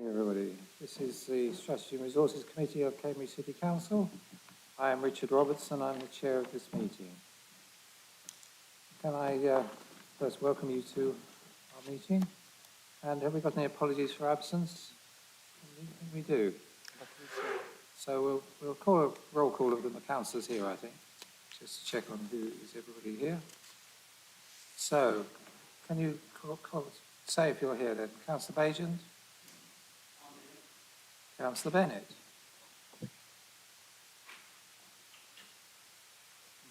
Hey everybody, this is the Strategy and Resources Committee of Cambridge City Council. I am Richard Robertson, I'm the chair of this meeting. Can I first welcome you to our meeting? And have we got any apologies for absence? I think we do. So we'll call a roll call of the councillors here, I think, just to check on who is everybody here. So, can you say if you're here then? Councillor Bajent? Councillor Bennett?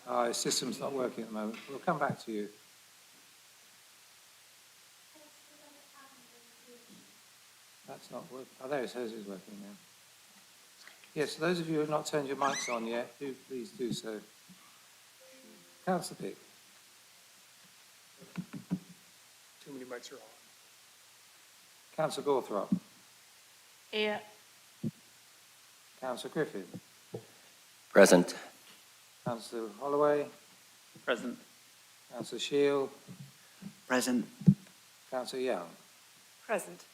Our system's not working at the moment. We'll come back to you. That's not working. Oh, there it says it's working now. Yes, so those of you who have not turned your mics on yet, please do so. Councillor Pick. Too many mics are on. Councillor Gawthrop. Here. Councillor Griffin. Present. Councillor Holloway. Present. Councillor Shield. Present. Councillor Young. Present.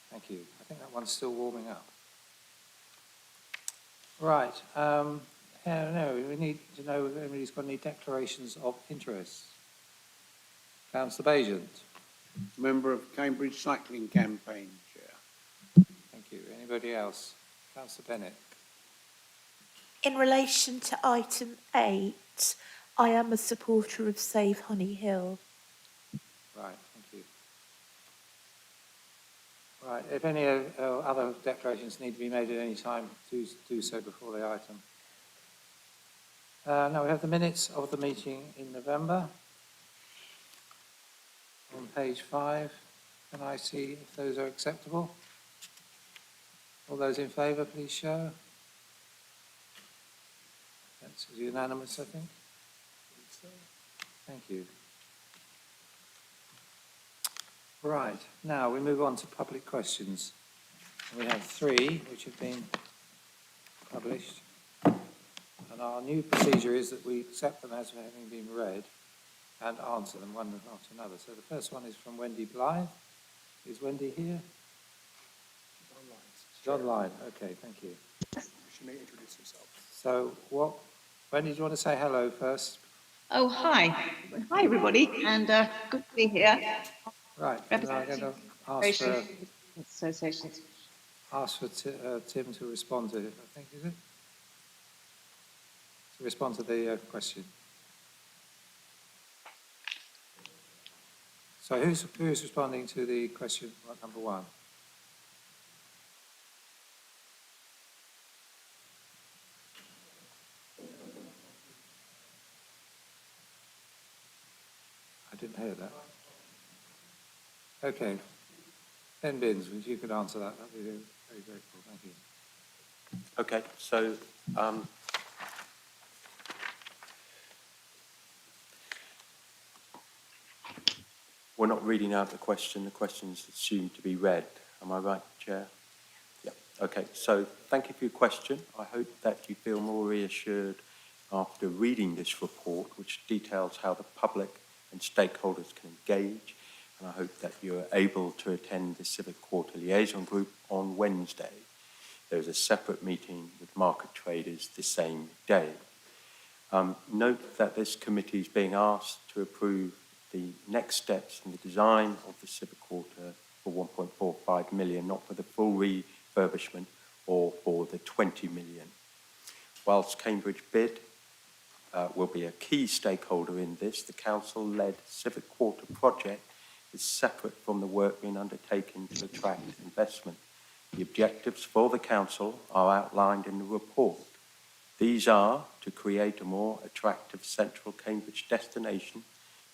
Thank you. I think that one's still warming up. Right. No, we need to know if anybody's got any declarations of interest. Councillor Bajent. Member of Cambridge Cycling Campaign, Chair. Thank you. Anybody else? Councillor Bennett. In relation to item 8, I am a supporter of Save Honey Hill. Right, thank you. Right, if any other declarations need to be made at any time, do so before the item. Now we have the minutes of the meeting in November. On page 5, can I see if those are acceptable? All those in favour, please show. That's unanimous, I think. Thank you. Right, now we move on to public questions. We have 3 which have been published. And our new procedure is that we accept them as having been read and answer them one after another. So the first one is from Wendy Blythe. Is Wendy here? She's online. Okay, thank you. She may introduce herself. So Wendy, do you want to say hello first? Oh, hi. Hi, everybody, and good to be here. Right, and I'm going to ask for Tim to respond to it, I think, is it? To respond to the question. So who's responding to the question number 1? I didn't hear that. Okay. Ben Binns, if you could answer that, that'd be very grateful. Thank you. Okay, so we're not reading out the question. The question's assumed to be read. Am I right, Chair? Yeah. Okay, so thank you for your question. I hope that you feel more reassured after reading this report, which details how the public and stakeholders can engage. And I hope that you're able to attend the Civic Quarter Liaison Group on Wednesday. There's a separate meeting with market traders the same day. Note that this committee is being asked to approve the next steps in the design of the Civic Quarter for 1.45 million, not for the full refurbishment or for the 20 million. Whilst Cambridge Bid will be a key stakeholder in this, the council-led Civic Quarter project is separate from the work being undertaken to attract investment. The objectives for the council are outlined in the report. These are to create a more attractive central Cambridge destination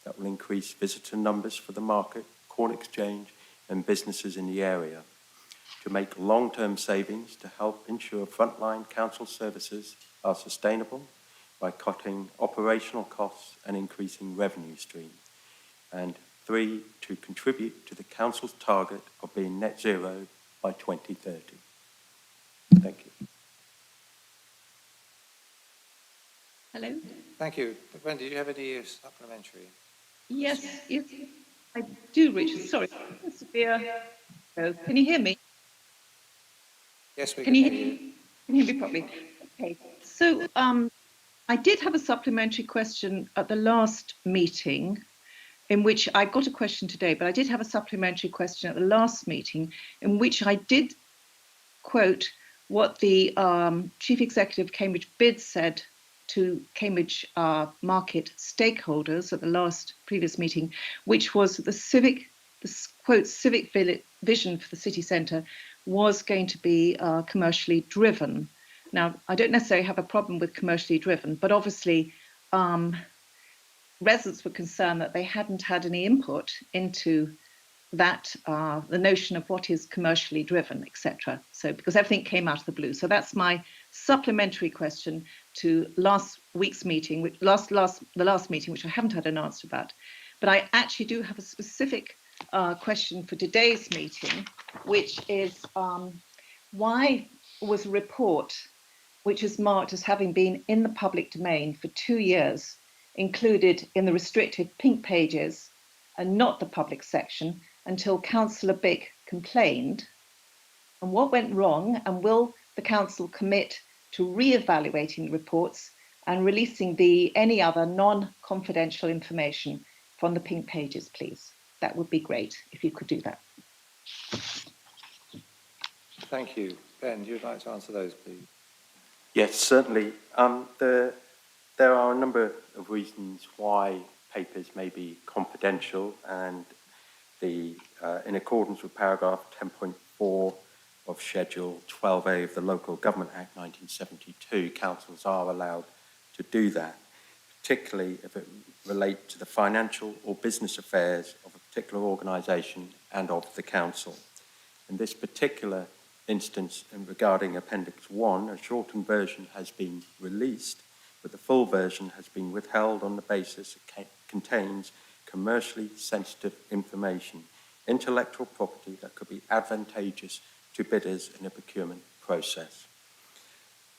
that will increase visitor numbers for the market, corn exchange and businesses in the area, to make long-term savings to help ensure frontline council services are sustainable by cutting operational costs and increasing revenue streams, and 3, to contribute to the council's target of being net zero by 2030. Thank you. Hello? Thank you. Wendy, do you have any supplementary? Yes, I do, Richard. Sorry, severe So, can you hear me? Yes, we Can can you hear hear you. can you hear me properly? Okay. So, I did have a supplementary question at the last meeting, in which I got a question today, but I did have a supplementary question at the last meeting, in which I did quote what the chief executive of Cambridge Bid said to Cambridge market stakeholders at the previous meeting, which was the quote civic vision for the city centre was going to be commercially driven. Now, I don't necessarily have a problem with commercially driven, but obviously residents were concerned that they hadn't had any input into that the notion of what is commercially driven, etc. So because everything came out of the blue. So that's my supplementary question to last week's meeting, the last meeting, which I haven't had an answer about. But I actually do have a specific question for today's meeting, which is why was a report which is marked as having been in the public domain for 2 years included in the restricted pink pages and not the public section until Councillor Bick complained? And what went wrong? And will the council commit to re-evaluating the reports and releasing any other non-confidential information from the pink pages, please? That would be great if you could do that. Thank you. Ben, you'd like to answer those, please? Yes, certainly. There are a number of reasons why papers may be confidential, and in accordance with paragraph 10.4 of Schedule 12A of the Local Government Act 1972, councils are allowed to do that, particularly if it relates to the financial or business affairs of a particular organisation and of the council. In this particular instance, and regarding Appendix 1, a shortened version has been released, but the full version has been withheld on the basis it contains commercially sensitive information, intellectual property that could be advantageous to bidders in a procurement process.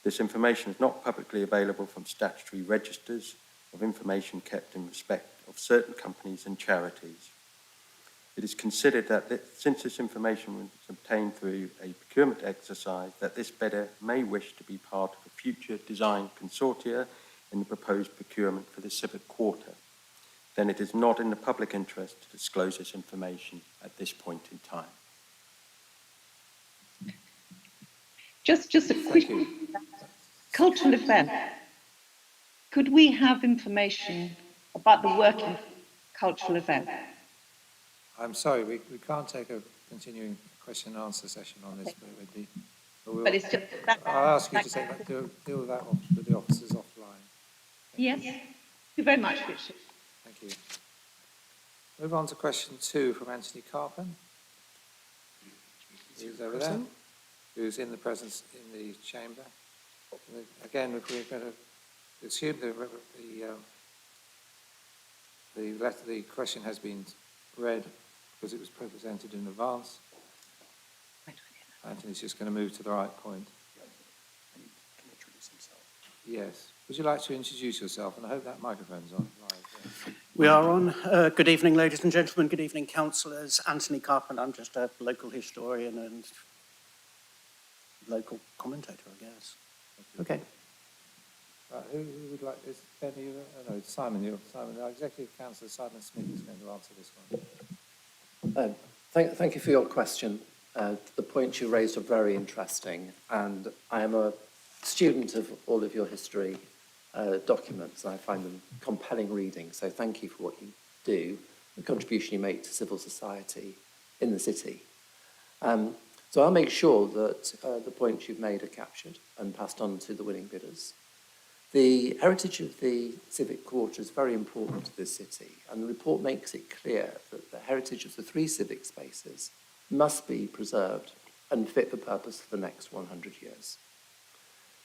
This information is not publicly available from statutory registers of information kept in respect of certain companies and charities. It is considered that since this information was obtained through a procurement exercise, that this bidder may wish to be part of a future design consortia in the proposed procurement for the civic quarter. Then it is not in the public interest to disclose this information at this point in time. Just a quick cultural event. Could we have information about the working cultural event? I'm sorry, we can't take a continuing question and answer session on this, But it's just that. I'll ask you to take that, deal with that with the officers offline. Yes. Thank you very much, Richard. Thank you. Move on to question 2 from Anthony Carpen. Who's over there? Who's in the presence in the chamber. Again, if we're going to assume the question has been read because it was presented in advance. Anthony's just going to move to the right point. Can introduce himself. Yes. Would you like to introduce yourself? And I hope that microphone's on. Right, We are on. Good evening, ladies and gentlemen. Good evening, councillors. Anthony Carpenter. I'm just a local historian and local commentator, I guess. Okay. Right, who would like this? Ben, you? No, Simon. Simon. Our Executive Councillor Simon Smith is going to answer this one. Thank you for your question. The points you raised are very interesting, and I am a student of all of your history documents, and I find them compelling reading. So thank you for what you do, the contribution you make to civil society in the city. So I'll make sure that the points you've made are captured and passed on to the winning bidders. The heritage of the civic quarter is very important to this city, and the report makes it clear that the heritage of the 3 civic spaces must be preserved and fit for purpose for the next 100 years.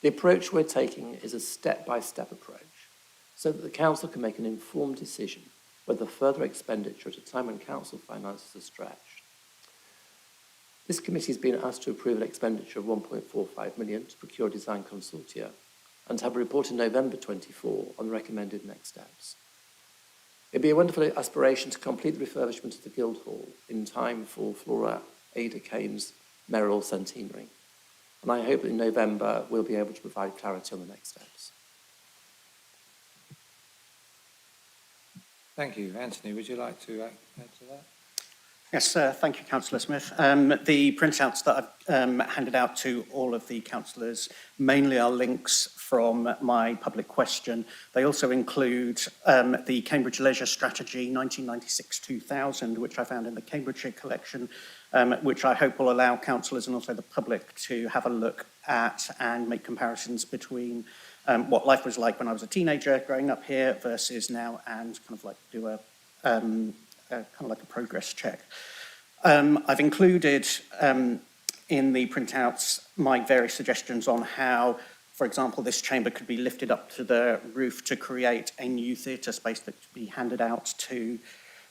The approach we're taking is a step-by-step approach, so that the council can make an informed decision whether further expenditure at a time when council finances are stretched. This committee has been asked to approve an expenditure of 1.45 million to procure design consortia and to have a report in November 24 on the recommended next steps. It'd be a wonderful aspiration to complete the refurbishment of the Guildhall in time for Flora Ada Kane's mayoral centenary. And I hope in November we'll be able to provide clarity on the next steps. Thank you. Anthony, would you like to add to that? Yes, thank you, Councillor Smith. The printouts that I've handed out to all of the councillors mainly are links from my public question. They also include the Cambridge Leisure Strategy 1996-2000, which I found in the Cambridgeshire collection, which I hope will allow councillors and also the public to have a look at and make comparisons between what life was like when I was a teenager growing up here versus now, and kind of like do a kind of like a progress check. I've included in the printouts my various suggestions on how, for example, this chamber could be lifted up to the roof to create a new theatre space that could be handed out to,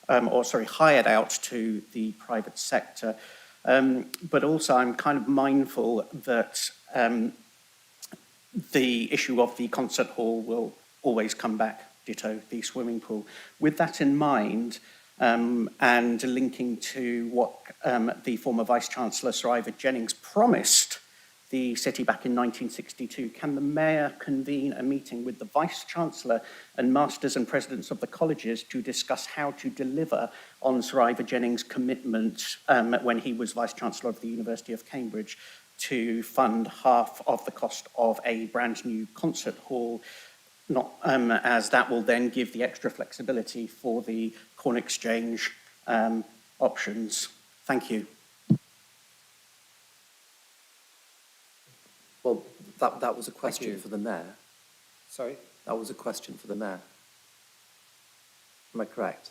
hired out to the private sector. But also I'm kind of mindful that the issue of the concert hall will always come back, ditto the swimming pool. With that in mind, and linking to what the former Vice-Chancellor Sir Ivor Jennings promised the city back in 1962, can the Mayor convene a meeting with the Vice-Chancellor and Masters and Presidents of the colleges to discuss how to deliver on Sir Ivor Jennings' commitment when he was Vice-Chancellor of the University of Cambridge to fund half of the cost of a brand new concert hall, not as that will then give the extra flexibility for the Corn Exchange options. Thank you. Well, that was a question for the Mayor. Sorry? That was a question for the Mayor. Am I correct?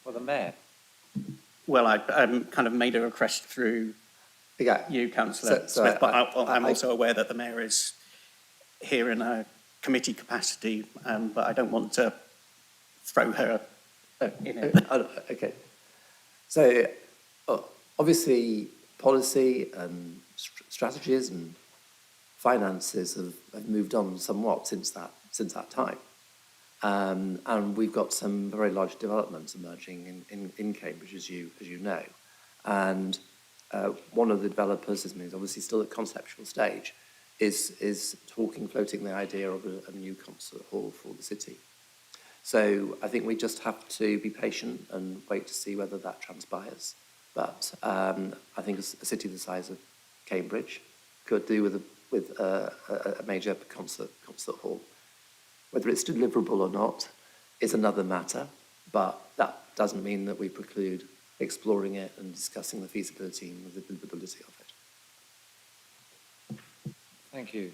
For the Mayor? Well, I kind of made a request through you, Councillor Smith, but I'm also aware that the Mayor is here in a committee capacity, but I don't want to throw her in it. Okay. So, obviously, policy and strategies and finances have moved on somewhat since that time. And we've got some very large developments emerging in Cambridge, as you know. And one of the developers is obviously still at conceptual stage, is floating the idea of a new concert hall for the city. So I think we just have to be patient and wait to see whether that transpires. But I think a city the size of Cambridge could do with a major concert hall. Whether it's deliverable or not is another matter, but that doesn't mean that we preclude exploring it and discussing the feasibility and the livability of it. Thank you.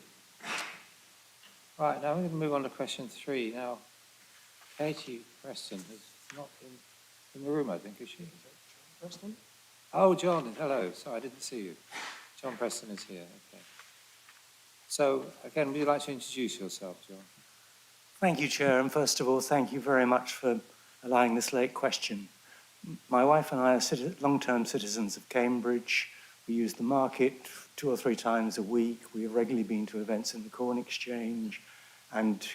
Right, now we're going to move on to question 3. Now, Katie Preston has not been in the room, I think, is she? Preston? Oh, John, hello. Sorry, I didn't see you. John Preston is here, okay. So, again, would you like to introduce yourself, John? Thank you, Chair, and first of all, thank you very much for allowing this late question. My wife and I are long-term citizens of Cambridge. We use the market 2 or 3 times a week. We have regularly been to events in the Corn Exchange and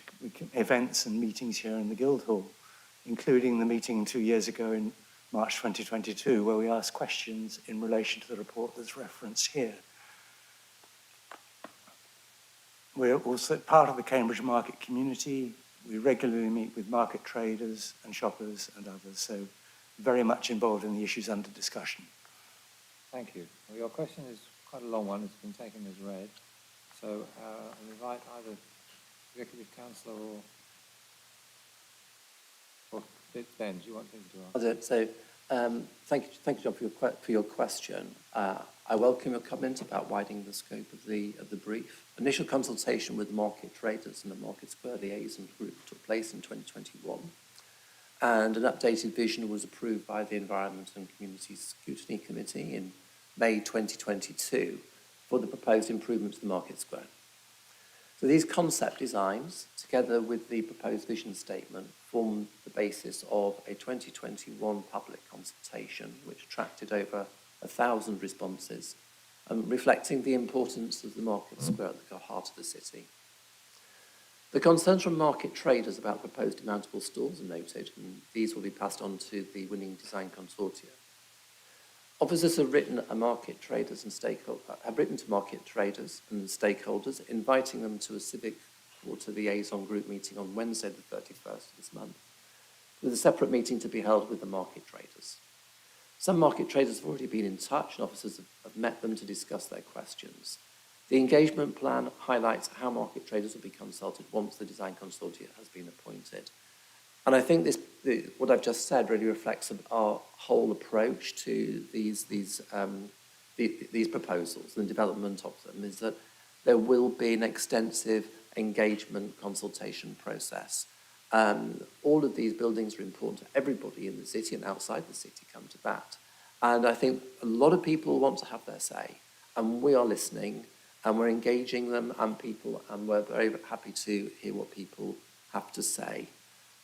events and meetings here in the Guildhall, including the meeting 2 years ago in March 2022, where we asked questions in relation to the report that's referenced here. We're also part of the Cambridge market community. We regularly meet with market traders and shoppers and others, so very much involved in the issues under discussion. Thank you. Well, your question is quite a long one. It's been taken as read. So I'll invite either Executive Councillor or Ben, do you want him to answer? So, thank you, John, for your question. I welcome your comment about widening the scope of the brief. Initial consultation with market traders and the Market Square liaison group took place in 2021, and an updated vision was approved by the Environment and Community Scrutiny Committee in May 2022 for the proposed improvements to the Market Square. So these concept designs, together with the proposed vision statement, formed the basis of a 2021 public consultation which attracted over 1,000 responses, reflecting the importance of the Market Square at the heart of the city. The concerns from market traders about proposed demountable stalls are noted, and these will be passed on to the winning design consortia. Officers have written to market traders and stakeholders, inviting them to a civic water liaison group meeting on Wednesday, the 31st of this month, with a separate meeting to be held with the market traders. Some market traders have already been in touch, and officers have met them to discuss their questions. The engagement plan highlights how market traders will be consulted once the design consortium has been appointed. And I think what I've just said really reflects our whole approach to these proposals and the development of them, is that there will be an extensive engagement consultation process. All of these buildings are important to everybody in the city and outside the city, come to that. And I think a lot of people want to have their say, and we are listening, and we're engaging them and we're very happy to hear what people have to say.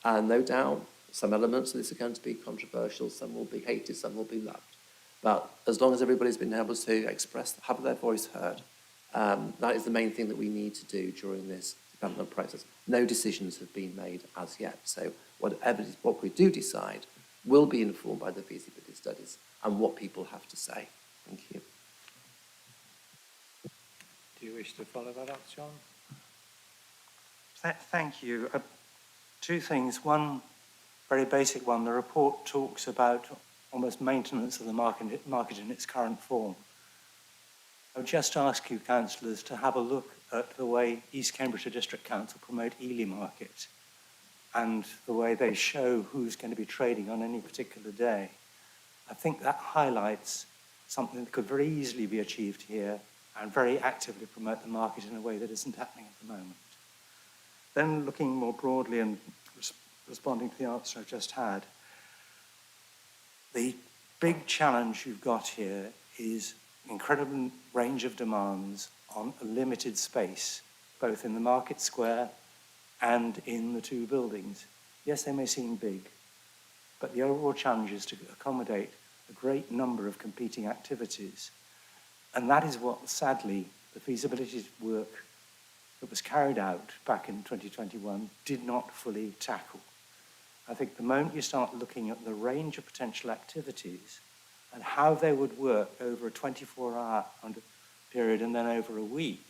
And no doubt, some elements of this are going to be controversial, some will be hated, some will be loved. But as long as everybody's been able to have their voice heard, that is the main thing that we need to do during this development process. No decisions have been made as yet, so what we do decide will be informed by the feasibility studies and what people have to say. Thank you. Do you wish to follow that up, John? Thank you. Two things. One, very basic one. The report talks about almost maintenance of the market in its current form. I would just ask you, councillors, to have a look at the way East Cambridgeshire District Council promote Ely Market and the way they show who's going to be trading on any particular day. I think that highlights something that could very easily be achieved here and very actively promote the market in a way that isn't happening at the moment. Then looking more broadly and responding to the answer I've just had, the big challenge you've got here is incredible range of demands on a limited space, both in the market square and in the two buildings. Yes, they may seem big, but the overall challenge is to accommodate a great number of competing activities. And that is what, sadly, the feasibility work that was carried out back in 2021 did not fully tackle. I think the moment you start looking at the range of potential activities and how they would work over a 24-hour period and then over a week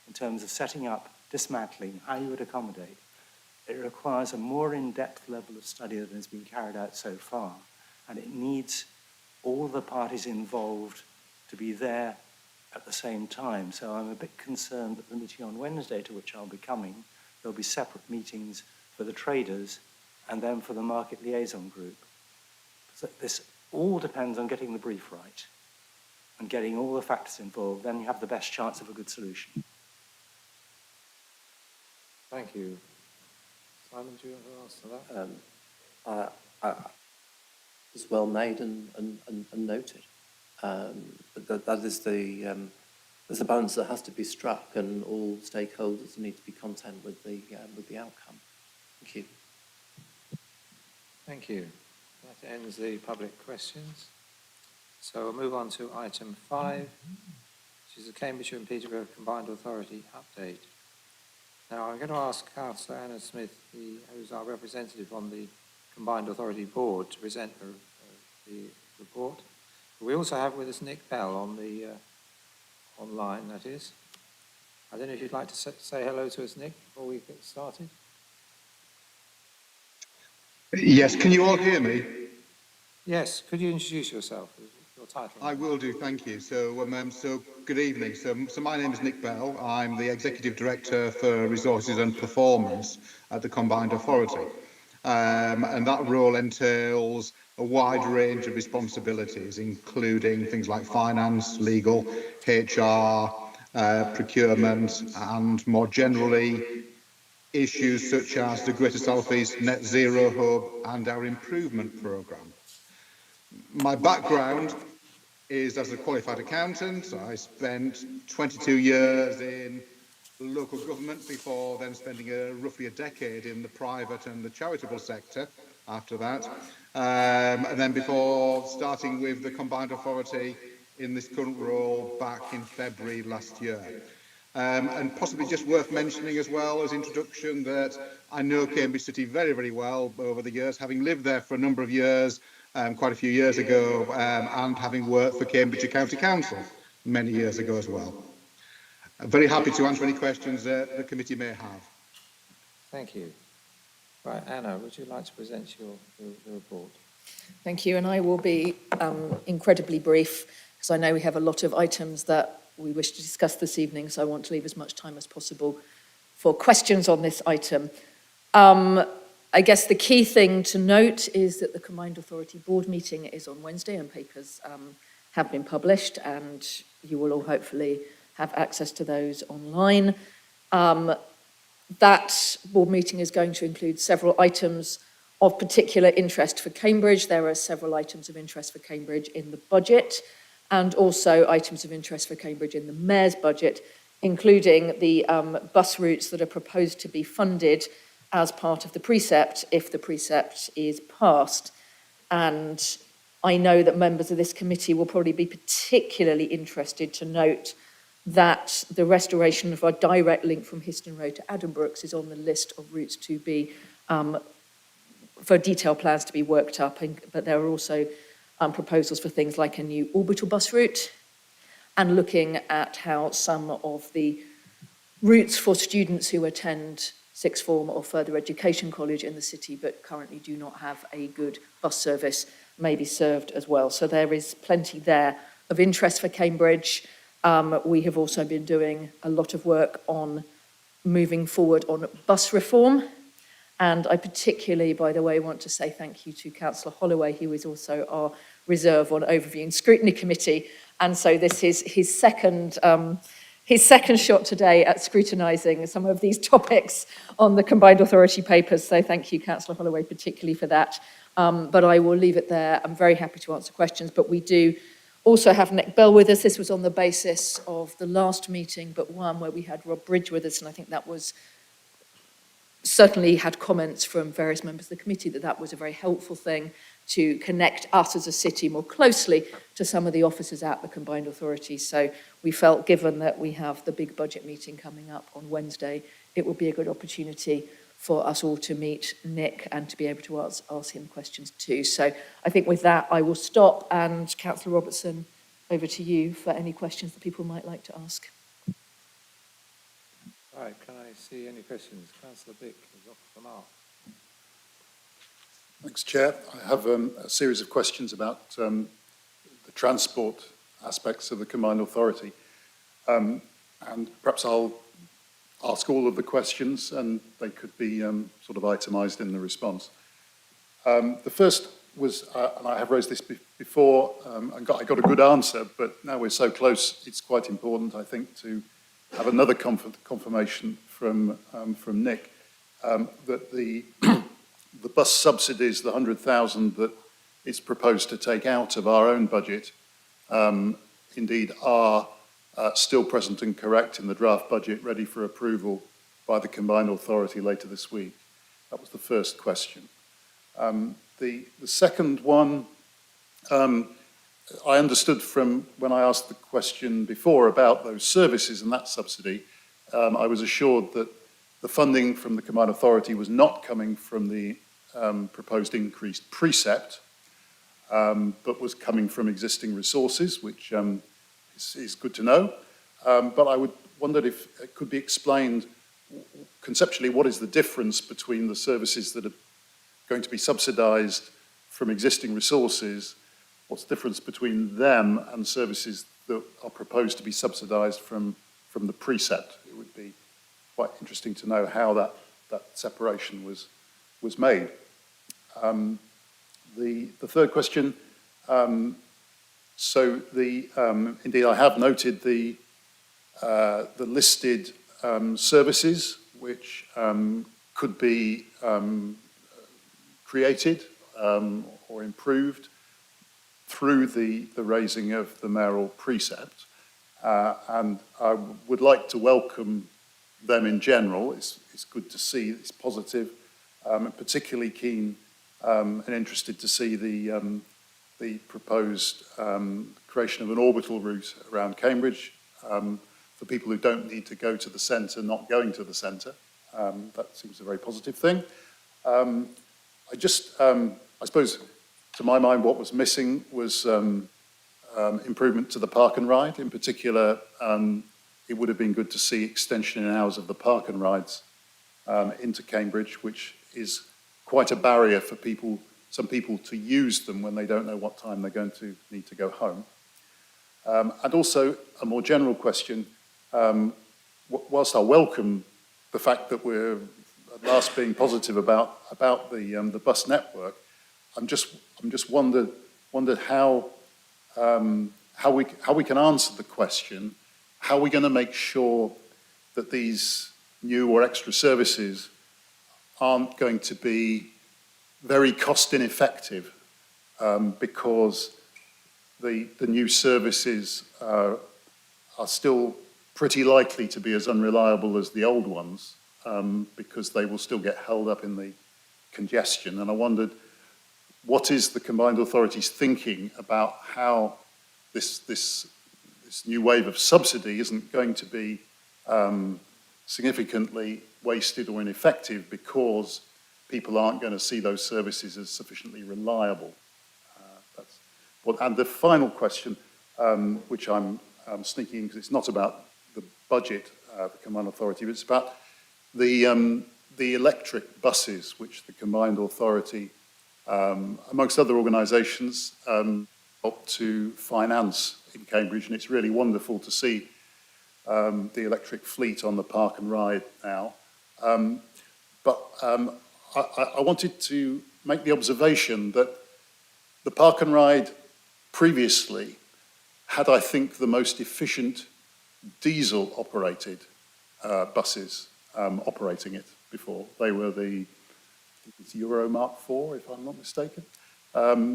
in terms of setting up, dismantling, how you would accommodate, it requires a more in-depth level of study than has been carried out so far. And it needs all the parties involved to be there at the same time. So I'm a bit concerned that the meeting on Wednesday, to which I'll be coming, there'll be separate meetings for the traders and then for the market liaison group. So this all depends on getting the brief right and getting all the factors involved. Then you have the best chance of a good solution. Thank you. Simon, do you want to answer that? It's well made and noted. But that is there's a balance that has to be struck, and all stakeholders need to be content with the outcome. Thank you. Thank you. That ends the public questions. So we'll move on to item 5, which is the Cambridgeshire and Peterborough Combined Authority update. Now I'm going to ask Councillor Anna Smith, who's our representative on the Combined Authority Board, to present the report. But we also have with us Nick Bell on the online, that is. I don't know if you'd like to say hello to us, Nick, before we get started. Yes, can you all hear me? Yes, could you introduce yourself, your title? I will do, thank you. So good evening. So my name is Nick Bell. I'm the Executive Director for Resources and Performance at the Combined Authority. And that role entails a wide range of responsibilities, including things like finance, legal, HR, procurement, and more generally, issues such as the Greater South East Net Zero Hub and our improvement programme. My background is as a qualified accountant. I spent 22 years in local government before then spending roughly a decade in the private and the charitable sector after that. And then before starting with the Combined Authority in this current role back in February last year. And possibly just worth mentioning as well as introduction that I know Cambridge City very, very well over the years, having lived there for a number of years quite a few years ago, and having worked for Cambridgeshire County Council many years ago as well. I'm very happy to answer any questions the committee may have. Thank you. Right, Anna, would you like to present your report? Thank you, and I will be incredibly brief because I know we have a lot of items that we wish to discuss this evening, so I want to leave as much time as possible for questions on this item. I guess the key thing to note is that the Combined Authority Board meeting is on Wednesday and papers have been published, and you will all hopefully have access to those online. That board meeting is going to include several items of particular interest for Cambridge. There are several items of interest for Cambridge in the budget and also items of interest for Cambridge in the Mayor's budget, including the bus routes that are proposed to be funded as part of the precept if the precept is passed. And I know that members of this committee will probably be particularly interested to note that the restoration of our direct link from Histon Road to Addenbrooks is on the list of routes to be, for detailed plans to be worked up, but there are also proposals for things like a new orbital bus route and looking at how some of the routes for students who attend sixth form or further education college in the city but currently do not have a good bus service may be served as well. So there is plenty there of interest for Cambridge. We have also been doing a lot of work on moving forward on bus reform. And I particularly, by the way, want to say thank you to Councillor Holloway, who is also our reserve on Overview and Scrutiny Committee. And so this is his second shot today at scrutinising some of these topics on the Combined Authority papers. So thank you, Councillor Holloway, particularly for that. But I will leave it there. I'm very happy to answer questions, but we do also have Nick Bell with us. This was on the basis of the last meeting, but one where we had Rob Bridge with us, and I think that was certainly had comments from various members of the committee that was a very helpful thing to connect us as a city more closely to some of the officers at the Combined Authority. So we felt, given that we have the big budget meeting coming up on Wednesday, it would be a good opportunity for us all to meet Nick and to be able to ask him questions too. So I think with that, I will stop, and Councillor Robertson, over to you for any questions that people might like to ask. All right, can I see any questions? Councillor Bick is off the mark. Thanks, Chair. I have a series of questions about the transport aspects of the Combined Authority. And perhaps I'll ask all of the questions and they could be sort of itemised in the response. The first was, and I have raised this before, I got a good answer, but now we're so close, it's quite important, I think, to have another confirmation from Nick that the bus subsidies, the 100,000 that is proposed to take out of our own budget, indeed are still present and correct in the draft budget, ready for approval by the Combined Authority later this week. That was the first question. The second one, I understood from when I asked the question before about those services and that subsidy, I was assured that the funding from the Combined Authority was not coming from the proposed increased precept, but was coming from existing resources, which is good to know. But I wondered if it could be explained conceptually what is the difference between the services that are going to be subsidised from existing resources, what's the difference between them and services that are proposed to be subsidised from the precept? It would be quite interesting to know how that separation was made. The third question, indeed I have noted the listed services which could be created or improved through the raising of the mayoral precept, and I would like to welcome them in general. It's good to see, it's positive. I'm particularly keen and interested to see the proposed creation of an orbital route around Cambridge for people who don't need to go to the centre, not going to the centre. That seems a very positive thing. I suppose to my mind, what was missing was improvement to the park and ride. In particular, it would have been good to see extension in hours of the park and rides into Cambridge, which is quite a barrier for some people to use them when they don't know what time they're going to need to go home. And also a more general question, whilst I welcome the fact that we're at last being positive about the bus network, I'm just wondered how we can answer the question, how are we going to make sure that these new or extra services aren't going to be very cost ineffective because the new services are still pretty likely to be as unreliable as the old ones because they will still get held up in the congestion. And I wondered, what is the combined authorities thinking about how this new wave of subsidy isn't going to be significantly wasted or ineffective because people aren't going to see those services as sufficiently reliable? And the final question, which I'm sneaking in because it's not about the budget, the combined authority, but it's about the electric buses, which the combined authority, amongst other organisations, helped to finance in Cambridge, and it's really wonderful to see the electric fleet on the park and ride now. But I wanted to make the observation that the park and ride previously had, I think, the most efficient diesel-operated buses operating it before. They were the Euro Mark IV, if I'm not mistaken.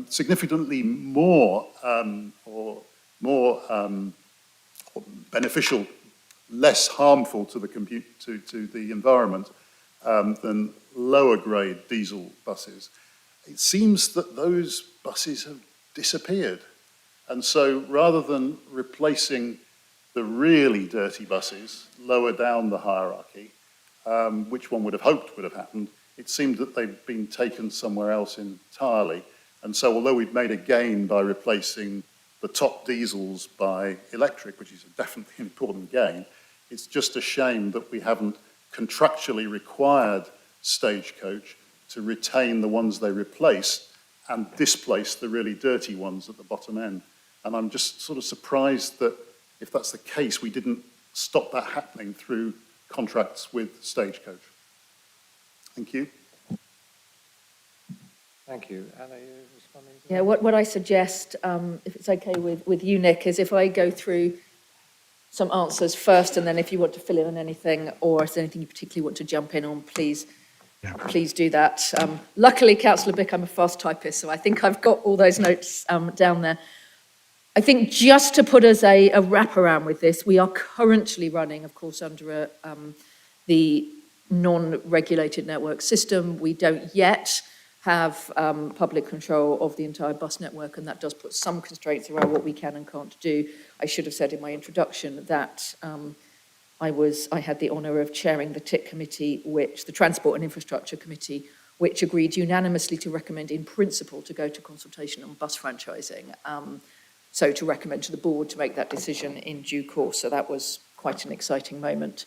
Significantly more beneficial, less harmful to the environment than lower grade diesel buses. It seems that those buses have disappeared. And so rather than replacing the really dirty buses lower down the hierarchy, which one would have hoped would have happened, it seemed that they've been taken somewhere else entirely. And so although we've made a gain by replacing the top diesels by electric, which is definitely an important gain, it's just a shame that we haven't contractually required Stagecoach to retain the ones they replaced and displace the really dirty ones at the bottom end. And I'm just sort of surprised that if that's the case, we didn't stop that happening through contracts with Stagecoach. Thank you. Thank you. Anna, you responding to Yeah, what I suggest, if it's okay with you, Nick, is if I go through some answers first, and then if you want to fill in on anything, or if there's anything you particularly want to jump in on, please do that. Luckily, Councillor Bick, I'm a fast typist, so I think I've got all those notes down there. I think just to put us a wraparound with this, we are currently running, of course, under the non-regulated network system. We don't yet have public control of the entire bus network, and that does put some constraints around what we can and can't do. I should have said in my introduction that I had the honour of chairing the TIC committee, the Transport and Infrastructure Committee, which agreed unanimously to recommend in principle to go to consultation on bus franchising. So to recommend to the board to make that decision in due course. So that was quite an exciting moment.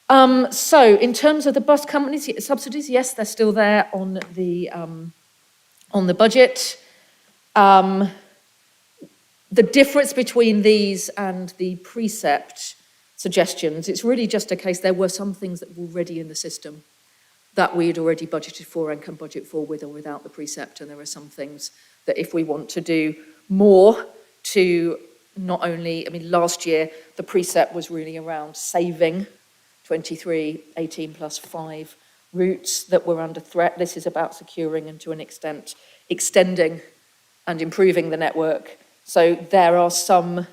So in terms of the bus companies, subsidies, yes, they're still there on the budget. The difference between these and the precept suggestions, it's really just a case there were some things that were already in the system that we had already budgeted for and can budget for with or without the precept, and there are some things that if we want to do more to not only, I mean, last year the precept was really around saving 23, 18 plus 5 routes that were under threat. This is about securing and to an extent extending and improving the network. So there are some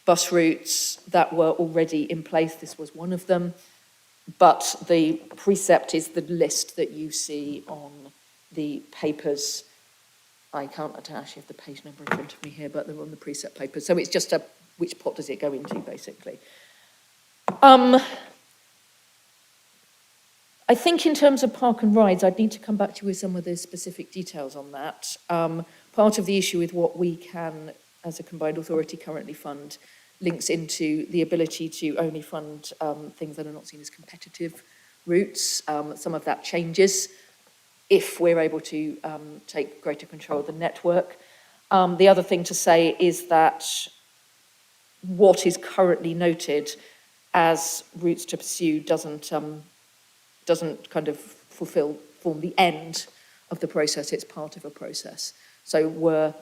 bus routes that were already in place. This was one of them. But the precept is the list that you see on the papers. I don't actually have the page number in front of me here, but they're on the precept papers. So it's just which pot does it go into, basically. I think in terms of park and rides, I'd need to come back to you with some of the specific details on that. Part of the issue with what we can, as a combined authority, currently fund links into the ability to only fund things that are not seen as competitive routes. Some of that changes if we're able to take greater control of the network. The other thing to say is that what is currently noted as routes to pursue doesn't kind of form the end of the process. It's part of a process. So were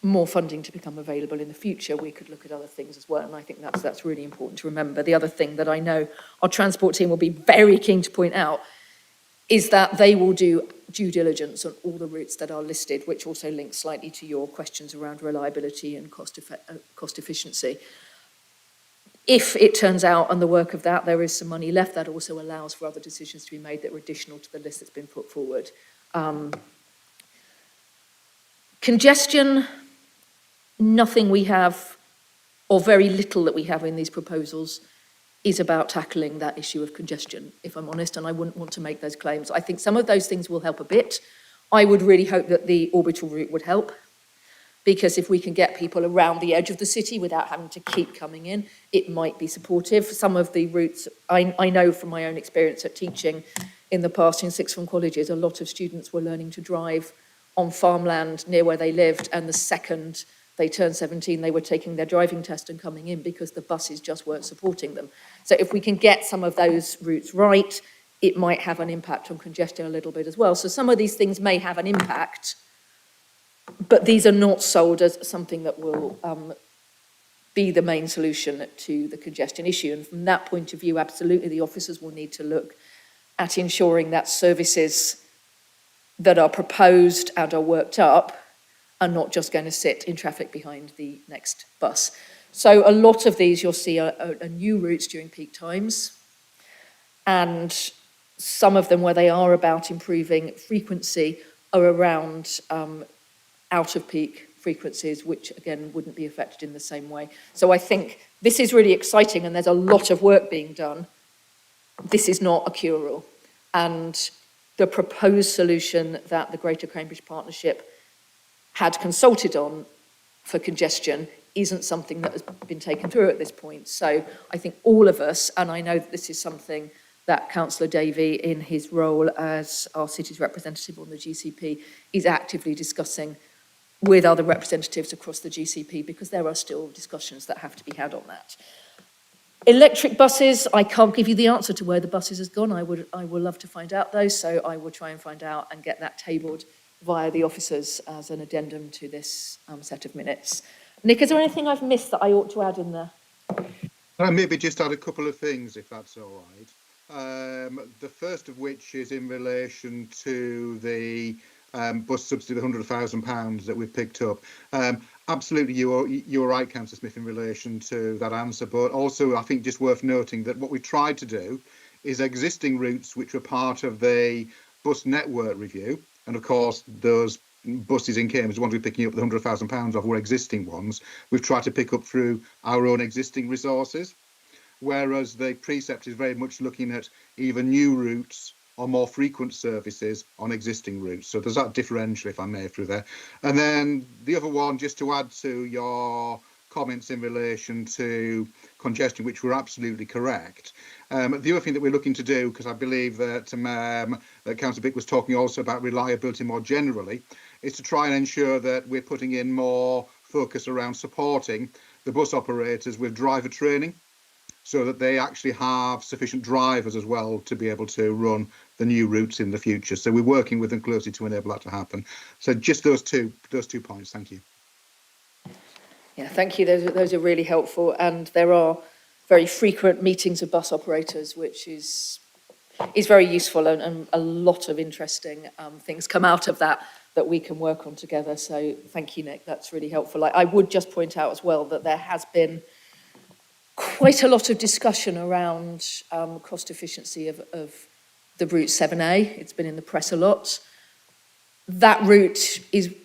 more funding to become available in the future, we could look at other things as well. And I think that's really important to remember. The other thing that I know our transport team will be very keen to point out is that they will do due diligence on all the routes that are listed, which also links slightly to your questions around reliability and cost efficiency. If it turns out on the work of that there is some money left, that also allows for other decisions to be made that are additional to the list that's been put forward. Congestion, nothing we have, or very little that we have in these proposals, is about tackling that issue of congestion, if I'm honest, and I wouldn't want to make those claims. I think some of those things will help a bit. I would really hope that the orbital route would help, because if we can get people around the edge of the city without having to keep coming in, it might be supportive. Some of the routes, I know from my own experience at teaching in the past in sixth form colleges, a lot of students were learning to drive on farmland near where they lived, and the second they turned 17, they were taking their driving test and coming in because the buses just weren't supporting them. So if we can get some of those routes right, it might have an impact on congestion a little bit as well. So some of these things may have an impact, but these are not sold as something that will be the main solution to the congestion issue. And from that point of view, absolutely, the officers will need to look at ensuring that services that are proposed and are worked up are not just going to sit in traffic behind the next bus. So a lot of these you'll see are new routes during peak times, and some of them where they are about improving frequency are around out of peak frequencies, which again wouldn't be affected in the same way. So I think this is really exciting and there's a lot of work being done. This is not a cure-all. And the proposed solution that the Greater Cambridge Partnership had consulted on for congestion isn't something that has been taken through at this point. So I think all of us, and I know that this is something that Councillor Davey, in his role as our city's representative on the GCP, is actively discussing with other representatives across the GCP, because there are still discussions that have to be had on that. Electric buses, I can't give you the answer to where the buses has gone. I would love to find out those, so I will try and find out and get that tabled via the officers as an addendum to this set of minutes. Nick, is there anything I've missed that I ought to add in there? I maybe just add a couple of things, if that's all right. The first of which is in relation to the bus subsidy of £100,000 that we've picked up. Absolutely, you're right, Councillor Smith, in relation to that answer. But also, I think just worth noting that what we tried to do is existing routes which were part of the bus network review, and of course those buses in Cambridge, the ones we're picking up the £100,000 of, were existing ones. We've tried to pick up through our own existing resources, whereas the precept is very much looking at either new routes or more frequent services on existing routes. So there's that differential, if I may, through there. And then the other one, just to add to your comments in relation to congestion, which were absolutely correct. The other thing that we're looking to do, because I believe that Councillor Bick was talking also about reliability more generally, is to try and ensure that we're putting in more focus around supporting the bus operators with driver training, so that they actually have sufficient drivers as well to be able to run the new routes in the future. So we're working with them closely to enable that to happen. So just those two points. Thank you. Yeah, thank you. Those are really helpful. And there are very frequent meetings of bus operators, which is very useful, and a lot of interesting things come out of that we can work on together. So thank you, Nick. That's really helpful. I would just point out as well that there has been quite a lot of discussion around cost efficiency of the route 7A. It's been in the press a lot. That route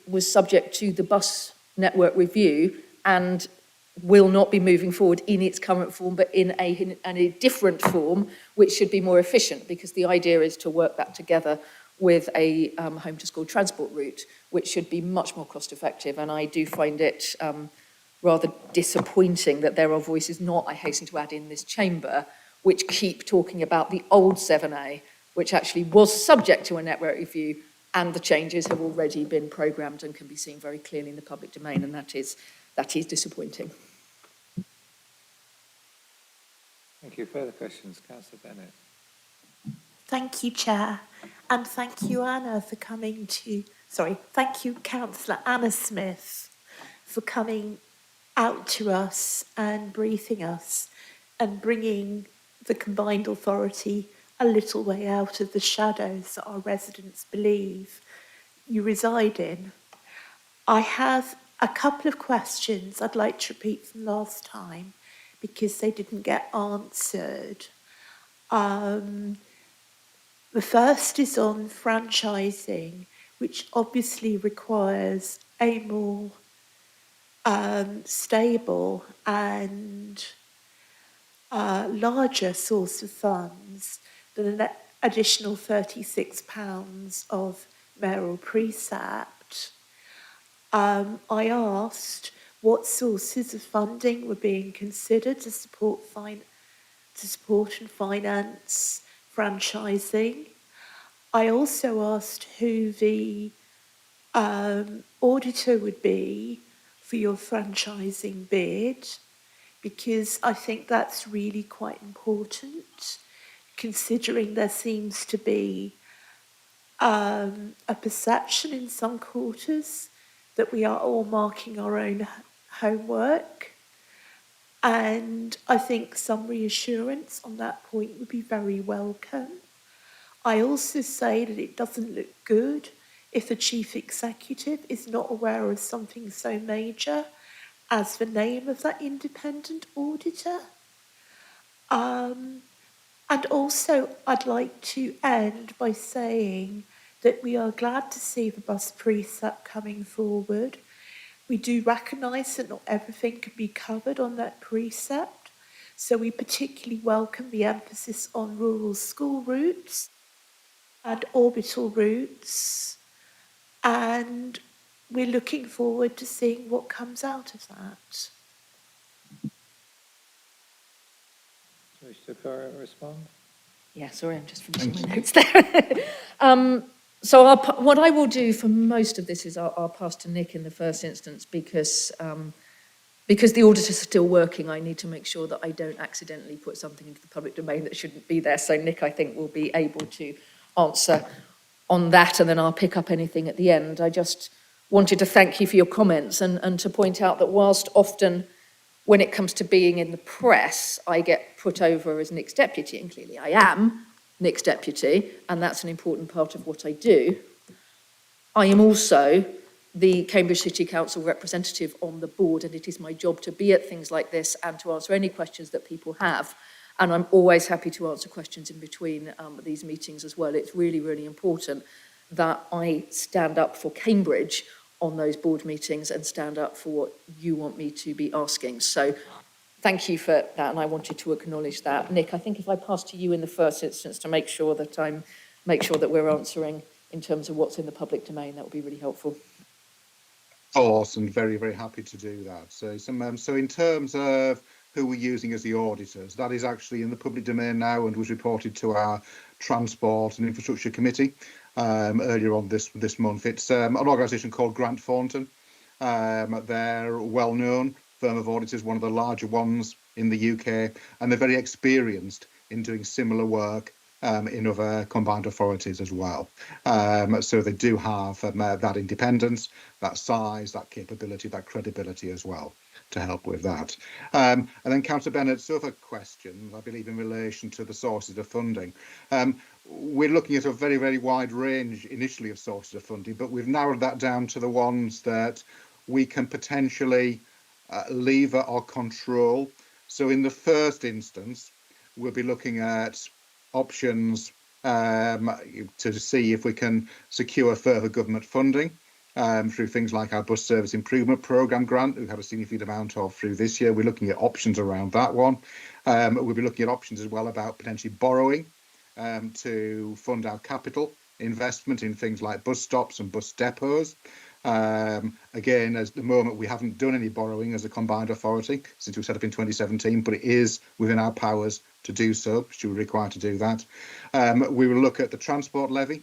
was subject to the bus network review, and will not be moving forward in its current form, but in a different form, which should be more efficient, because the idea is to work that together with a home to school transport route, which should be much more cost effective. And I do find it rather disappointing that there are voices, not, I hasten to add, in this chamber, which keep talking about the old 7A, which actually was subject to a network review, and the changes have already been programmed and can be seen very clearly in the public domain, and that is disappointing. Thank you. Further questions, Councillor Bennett. Thank you, Chair, and thank you, Anna, for coming to, thank you, Councillor Anna Smith, for coming out to us and briefing us and bringing the combined authority a little way out of the shadows that our residents believe you reside in. I have a couple of questions I'd like to repeat from last time because they didn't get answered. The first is on franchising, which obviously requires a more stable and larger source of funds than an additional £36 of mayoral precept. I asked what sources of funding were being considered to support and finance franchising. I also asked who the auditor would be for your franchising bid, because I think that's really quite important, considering there seems to be a perception in some quarters that we are all marking our own homework. And I think some reassurance on that point would be very welcome. I also say that it doesn't look good if the chief executive is not aware of something so major as the name of that independent auditor. And also, I'd like to end by saying that we are glad to see the bus precept coming forward. We do recognise that not everything can be covered on that precept, so we particularly welcome the emphasis on rural school routes and orbital routes, and we're looking forward to seeing what comes out of that. Do you wish to respond? Yeah, sorry, I'm just finishing my notes there. So what I will do for most of this is I'll pass to Nick in the first instance, because the auditors are still working. I need to make sure that I don't accidentally put something into the public domain that shouldn't be there. So Nick, I think, will be able to answer on that, and then I'll pick up anything at the end. I just wanted to thank you for your comments and to point out that whilst often when it comes to being in the press, I get put over as Nick's deputy, and clearly I am Nick's deputy, and that's an important part of what I do. I am also the Cambridge City Council representative on the board, and it is my job to be at things like this and to answer any questions that people have. And I'm always happy to answer questions in between these meetings as well. It's really, really important that I stand up for Cambridge on those board meetings and stand up for what you want me to be asking. So thank you for that, and I wanted to acknowledge that. Nick, I think if I pass to you in the first instance to make sure that we're answering in terms of what's in the public domain, that would be really helpful. Awesome, very, very happy to do that. So in terms of who we're using as the auditors, that is actually in the public domain now and was reported to our Transport and Infrastructure Committee earlier on this month. It's an organisation called Grant Thornton. They're well known firm of auditors, one of the larger ones in the UK, and they're very experienced in doing similar work in other combined authorities as well. So they do have that independence, that size, that capability, that credibility as well to help with that. And then Councillor Bennett's other question, I believe in relation to the sources of funding. We're looking at a very, very wide range initially of sources of funding, but we've narrowed that down to the ones that we can potentially lever or control. So in the first instance, we'll be looking at options to see if we can secure further government funding through things like our bus service improvement programme grant, we've had a significant amount of through this year. We're looking at options around that one. We'll be looking at options as well about potentially borrowing to fund our capital investment in things like bus stops and bus depots. Again, at the moment, we haven't done any borrowing as a combined authority since we set up in 2017, but it is within our powers to do so, should we require to do that. We will look at the transport levy,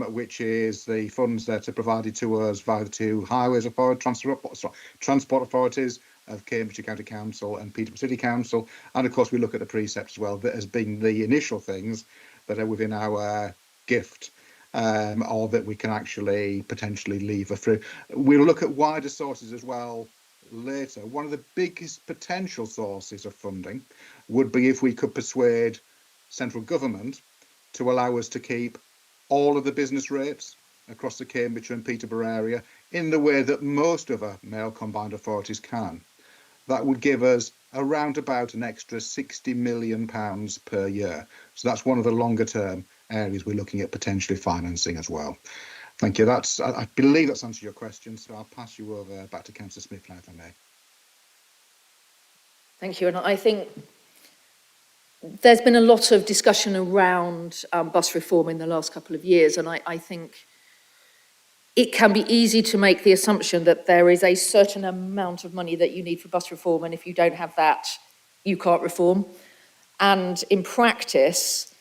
which is the funds that are provided to us via the two highways authority, transport authorities of Cambridgeshire County Council and Peterborough City Council. And of course, we look at the precepts as well, that has been the initial things that are within our gift, or that we can actually potentially lever through. We'll look at wider sources as well later. One of the biggest potential sources of funding would be if we could persuade central government to allow us to keep all of the business rates across the Cambridgeshire and Peterborough area in the way that most other male combined authorities can. That would give us around about an extra £60 million per year. So that's one of the longer term areas we're looking at potentially financing as well. Thank you. I believe that's answered your question. So I'll pass you over back to Councillor Smith now, if I may. Thank you. And I think there's been a lot of discussion around bus reform in the last couple of years, and I think it can be easy to make the assumption that there is a certain amount of money that you need for bus reform, and if you don't have that, you can't reform. And in practice,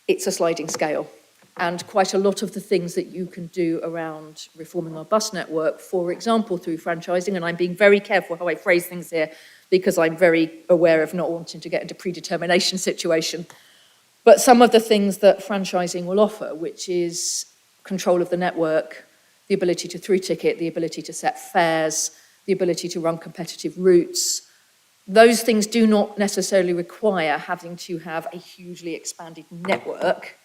it's a sliding scale. And quite a lot of the things that you can do around reforming our bus network, for example, through franchising, and I'm being very careful how I phrase things here, because I'm very aware of not wanting to get into predetermination situation. But some of the things that franchising will offer, which is control of the network, the ability to through ticket, the ability to set fares, the ability to run competitive routes, those things do not necessarily require having to have a hugely expanded network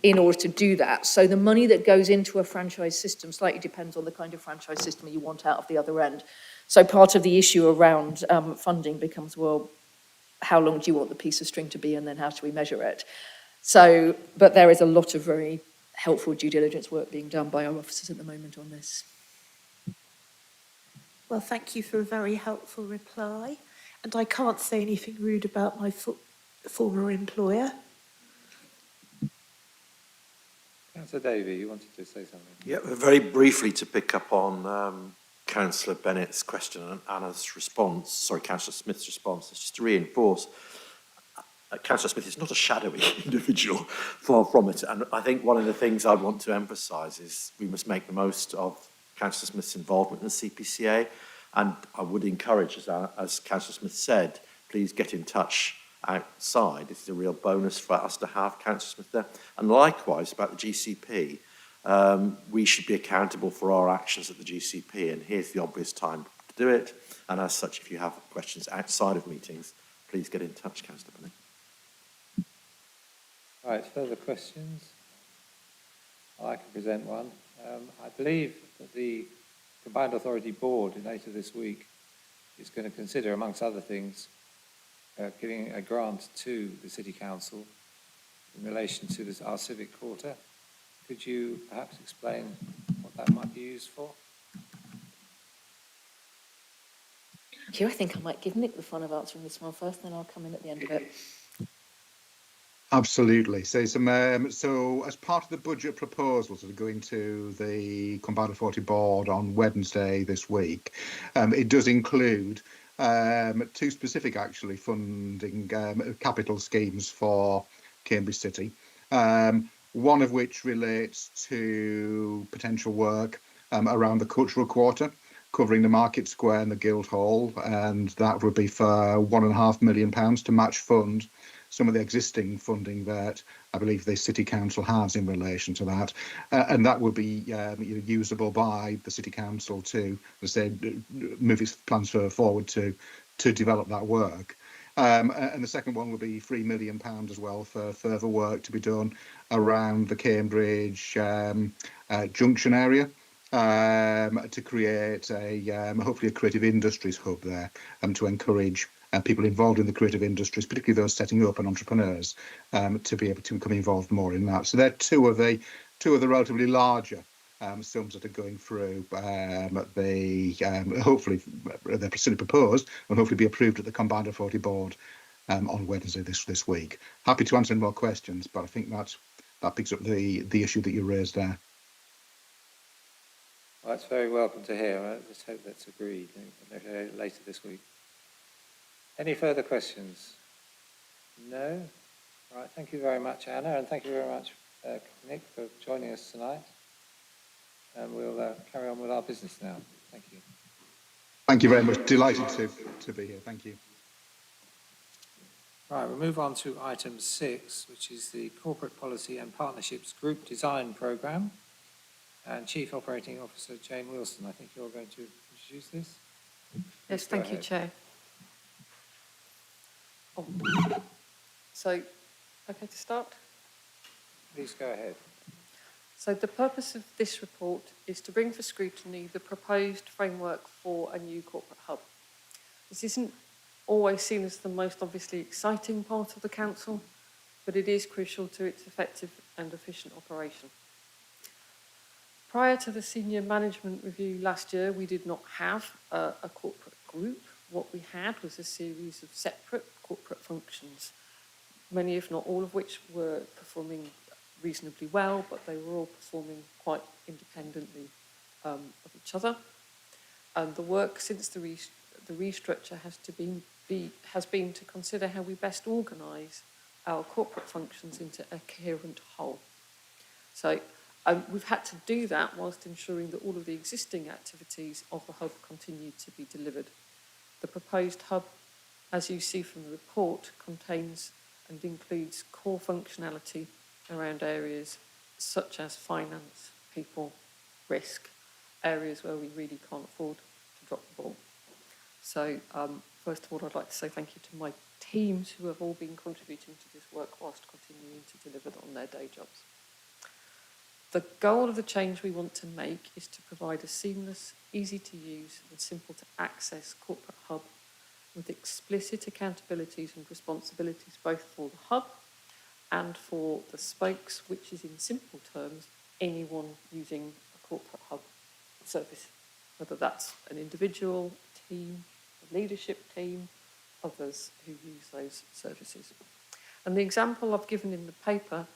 in order to do that. So the money that goes into a franchise system slightly depends on the kind of franchise system you want out of the other end. So part of the issue around funding becomes, well, how long do you want the piece of string to be, and then how do we measure it? So, but there is a lot of very helpful due diligence work being done by our officers at the moment on this. Well, thank you for a very helpful reply. And I can't say anything rude about my former employer. Councillor Davey, you wanted to say something? Yeah, very briefly to pick up on Councillor Bennett's question and Anna's response, sorry, Councillor Smith's response, just to reinforce, Councillor Smith is not a shadowy individual, far from it. And I think one of the things I want to emphasise is we must make the most of Councillor Smith's involvement in the CPCA. And I would encourage, as Councillor Smith said, please get in touch outside. It's a real bonus for us to have Councillor Smith there. And likewise, about the GCP, we should be accountable for our actions at the GCP, and here's the obvious time to do it. And as such, if you have questions outside of meetings, please get in touch, Councillor Bennett. Right, further questions? I can present one. I believe that the Combined Authority Board later this week is going to consider, amongst other things, giving a grant to the City Council in relation to our civic quarter. Could you perhaps explain what that might be used for? Thank you. I think I might give Nick the fun of answering this one first, then I'll come in at the end of it. Absolutely. So as part of the budget proposals that are going to the Combined Authority Board on Wednesday this week, it does include two specific, actually, funding capital schemes for Cambridge City. One of which relates to potential work around the cultural quarter, covering the Market Square and the Guildhall, and that would be for £1.5 million to match fund some of the existing funding that I believe the City Council has in relation to that. And that would be usable by the City Council to, as I say, move its plans forward to develop that work. And the second one will be £3 million as well for further work to be done around the Cambridge Junction area, to create hopefully a creative industries hub there, to encourage people involved in the creative industries, particularly those setting up and entrepreneurs, to be able to become involved more in that. So they're two of the relatively larger sums that are going through. Hopefully they're still proposed and hopefully be approved at the Combined Authority Board on Wednesday this week. Happy to answer any more questions, but I think that picks up the issue that you raised there. Well, that's very welcome to hear. Let's hope that's agreed later this week. Any further questions? No? All right, thank you very much, Anna, and thank you very much, Nick, for joining us tonight. And we'll carry on with our business now. Thank you. Thank you very much. Delighted to be here. Thank you. Right, we'll move on to item 6, which is the Corporate Policy and Partnerships Group Design Programme. And Chief Operating Officer Jane Wilson, I think you're going to introduce this. Yes, Please go thank you, ahead. Chair. So, okay to start? Please go ahead. So the purpose of this report is to bring for scrutiny the proposed framework for a new corporate hub. This isn't always seen as the most obviously exciting part of the council, but it is crucial to its effective and efficient operation. Prior to the senior management review last year, we did not have a corporate group. What we had was a series of separate corporate functions, many if not all of which were performing reasonably well, but they were all performing quite independently of each other. And the work since the restructure has been to consider how we best organise our corporate functions into a coherent whole. So we've had to do that whilst ensuring that all of the existing activities of the hub continue to be delivered. The proposed hub, as you see from the report, contains and includes core functionality around areas such as finance, people, risk, areas where we really can't afford to drop the ball. So first of all, I'd like to say thank you to my teams who have all been contributing to this work whilst continuing to deliver on their day jobs. The goal of the change we want to make is to provide a seamless, easy to use and simple to access corporate hub with explicit accountabilities and responsibilities both for the hub and for the spokes, which is in simple terms, anyone using a corporate hub service, whether that's an individual, a team, a leadership team, others who use those services. And the example I've given in the paper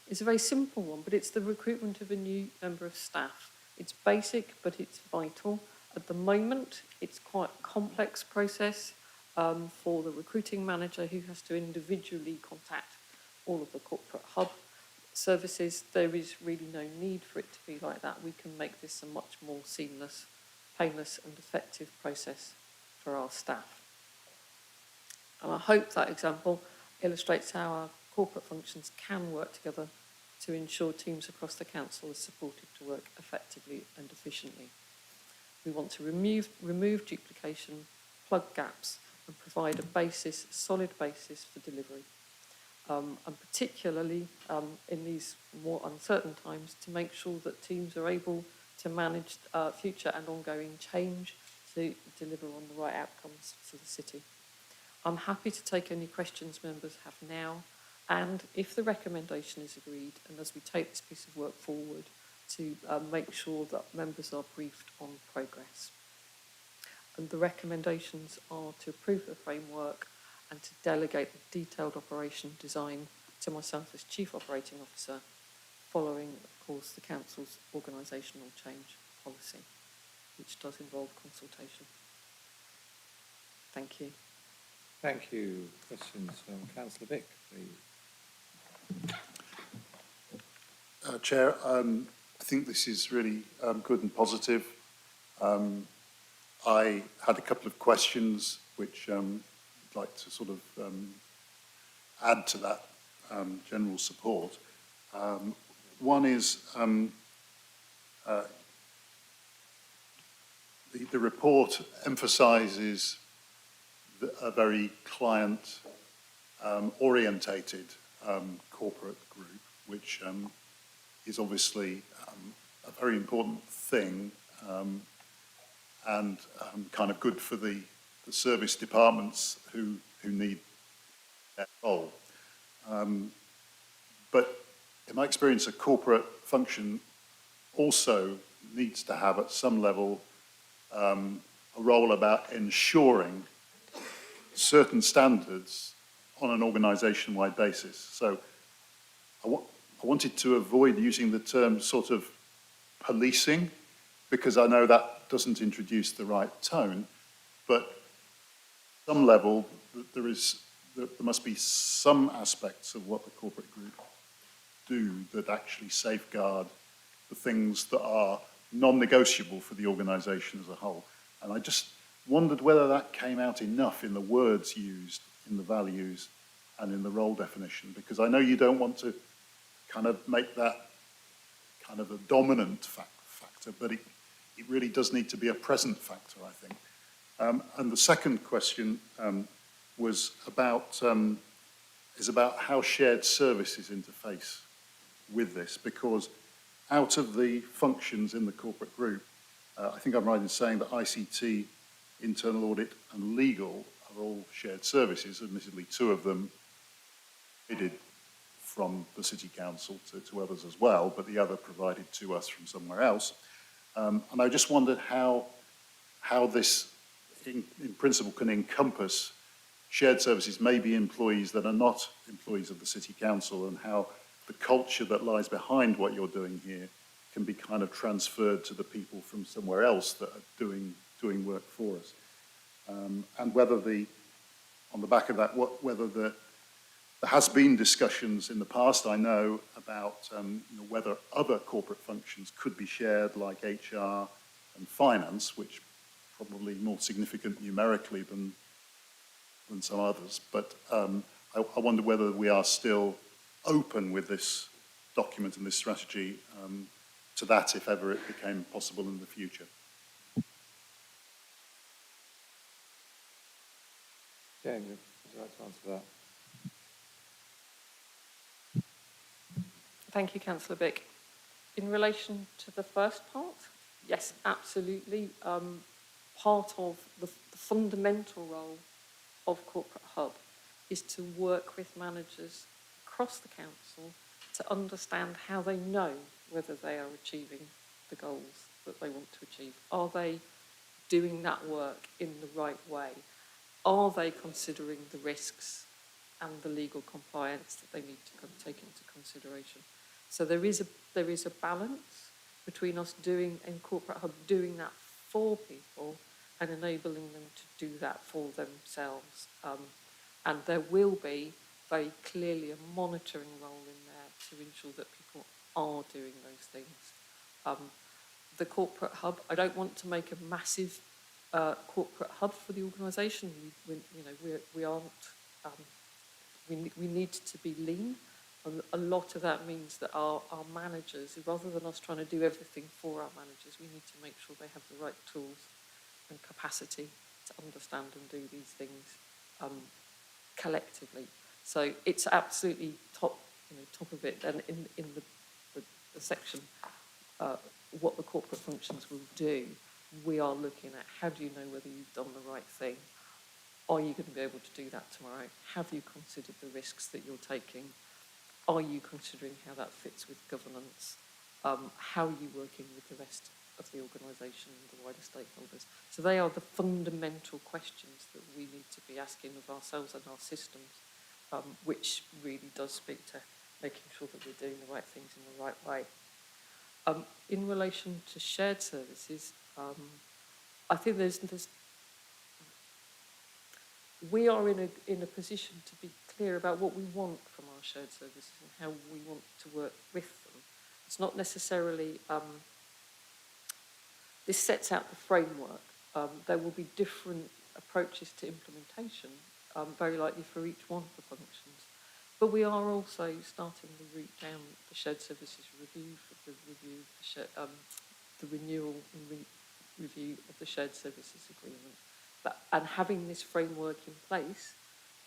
is a very simple one, but it's the recruitment of a new member of staff. It's basic, but it's vital. At the moment, it's quite a complex process for the recruiting manager who has to individually contact all of the corporate hub services. There is really no need for it to be like that. We can make this a much more seamless, painless and effective process for our staff. And I hope that example illustrates how our corporate functions can work together to ensure teams across the council are supported to work effectively and efficiently. We want to remove duplication, plug gaps and provide a solid basis for delivery. And particularly in these more uncertain times, to make sure that teams are able to manage future and ongoing change to deliver on the right outcomes for the city. I'm happy to take any questions members have now, and if the recommendation is agreed, and as we take this piece of work forward, to make sure that members are briefed on progress. And the recommendations are to approve the framework and to delegate the detailed operation design to myself as Chief Operating Officer, following, of course, the Council's organisational change policy, which does involve consultation. Thank you. Thank you. Questions from Councillor Vick, please. Chair, I think this is really good and positive. I had a couple of questions which I'd like to sort of add to that general support. One is the report emphasises a very client orientated corporate group, which is obviously a very important thing and kind of good for the service departments who need that role. But in my experience, a corporate function also needs to have at some level a role about ensuring certain standards on an organisation-wide basis. So I wanted to avoid using the term sort of policing, because I know that doesn't introduce the right tone, but at some level there must be some aspects of what the corporate group do that actually safeguard the things that are non-negotiable for the organisation as a whole. And I just wondered whether that came out enough in the words used, in the values, and in the role definition, because I know you don't want to kind of make that kind of a dominant factor, but it really does need to be a present factor, I think. And the second question was about how shared services interface with this, because out of the functions in the corporate group, I think I'm right in saying that ICT, internal audit and legal are all shared services. Admittedly, two of them provided from the City Council to others as well, but the other provided to us from somewhere else. And I just wondered how this, in principle, can encompass shared services, maybe employees that are not employees of the City Council, and how the culture that lies behind what you're doing here can be kind of transferred to the people from somewhere else that are doing work for us. And whether on the back of that, whether there has been discussions in the past, I know, about whether other corporate functions could be shared, like HR and finance, which probably more significant numerically than some others. But I wonder whether we are still open with this document and this strategy to that, if ever it became possible in the future. James, would you like to answer that? Thank you, Councillor Bick. In relation to the first part, yes, absolutely. Part of the fundamental role of Corporate Hub is to work with managers across the council to understand how they know whether they are achieving the goals that they want to achieve. Are they doing that work in the right way? Are they considering the risks and the legal compliance that they need to take into consideration? So there is a balance between us doing, and Corporate Hub doing that for people and enabling them to do that for themselves. And there will be very clearly a monitoring role in there to ensure that people are doing those things. The Corporate Hub, I don't want to make a massive corporate hub for the organisation. We aren't. We need to be lean. A lot of that means that our managers, rather than us trying to do everything for our managers, we need to make sure they have the right tools and capacity to understand and do these things collectively. So it's absolutely top of it. And in the section, what the corporate functions will do, we are looking at how do you know whether you've done the right thing? Are you going to be able to do that tomorrow? Have you considered the risks that you're taking? Are you considering how that fits with governance? How are you working with the rest of the organisation and the wider stakeholders? So they are the fundamental questions that we need to be asking of ourselves and our systems, which really does speak to making sure that we're doing the right things in the right way. In relation to shared services, I think we are in a position to be clear about what we want from our shared services and how we want to work with them. It's not necessarily, this sets out the framework. There will be different approaches to implementation, very likely for each one of the functions. But we are also starting the route down the shared services review, for the review of the renewal and review of the shared services agreement. And having this framework in place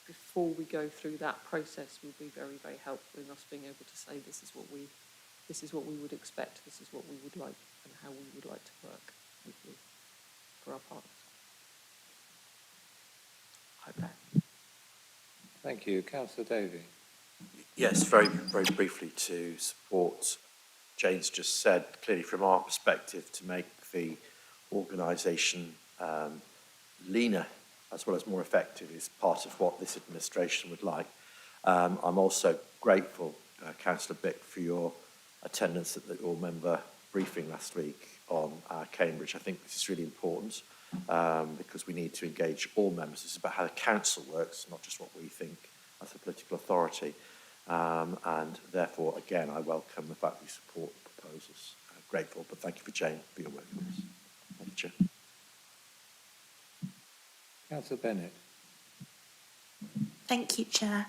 before we go through that process will be very, very helpful in us being able to say this is what we would expect, this is what we would like, and how we would like to work with you for our partners. Okay. Thank you. Councillor Davey. Yes, very, very briefly to support Jane's just said, clearly from our perspective, to make the organisation leaner as well as more effective is part of what this administration would like. I'm also grateful, Councillor Bick, for your attendance at the all-member briefing last week on Cambridge. I think this is really important because we need to engage all members. This is about how the council works, not just what we think as a political authority. And therefore, again, I welcome the fact we support the proposals. Grateful, but thank you for Jane for your work on this. Thank you, Chair. Councillor Bennett. Thank you, Chair.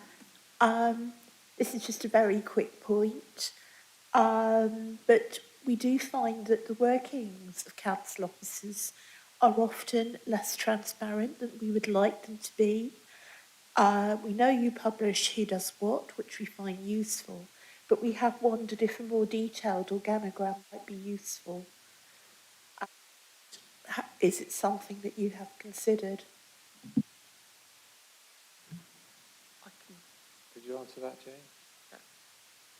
This is just a very quick point, but we do find that the workings of council officers are often less transparent than we would like them to be. We know you publish who does what, which we find useful, but we have wondered if a more detailed organogram might be useful. Is it something that you have considered? Could you answer that, Jane?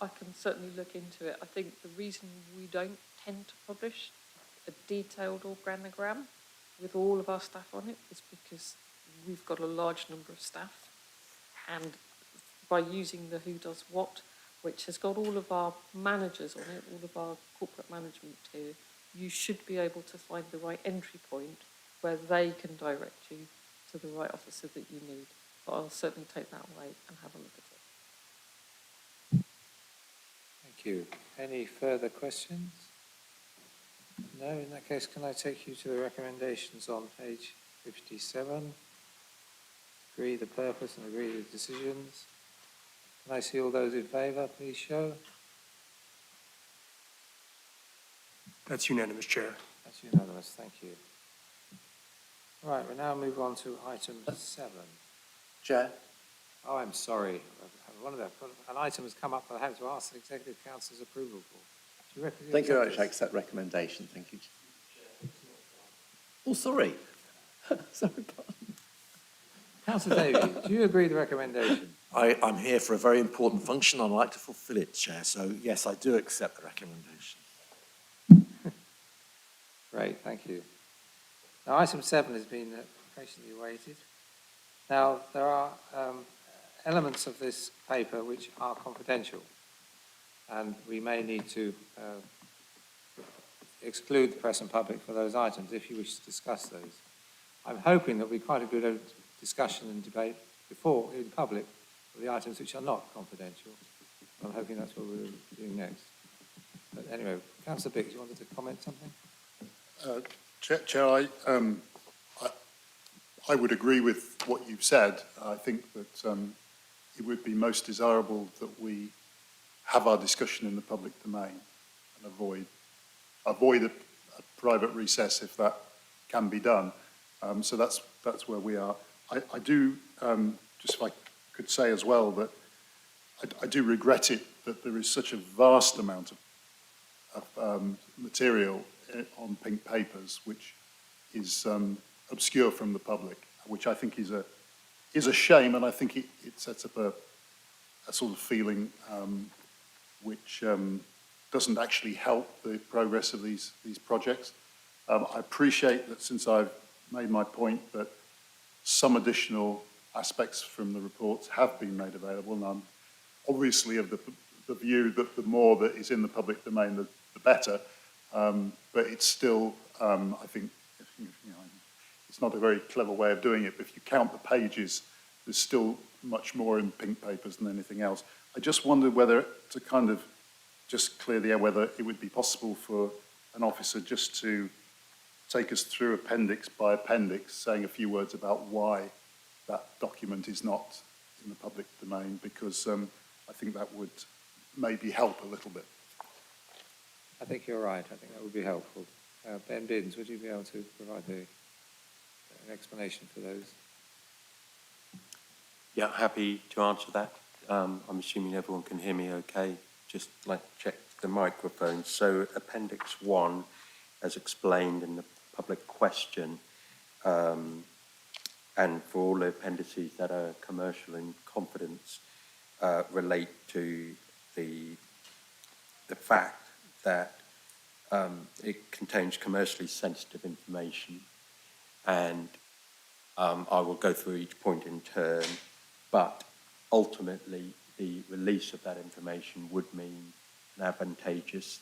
I can certainly look into it. I think the reason we don't tend to publish a detailed organogram with all of our staff on it is because we've got a large number of staff, and by using the who does what, which has got all of our managers on it, all of our corporate management tier, you should be able to find the right entry point where they can direct you to the right officer that you need. But I'll certainly take that away and have a look at it. Thank you. Any further questions? No, in that case, can I take you to the recommendations on page 57? Agree the purpose and agree the decisions. Can I see all those in favour, please show? That's unanimous, Chair. That's unanimous, thank you. Right, we'll now move on to item 7. Chair. Oh, I'm sorry. An item has come up that I have to ask the Executive Council's approval for. Do you recommend? Thank you very much. I accept recommendation. Thank you. Oh, sorry. Sorry, pardon. Councillor Davey, do you agree with the recommendation? I'm here for a very important function. I'd like to fulfil it, Chair. So, yes, I do accept the recommendation. Great, thank you. Now, item 7 has been patiently awaited. Now, there are elements of this paper which are confidential, and we may need to exclude the press and public for those items if you wish to discuss those. I'm hoping that we quite a good discussion and debate before in public of the items which are not confidential. I'm hoping that's what we're doing next. But anyway, Councillor Bick, you wanted to comment something? Chair, I would agree with what you've said. I think that it would be most desirable that we have our discussion in the public domain and avoid a private recess if that can be done. So that's where we are. I do, just if I could say as well, that I do regret it that there is such a vast amount of material on pink papers which is obscure from the public, which I think is a shame, and I think it sets up a sort of feeling which doesn't actually help the progress of these projects. I appreciate that since I've made my point that some additional aspects from the reports have been made available, and I'm obviously of the view that the more that is in the public domain, the better. But it's still, I think, it's not a very clever way of doing it, but if you count the pages, there's still much more in pink papers than anything else. I just wondered whether to kind of just clear the air, whether it would be possible for an officer just to take us through appendix by appendix, saying a few words about why that document is not in the public domain, because I think that would maybe help a little bit. I think you're right. I think that would be helpful. Ben Binns, would you be able to provide an explanation for those? Yeah, happy to answer that. I'm assuming everyone can hear me okay. Just like to check the microphone. So Appendix 1, as explained in the public question, and for all the appendices that are commercial in confidence, relate to the fact that it contains commercially sensitive information, and I will go through each point in turn, but ultimately the release of that information would mean an advantageous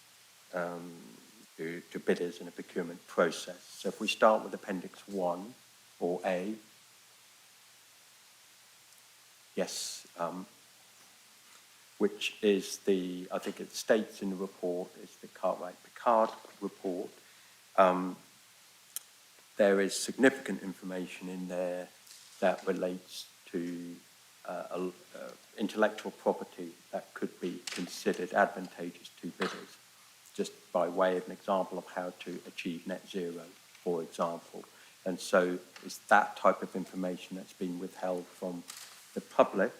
to bidders in a procurement process. So if we start with Appendix 1 or A, yes, which is I think it states in the report, is the Cartwright-Picard report. There is significant information in there that relates to intellectual property that could be considered advantageous to bidders, just by way of an example of how to achieve net zero, for example. And so it's that type of information that's been withheld from the public,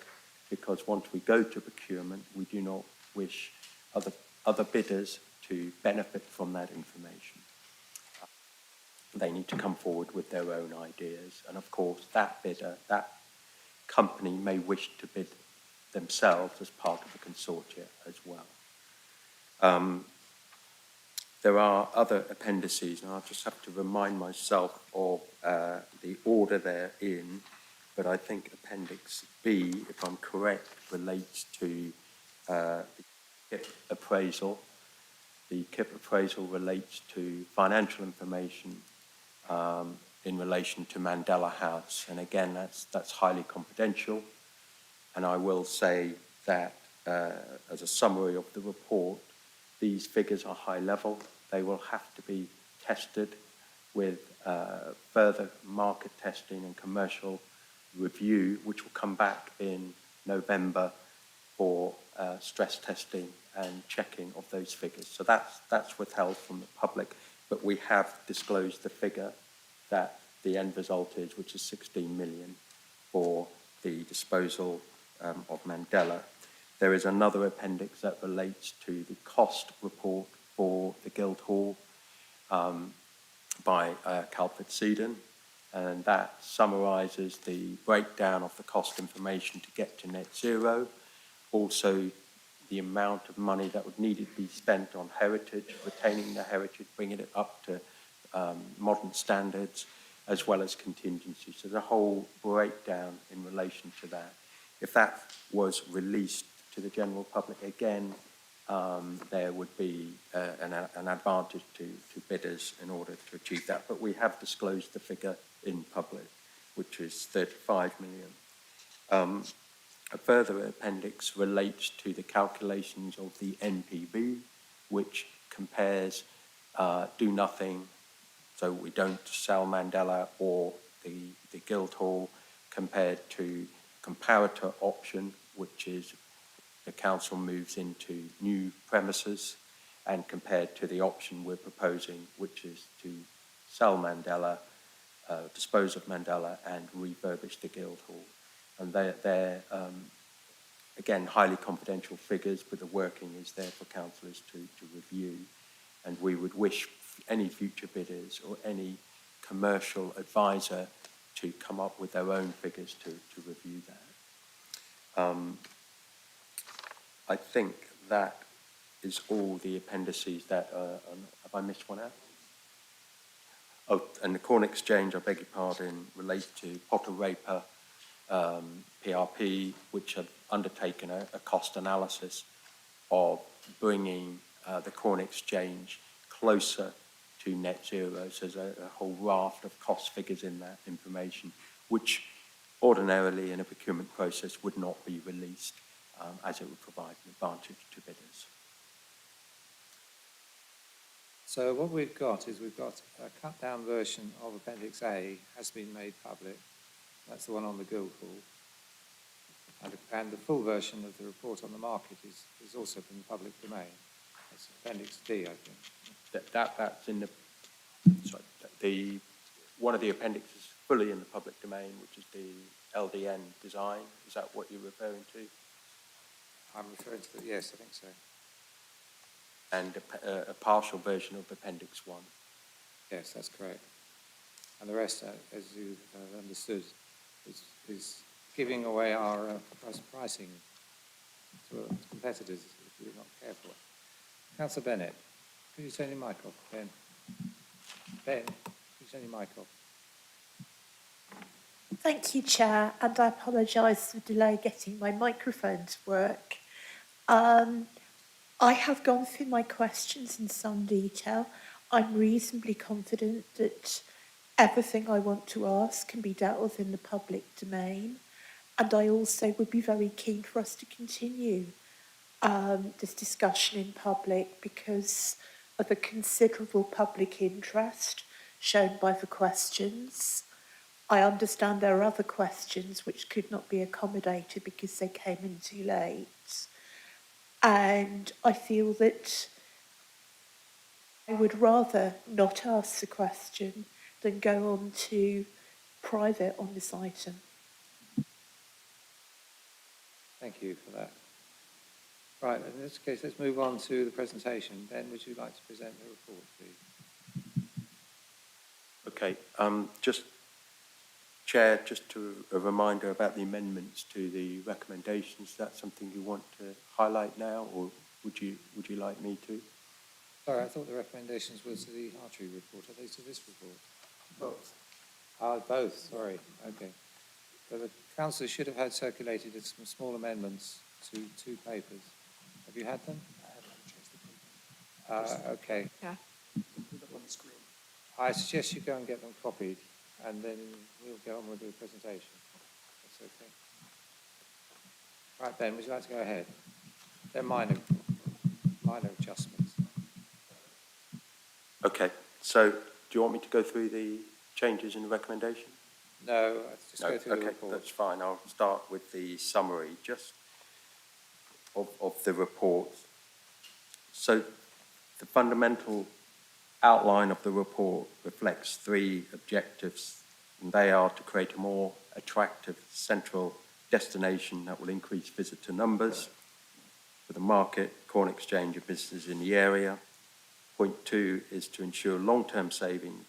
because once we go to procurement, we do not wish other bidders to benefit from that information. They need to come forward with their own ideas. And of course, that bidder, that company may wish to bid themselves as part of the consortia as well. There are other appendices, and I'll just have to remind myself of the order they're in, but I think Appendix B, if I'm correct, relates to the KIP appraisal. The KIP appraisal relates to financial information in relation to Mandela House. And again, that's highly confidential. And I will say that as a summary of the report, these figures are high level. They will have to be tested with further market testing and commercial review, which will come back in November for stress testing and checking of those figures. So that's withheld from the public, but we have disclosed the figure that the end result is, which is 16 million for the disposal of Mandela. There is another appendix that relates to the cost report for the Guildhall by Calford Seedon, and that summarises the breakdown of the cost information to get to net zero, also the amount of money that would need to be spent on heritage, retaining the heritage, bringing it up to modern standards, as well as contingency. So there's a whole breakdown in relation to that. If that was released to the general public again, there would be an advantage to bidders in order to achieve that. But we have disclosed the figure in public, which is 35 million. A further appendix relates to the calculations of the NPV, which compares do nothing, so we don't sell Mandela or the Guildhall, compared to comparator option, which is the council moves into new premises, and compared to the option we're proposing, which is to sell Mandela, dispose of Mandela, and refurbish the Guildhall. And they're again, highly confidential figures, but the working is there for councillors to review. And we would wish any future bidders or any commercial advisor to come up with their own figures to review that. I think that is all the appendices that have I missed one out? Oh, and the Corn Exchange, I beg your pardon, relates to Potter Raper, PRP, which have undertaken a cost analysis of bringing the Corn Exchange closer to net zero. So there's a whole raft of cost figures in that information, which ordinarily in a procurement process would not be released, as it would provide an advantage to bidders. So what we've got is we've got a cut-down version of Appendix A has been made public. That's the one on the Guildhall. And the full version of the report on the market is also in the public domain. That's Appendix D, I think. That's in one of the appendixes fully in the public domain, which is the LDN design. Is that what you're referring to? I'm referring to the, yes, I think so. And a partial version of Appendix 1. Yes, that's correct. And the rest, as you've understood, is giving away our pricing to competitors if we're not careful. Councillor Bennett. Could you turn your mic off, Ben? Ben, could you turn your mic off? Thank you, Chair, and I apologise for the delay getting my microphone to work. I have gone through my questions in some detail. I'm reasonably confident that everything I want to ask can be dealt with in the public domain, and I also would be very keen for us to continue this discussion in public because of the considerable public interest shown by the questions. I understand there are other questions which could not be accommodated because they came in too late. And I feel that I would rather not ask the question than go on to private on this item. Thank you for that. Right, in this case, let's move on to the presentation. Ben, would you like to present the report, please? Okay, just, Chair, just a reminder about the amendments to the recommendations. Is that something you want to highlight now, or would you like me to? Sorry, I thought the recommendations were to the archery report. Are they to this report? Both. Both, sorry, okay. So the councillors should have had circulated some small amendments to 2 papers. Have you had them? Okay. Yeah. I suggest you go and get them copied, and then we'll get on with the presentation. That's okay. Right, Ben, would you like to go ahead? They're minor adjustments. Okay, so do you want me to go through the changes in the recommendation? No, let's just go through the okay, report. that's fine. I'll start with the summary just of the report. So the fundamental outline of the report reflects 3 objectives, and they are to create a more attractive central destination that will increase visitor numbers for the market, corn exchange and businesses in the area. Point 2 is to ensure long-term savings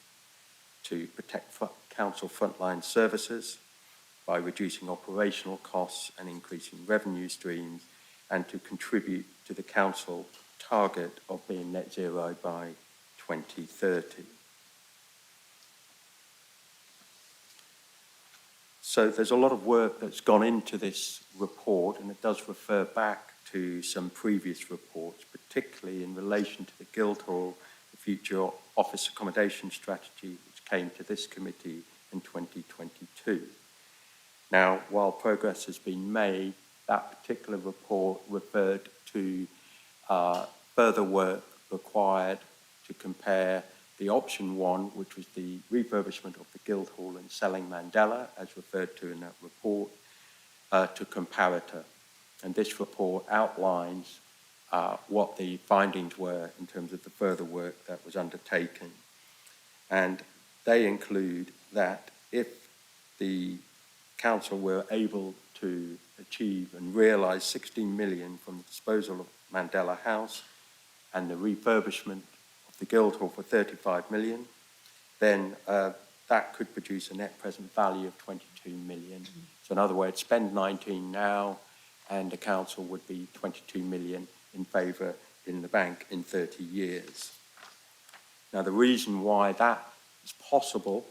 to protect council frontline services by reducing operational costs and increasing revenue streams, and to contribute to the council target of being net zero by 2030. So there's a lot of work that's gone into this report, and it does refer back to some previous reports, particularly in relation to the Guildhall, the future office accommodation strategy, which came to this committee in 2022. Now, while progress has been made, that particular report referred to further work required to compare the option 1, which was the refurbishment of the Guildhall and selling Mandela, as referred to in that report, to comparator. And this report outlines what the findings were in terms of the further work that was undertaken. And they include that if the council were able to achieve and realise 16 million from the disposal of Mandela House and the refurbishment of the Guildhall for 35 million, then that could produce a net present value of 22 million. So in other words, spend 19 now and the council would be 22 million in favour in the bank in 30 years. Now the reason why that is possible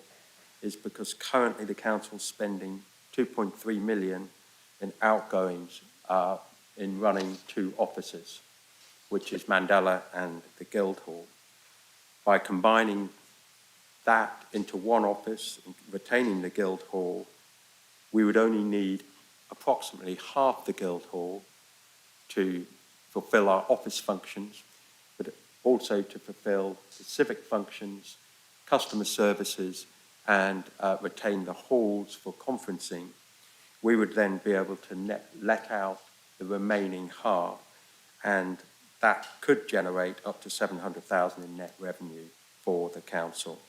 is because currently the council's spending 2.3 million in outgoings in running 2 offices, which is Mandela and the Guildhall. By combining that into 1 office and retaining the Guildhall, we would only need approximately half the Guildhall to fulfil our office functions, but also to fulfil the civic functions, customer services, and retain the halls for conferencing. We would then be able to let out the remaining half, and that could generate up to 700,000 in net revenue for the council.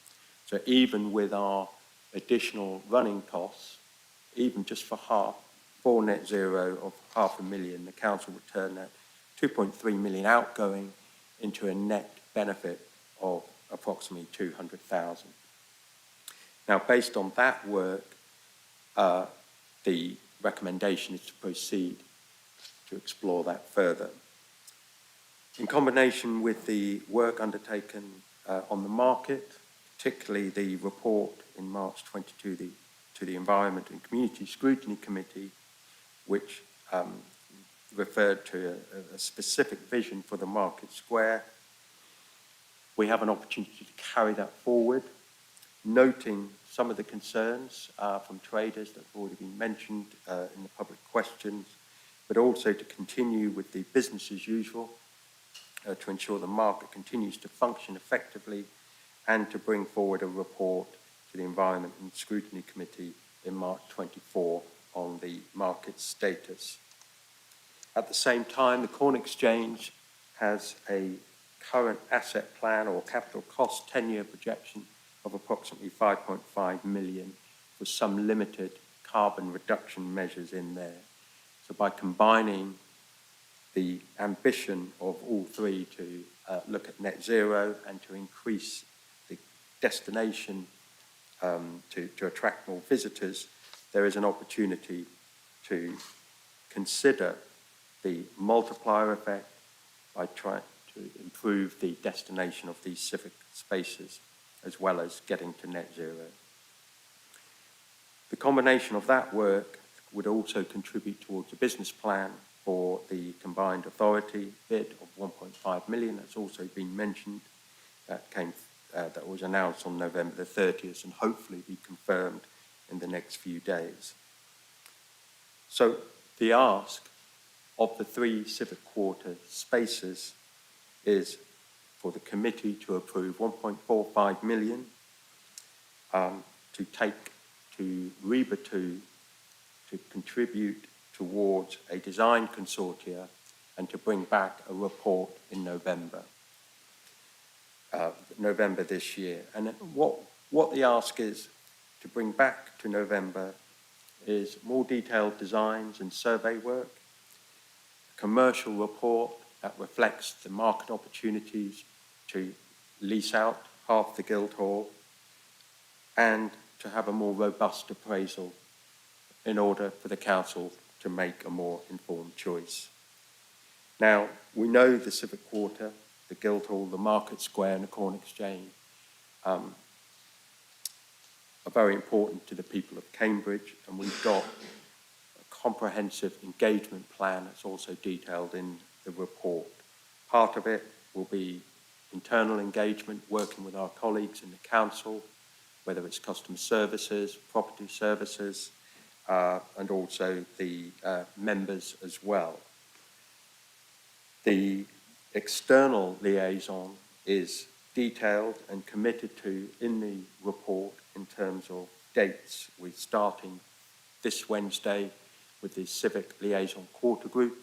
So even with our additional running costs, even just for net zero of 500,000, the council would turn that 2.3 million outgoing into a net benefit of approximately 200,000. Now, based on that work, the recommendation is to proceed to explore that further. In combination with the work undertaken on the market, particularly the report in March 22 to the Environment and Community Scrutiny Committee, which referred to a specific vision for the market square, we have an opportunity to carry that forward, noting some of the concerns from traders that have already been mentioned in the public questions, but also to continue with the business as usual to ensure the market continues to function effectively and to bring forward a report to the Environment and Scrutiny Committee in March 24 on the market status. At the same time, the Corn Exchange has a current asset plan or capital cost 10-year projection of approximately 5.5 million with some limited carbon reduction measures in there. So by combining the ambition of all three to look at net zero and to increase the destination to attract more visitors, there is an opportunity to consider the multiplier effect by trying to improve the destination of these civic spaces as well as getting to net zero. The combination of that work would also contribute towards a business plan for the combined authority bid of 1.5 million. That's also been mentioned. That was announced on November the 30th and hopefully be confirmed in the next few days. So the ask of the 3 civic quarter spaces is for the committee to approve 1.45 million to take to REBA 2 to contribute towards a design consortia and to bring back a report in November this year. And what the ask is to bring back to November is more detailed designs and survey work, a commercial report that reflects the market opportunities to lease out half the Guildhall, and to have a more robust appraisal in order for the council to make a more informed choice. Now, we know the Civic Quarter, the Guildhall, the Market Square and the Corn Exchange are very important to the people of Cambridge, and we've got a comprehensive engagement plan that's also detailed in the report. Part of it will be internal engagement, working with our colleagues in the council, whether it's customer services, property services, and also the members as well. The external liaison is detailed and committed to in the report in terms of dates. We're starting this Wednesday with the Civic Liaison Quarter Group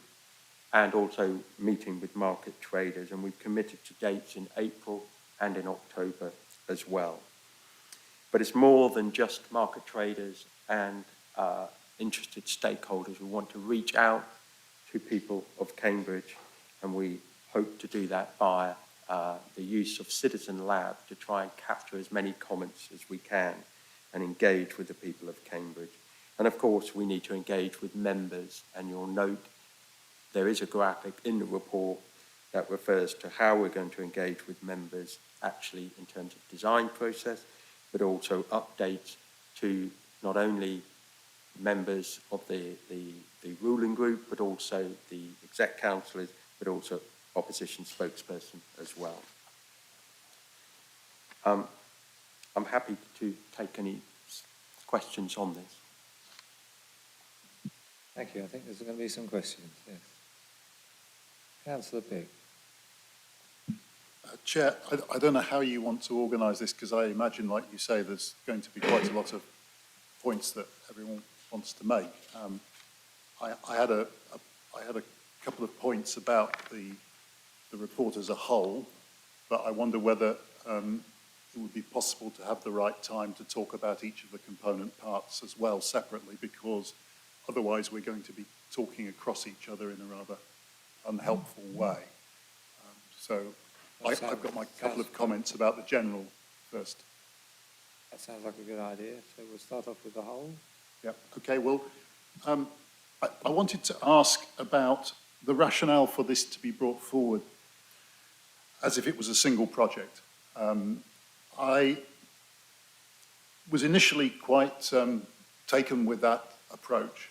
and also meeting with market traders, and we've committed to dates in April and in October as well. But it's more than just market traders and interested stakeholders. We want to reach out to people of Cambridge, and we hope to do that via the use of Citizen Lab to try and capture as many comments as we can and engage with the people of Cambridge. And of course, we need to engage with members, and you'll note there is a graphic in the report that refers to how we're going to engage with members actually in terms of design process, but also updates to not only members of the ruling group, but also the exec councillors, but also opposition spokesperson as well. I'm happy to take any questions on this. Thank you. I think there's going to be some questions. Yes. Councillor Bigg. Chair, I don't know how you want to organise this, because I imagine, like you say, there's going to be quite a lot of points that everyone wants to make. I had a couple of points about the report as a whole, but I wonder whether it would be possible to have the right time to talk about each of the component parts as well separately, because otherwise we're going to be talking across each other in a rather unhelpful way. So I've got my couple of comments about the general first. That sounds like a good idea. So we'll start off with the whole. Yeah. Okay. Well, I wanted to ask about the rationale for this to be brought forward as if it was a single project. I was initially quite taken with that approach,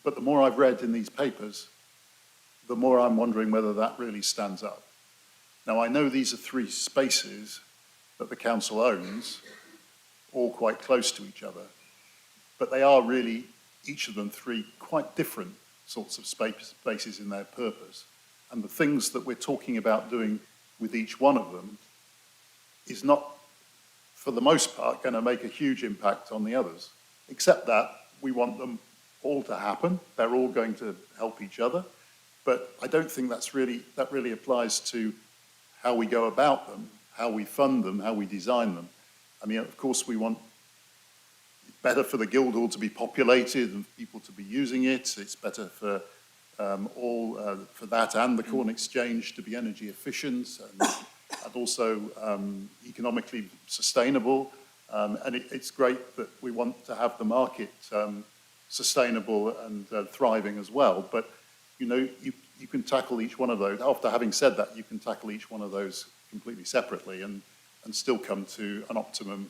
but the more I've read in these papers, the more I'm wondering whether that really stands up. Now, I know these are 3 spaces that the council owns, all quite close to each other, but they are really, each of them, 3 quite different sorts of spaces in their purpose. And the things that we're talking about doing with each one of them is not, for the most part, going to make a huge impact on the others, except that we want them all to happen. They're all going to help each other. But I don't think that really applies to how we go about them, how we fund them, how we design them. I mean, of course, we want better for the Guildhall to be populated and people to be using it. It's better for for that and the Corn Exchange to be energy efficient and also economically sustainable. And it's great that we want to have the market sustainable and thriving as well. But, you know, you can tackle each one of those. After having said that, you can tackle each one of those completely separately and still come to an optimum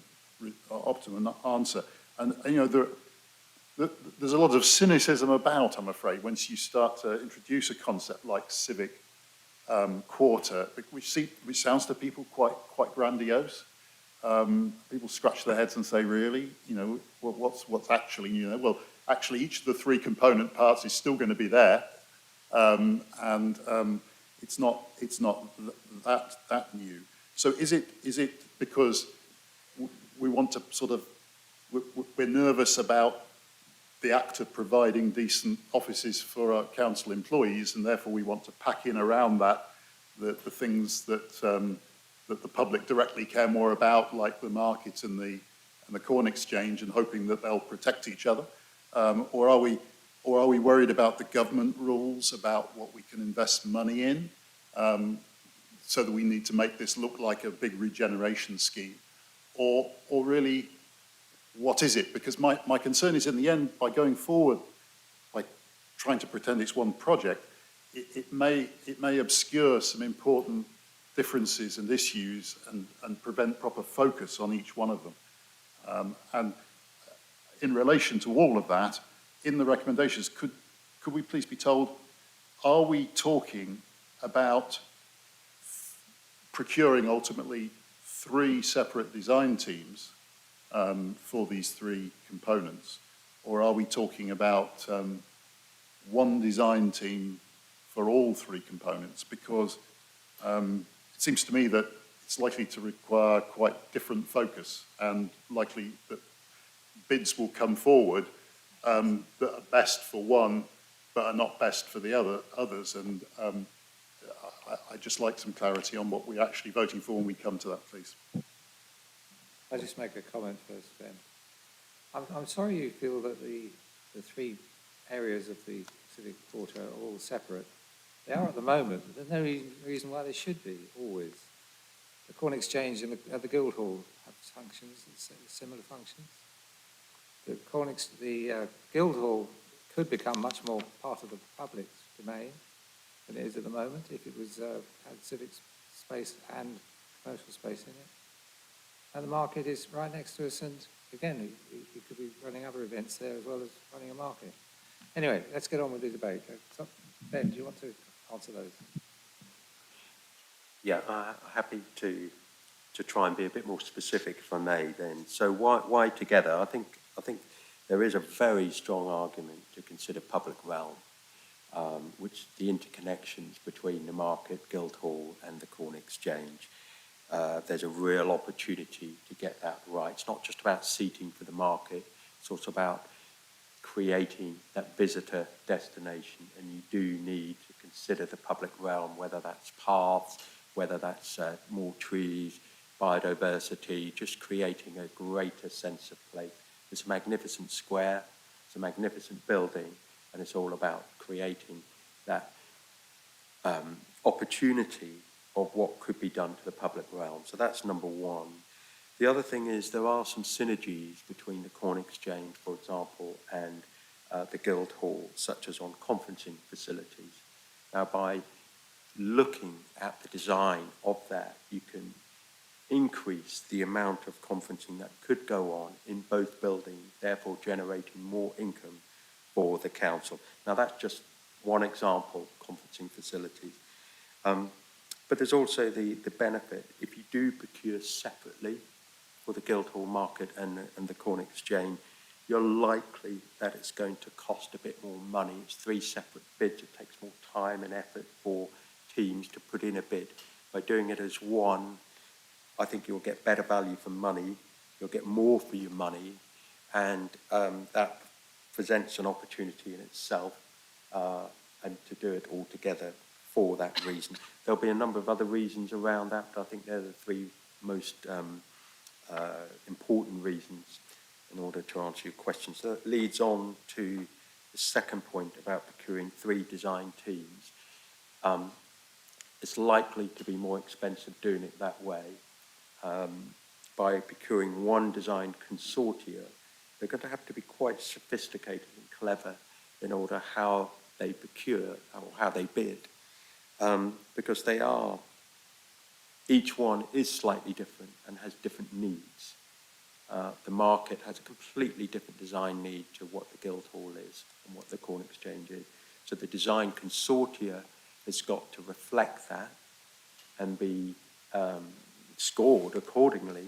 answer. And you know, there's a lot of cynicism about, I'm afraid, once you start to introduce a concept like civic quarter, which sounds to people quite grandiose. People scratch their heads and say, really? You know, what's actually, you know, well, actually each of the 3 component parts is still going to be there. It's not that new. So is it because we want to sort of, we're nervous about the act of providing decent offices for our council employees, and therefore we want to pack in around that the things that that the public directly care more about, like the market and the Corn Exchange, and hoping that they'll protect each other, or are we worried about the government rules about what we can invest money in, so that we need to make this look like a big regeneration scheme, or really, what is it? Because my concern is, in the end, by going forward, by trying to pretend it's one project, it may obscure some important differences and issues and prevent proper focus on each one of them. And in relation to all of that, in the recommendations, could we please be told, are we talking about procuring ultimately 3 separate design teams for these 3 components? Or are we talking about one design team for all 3 components? Because it seems to me that it's likely to require quite different focus, and likely that bids will come forward that are best for one but are not best for the others. And I'd just like some clarity on what we're actually voting for when we come to that, please. I'll just make a comment first, Ben. I'm sorry you feel that the 3 areas of the civic quarter are all separate. They are at the moment, but there's no reason why they should be, always. The Corn Exchange and the Guildhall have functions, similar functions. The Guildhall could become much more part of the public's domain than it is at the moment if it was had civic space and commercial space in it. And the market is right next to us, and again, we could be running other events there as well as running a market. Anyway, let's get on with the debate. Ben, do you want to answer those? Yeah, happy to try and be a bit more specific, if I may. Then, so why together? I think there is a very strong argument to consider public realm, which the interconnections between the market, Guildhall, and the Corn Exchange. There's a real opportunity to get that right. It's not just about seating for the market, it's also about creating that visitor destination, and you do need to consider the public realm, whether that's paths, whether that's more trees, biodiversity, just creating a greater sense of place. It's a magnificent square, it's a magnificent building, and it's all about creating that opportunity of what could be done to the public realm. So that's number one. The other thing is there are some synergies between the Corn Exchange, for example, and the Guildhall, such as on conferencing facilities. Now, by looking at the design of that, you can increase the amount of conferencing that could go on in both buildings, therefore generating more income for the council. Now that's just one example, conferencing facilities. But there's also the benefit, if you do procure separately for the Guildhall Market and the Corn Exchange, you're likely that it's going to cost a bit more money. It's 3 separate bids. It takes more time and effort for teams to put in a bid. By doing it as one, I think you'll get better value for money, you'll get more for your money, and that presents an opportunity in itself, and to do it all together for that reason. There'll be a number of other reasons around that, but I think they're the 3 most important reasons in order to answer your question. So that leads on to the second point about procuring 3 design teams. It's likely to be more expensive doing it that way. By procuring one design consortia, they're going to have to be quite sophisticated and clever in order how they procure or how they bid, because each one is slightly different and has different needs. The market has a completely different design need to what the Guildhall is and what the Corn Exchange is. So the design consortia has got to reflect that and be scored accordingly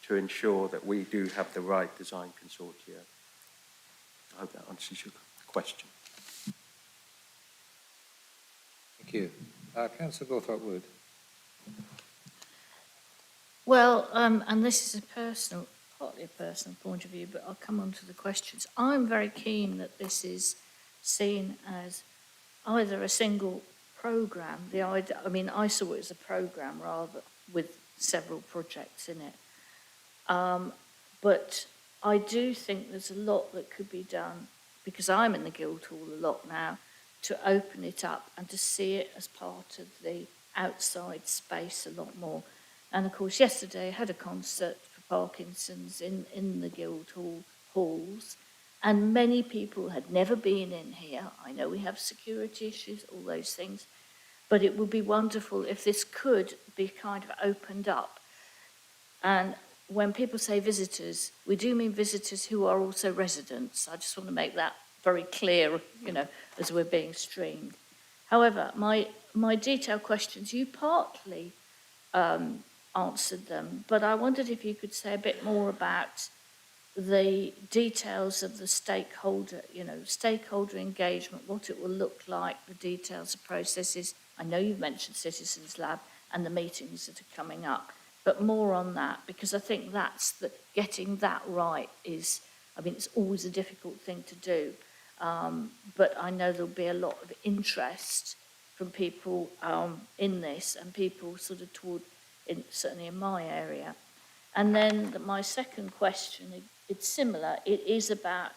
to ensure that we do have the right design consortia. I hope that answers your question. Thank you. Councillor Gawthorpe-Wood. Well, and this is partly a personal point of view, but I'll come on to the questions. I'm very keen that this is seen as either a single programme, I saw it as a programme rather with several projects in it. But I do think there's a lot that could be done, because I'm in the Guildhall a lot now, to open it up and to see it as part of the outside space a lot more. And of course, yesterday I had a concert for Parkinson's in the Guildhall halls, and many people had never been in here. I know we have security issues, all those things, but it would be wonderful if this could be kind of opened up. And when people say visitors, we do mean visitors who are also residents. I just want to make that very clear, as we're being streamed. However, my detailed questions, you partly answered them, but I wondered if you could say a bit more about the details of the stakeholder engagement, what it will look like, the details of processes. I know you've mentioned Citizens Lab and the meetings that are coming up, but more on that, because I think getting that right is, it's always a difficult thing to do, but I know there'll be a lot of interest from people in this, and people sort of certainly in my area. And then my second question, it's similar. It is about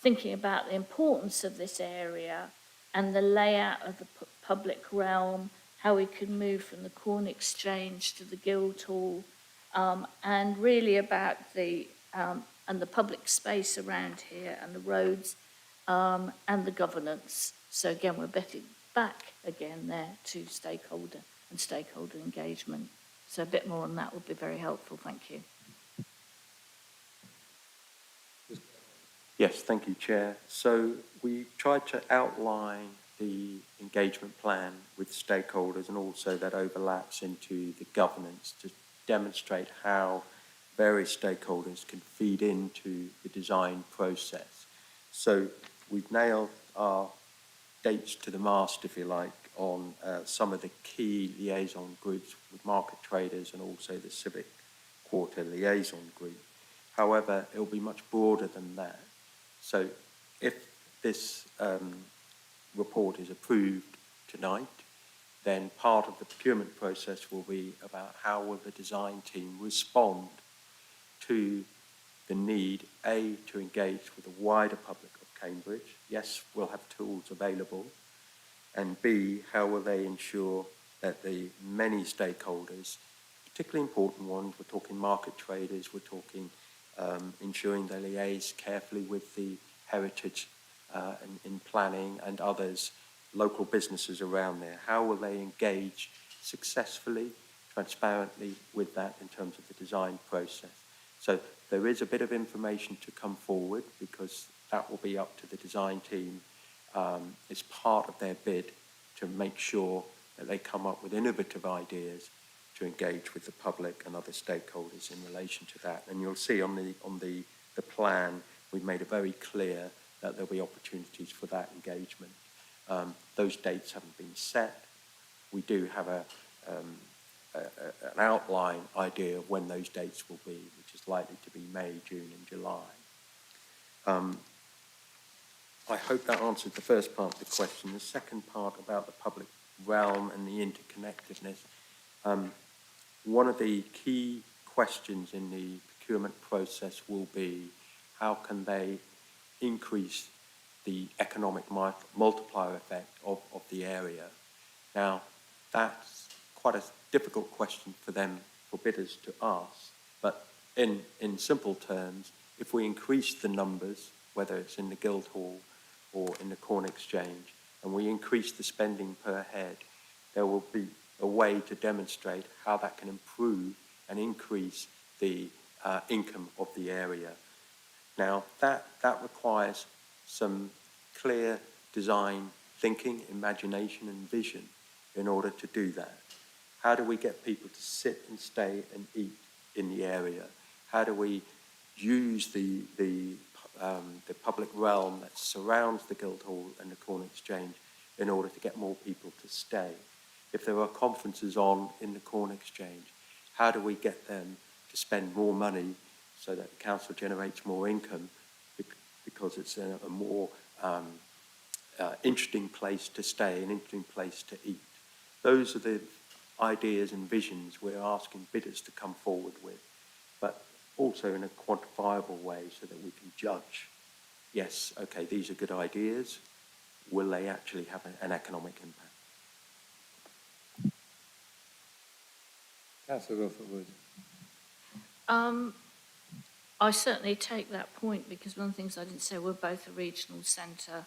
thinking about the importance of this area and the layout of the public realm, how we can move from the Corn Exchange to the Guildhall, and really about the public space around here and the roads and the governance. So again, we're back again there to stakeholder engagement. So a bit more on that would be very helpful. Thank you. Yes, thank you, Chair. So we tried to outline the engagement plan with stakeholders, and also that overlaps into the governance to demonstrate how various stakeholders can feed into the design process. So we've nailed our dates to the mast, if you like, on some of the key liaison groups with market traders and also the civic quarter liaison group. However, it will be much broader than that. So if this report is approved tonight, then part of the procurement process will be about how will the design team respond to the need, A, to engage with the wider public of Cambridge. Yes, we'll have tools available. And B, how will they ensure that the many stakeholders, particularly important ones, we're talking market traders, we're talking ensuring they liaise carefully with the heritage in planning and others local businesses around there? How will they engage successfully, transparently with that in terms of the design process? So there is a bit of information to come forward because that will be up to the design team as part of their bid to make sure that they come up with innovative ideas to engage with the public and other stakeholders in relation to that. And you'll see on the plan, we've made it very clear that there'll be opportunities for that engagement. Those dates haven't been set. We do have an outline idea of when those dates will be, which is likely to be May, June and July. I hope that answered the first part of the question. The second part about the public realm and the interconnectedness. One of the key questions in the procurement process will be how can they increase the economic multiplier effect of the area. Now, that's quite a difficult question for them, for bidders to ask, but in simple terms, if we increase the numbers, whether it's in the Guildhall or in the Corn Exchange, and we increase the spending per head, there will be a way to demonstrate how that can improve and increase the income of the area. Now, that requires some clear design thinking, imagination and vision in order to do that. How do we get people to sit and stay and eat in the area? How do we use the public realm that surrounds the Guildhall and the Corn Exchange in order to get more people to stay? If there are conferences on in the Corn Exchange, how do we get them to spend more money so that the council generates more income because it's a more interesting place to stay, an interesting place to eat? Those are the ideas and visions we're asking bidders to come forward with, but also in a quantifiable way so that we can judge, yes, okay, these are good ideas, will they actually have an economic impact? Councillor Wilford-Wood. I certainly take that point because one of the things I didn't say, we're both a regional centre,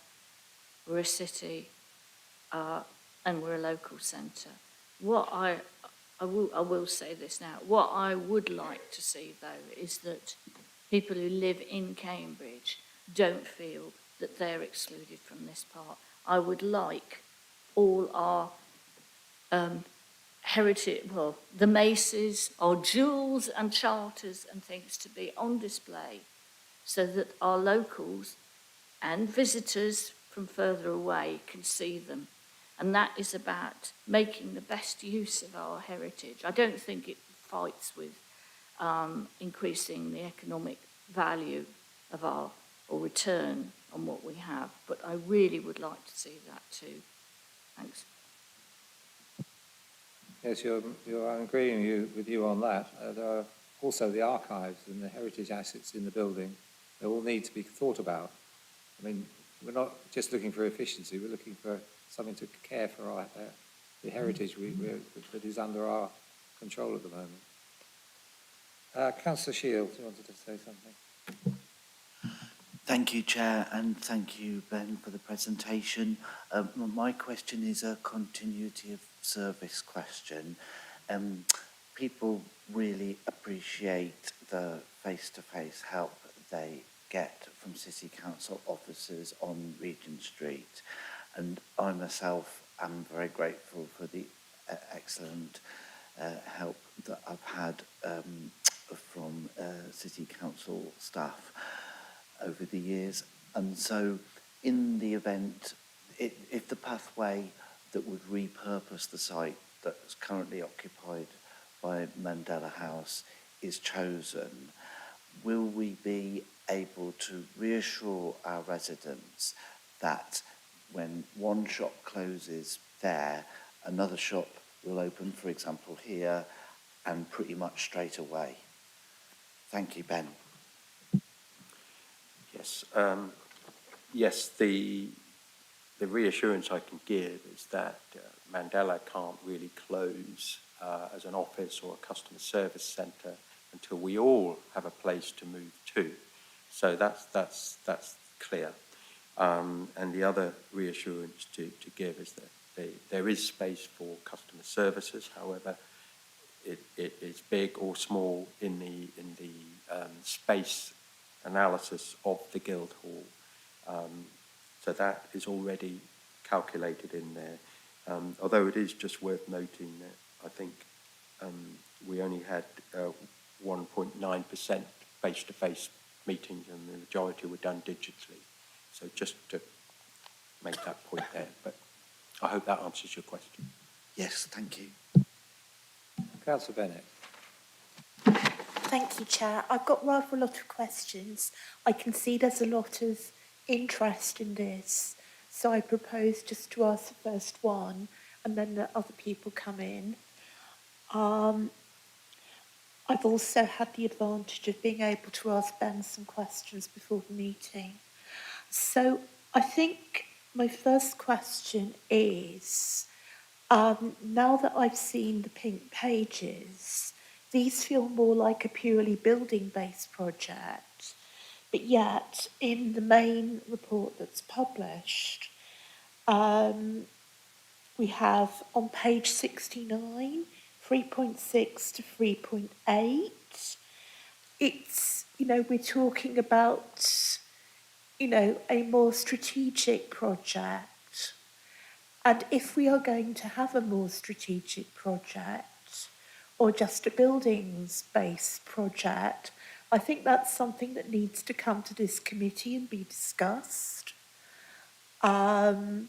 we're a city, and we're a local centre. What I will say this now, what I would like to see though is that people who live in Cambridge don't feel that they're excluded from this part. I would like all our heritage, well, the maces, our jewels and charters and things to be on display so that our locals and visitors from further away can see them. And that is about making the best use of our heritage. I don't think it fights with increasing the economic value of our, or return on what we have, but I really would like to see that too. Thanks. Yes, I'm agreeing with you on that. There are also the archives and the heritage assets in the building. They all need to be thought about. I mean, we're not just looking for efficiency, we're looking for something to care for the heritage that is under our control at the moment. Councillor Shields, you wanted to say something? Thank you, Chair, and thank you, Ben, for the presentation. My question is a continuity of service question. People really appreciate the face-to-face help they get from City Council officers on Regent Street, and I myself am very grateful for the excellent help that I've had from City Council staff over the years. And so in the event, if the pathway that would repurpose the site that's currently occupied by Mandela House is chosen, will we be able to reassure our residents that when one shop closes there, another shop will open, for example, here, and pretty much straight away? Thank you, Ben. Yes, yes. The reassurance I can give is that Mandela can't really close as an office or a customer service centre until we all have a place to move to. So that's clear. And the other reassurance to give is that there is space for customer services. However, it is big or small in the space analysis of the Guildhall. So that is already calculated in there. Although it is just worth noting that I think we only had 1.9% face-to-face meetings and the majority were done digitally. So just to make that point there, but I hope that answers your question. Yes, thank you. Councillor Bennett. Thank you, Chair. I've got rather a lot of questions. I can see there's a lot of interest in this, so I propose just to ask the first one and then let other people come in. I've also had the advantage of being able to ask Ben some questions before the meeting. So I think my first question is, now that I've seen the pink pages, these feel more like a purely building-based project, but yet in the main report that's published, we have on page 69, 3.6 to 3.8. It's, we're talking about, a more strategic project. And if we are going to have a more strategic project or just a buildings-based project, I think that's something that needs to come to this committee and be discussed. And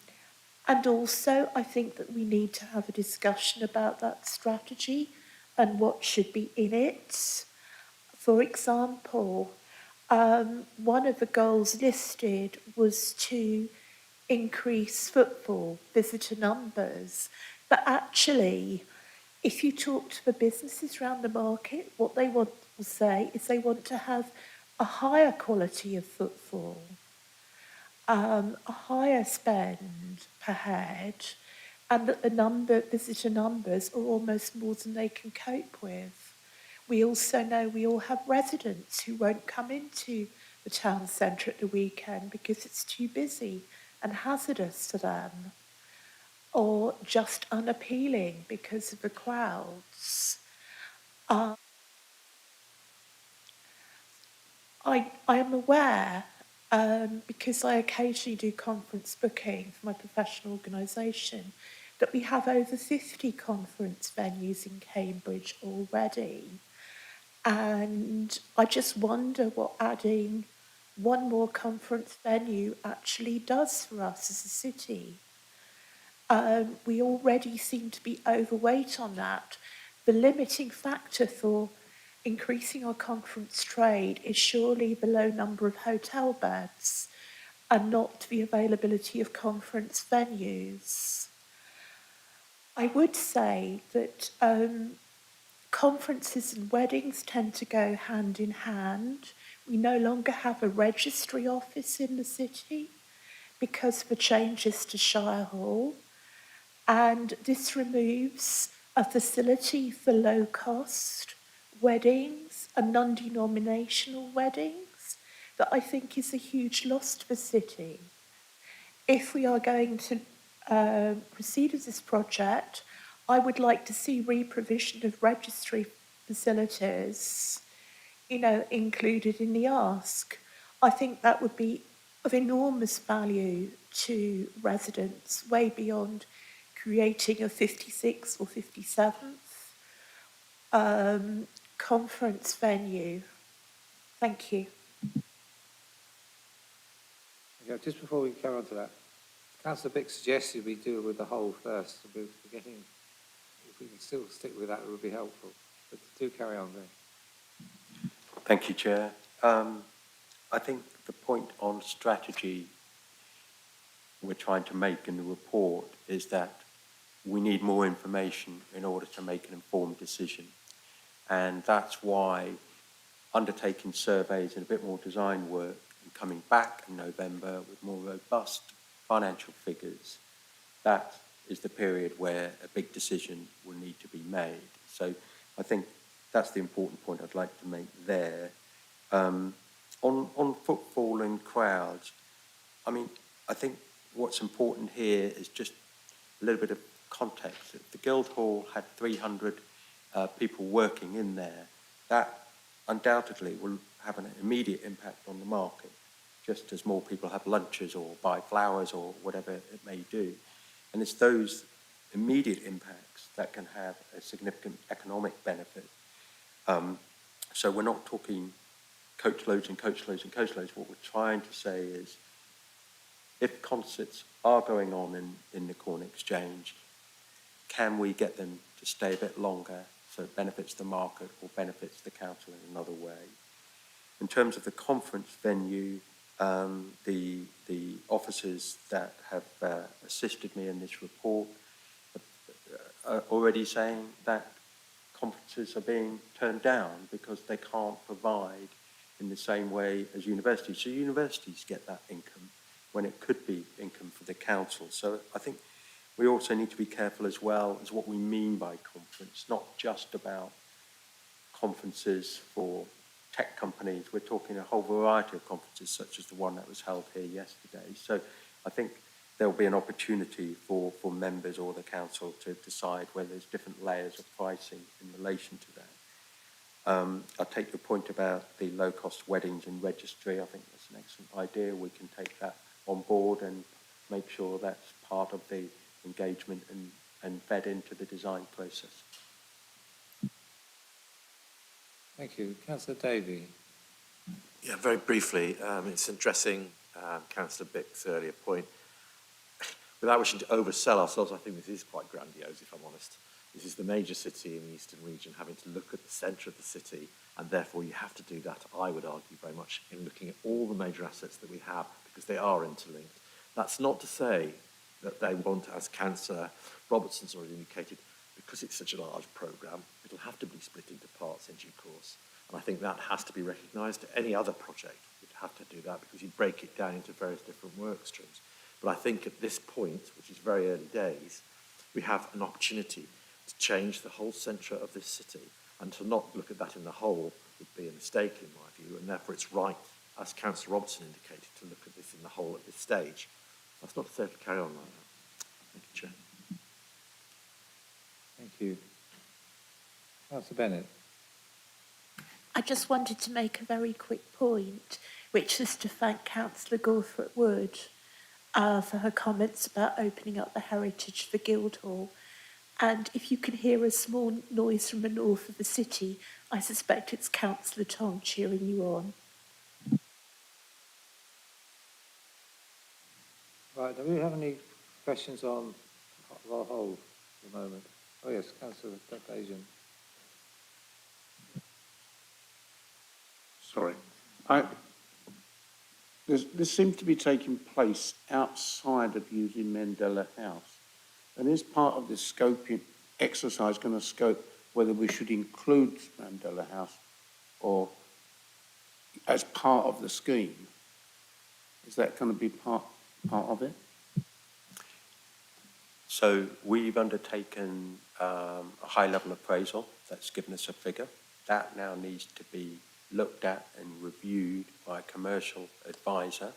also, I think that we need to have a discussion about that strategy and what should be in it. For example, one of the goals listed was to increase footfall, visitor numbers. But actually, if you talk to the businesses around the market, what they want to say is they want to have a higher quality of footfall, a higher spend per head, and that the visitor numbers are almost more than they can cope with. We also know we all have residents who won't come into the town centre at the weekend because it's too busy and hazardous to them, or just unappealing because of the crowds. I am aware, because I occasionally do conference booking for my professional organisation, that we have over 50 conference venues in Cambridge already. And I just wonder what adding one more conference venue actually does for us as a city. We already seem to be overweight on that. The limiting factor for increasing our conference trade is surely the low number of hotel beds and not the availability of conference venues. I would say that conferences and weddings tend to go hand in hand. We no longer have a registry office in the city because of the changes to Shire Hall. And this removes a facility for low-cost weddings and non-denominational weddings that I think is a huge loss to the city. If we are going to proceed with this project, I would like to see re-provision of registry facilities, included in the ask. I think that would be of enormous value to residents, way beyond creating a 56th or 57th conference venue. Thank you. Okay, just before we carry on to that, Councillor Bick suggested we deal with the whole first. So we're getting, if we can still stick with that, it would be helpful. But do carry on then. Thank you, Chair. I think the point on strategy we're trying to make in the report is that we need more information in order to make an informed decision. And that's why undertaking surveys and a bit more design work and coming back in November with more robust financial figures, that is the period where a big decision will need to be made. So I think that's the important point I'd like to make there. On footfall and crowds, I mean, I think what's important here is just a little bit of context. If the Guildhall had 300 people working in there, that undoubtedly will have an immediate impact on the market, just as more people have lunches or buy flowers or whatever it may do. And it's those immediate impacts that can have a significant economic benefit. So we're not talking coachloads and coachloads and coachloads. What we're trying to say is, if concerts are going on in the Corn Exchange, can we get them to stay a bit longer so it benefits the market or benefits the council in another way? In terms of the conference venue, the officers that have assisted me in this report are already saying that conferences are being turned down because they can't provide in the same way as universities. So universities get that income when it could be income for the council. So I think we also need to be careful as well as what we mean by conference, not just about conferences for tech companies. We're talking a whole variety of conferences, such as the one that was held here yesterday. So I think there'll be an opportunity for members or the council to decide whether there's different layers of pricing in relation to that. I'll take your point about the low-cost weddings and registry. I think that's an excellent idea. We can take that on board and make sure that's part of the engagement and fed into the design process. Thank you. Councillor Davey. Yeah, very briefly, it's addressing Councillor Bick's earlier point. Without wishing to oversell ourselves, I think this is quite grandiose, if I'm honest. This is the major city in the eastern region having to look at the centre of the city, and therefore you have to do that, I would argue, very much in looking at all the major assets that we have, because they are interlinked. That's not to say that they want, as Councillor Robertson's already indicated, because it's such a large programme, it'll have to be split into parts in due course. And I think that has to be recognised. Any other project would have to do that because you break it down into various different work streams. But I think at this point, which is very early days, we have an opportunity to change the whole centre of this city, and to not look at that in the whole would be a mistake in my view, and therefore it's right, as Councillor Robertson indicated, to look at this in the whole at this stage. That's not to say to carry on like that. Thank you, Chair. Thank you. Councillor Bennett. I just wanted to make a very quick point, which is to thank Councillor Gawthorpe Wood for her comments about opening up the heritage for Guildhall. And if you can hear a small noise from the north of the city, I suspect it's Councillor Tom cheering you on. Right, do we have any questions on the whole at the moment? Oh yes, Councillor Bajan. Sorry. This seems to be taking place outside of using Mandela House. And is part of this scoping exercise going to scope whether we should include Mandela House or as part of the scheme? Is that going to be part of it? So we've undertaken a high-level appraisal that's given us a figure. That now needs to be looked at and reviewed by a commercial advisor.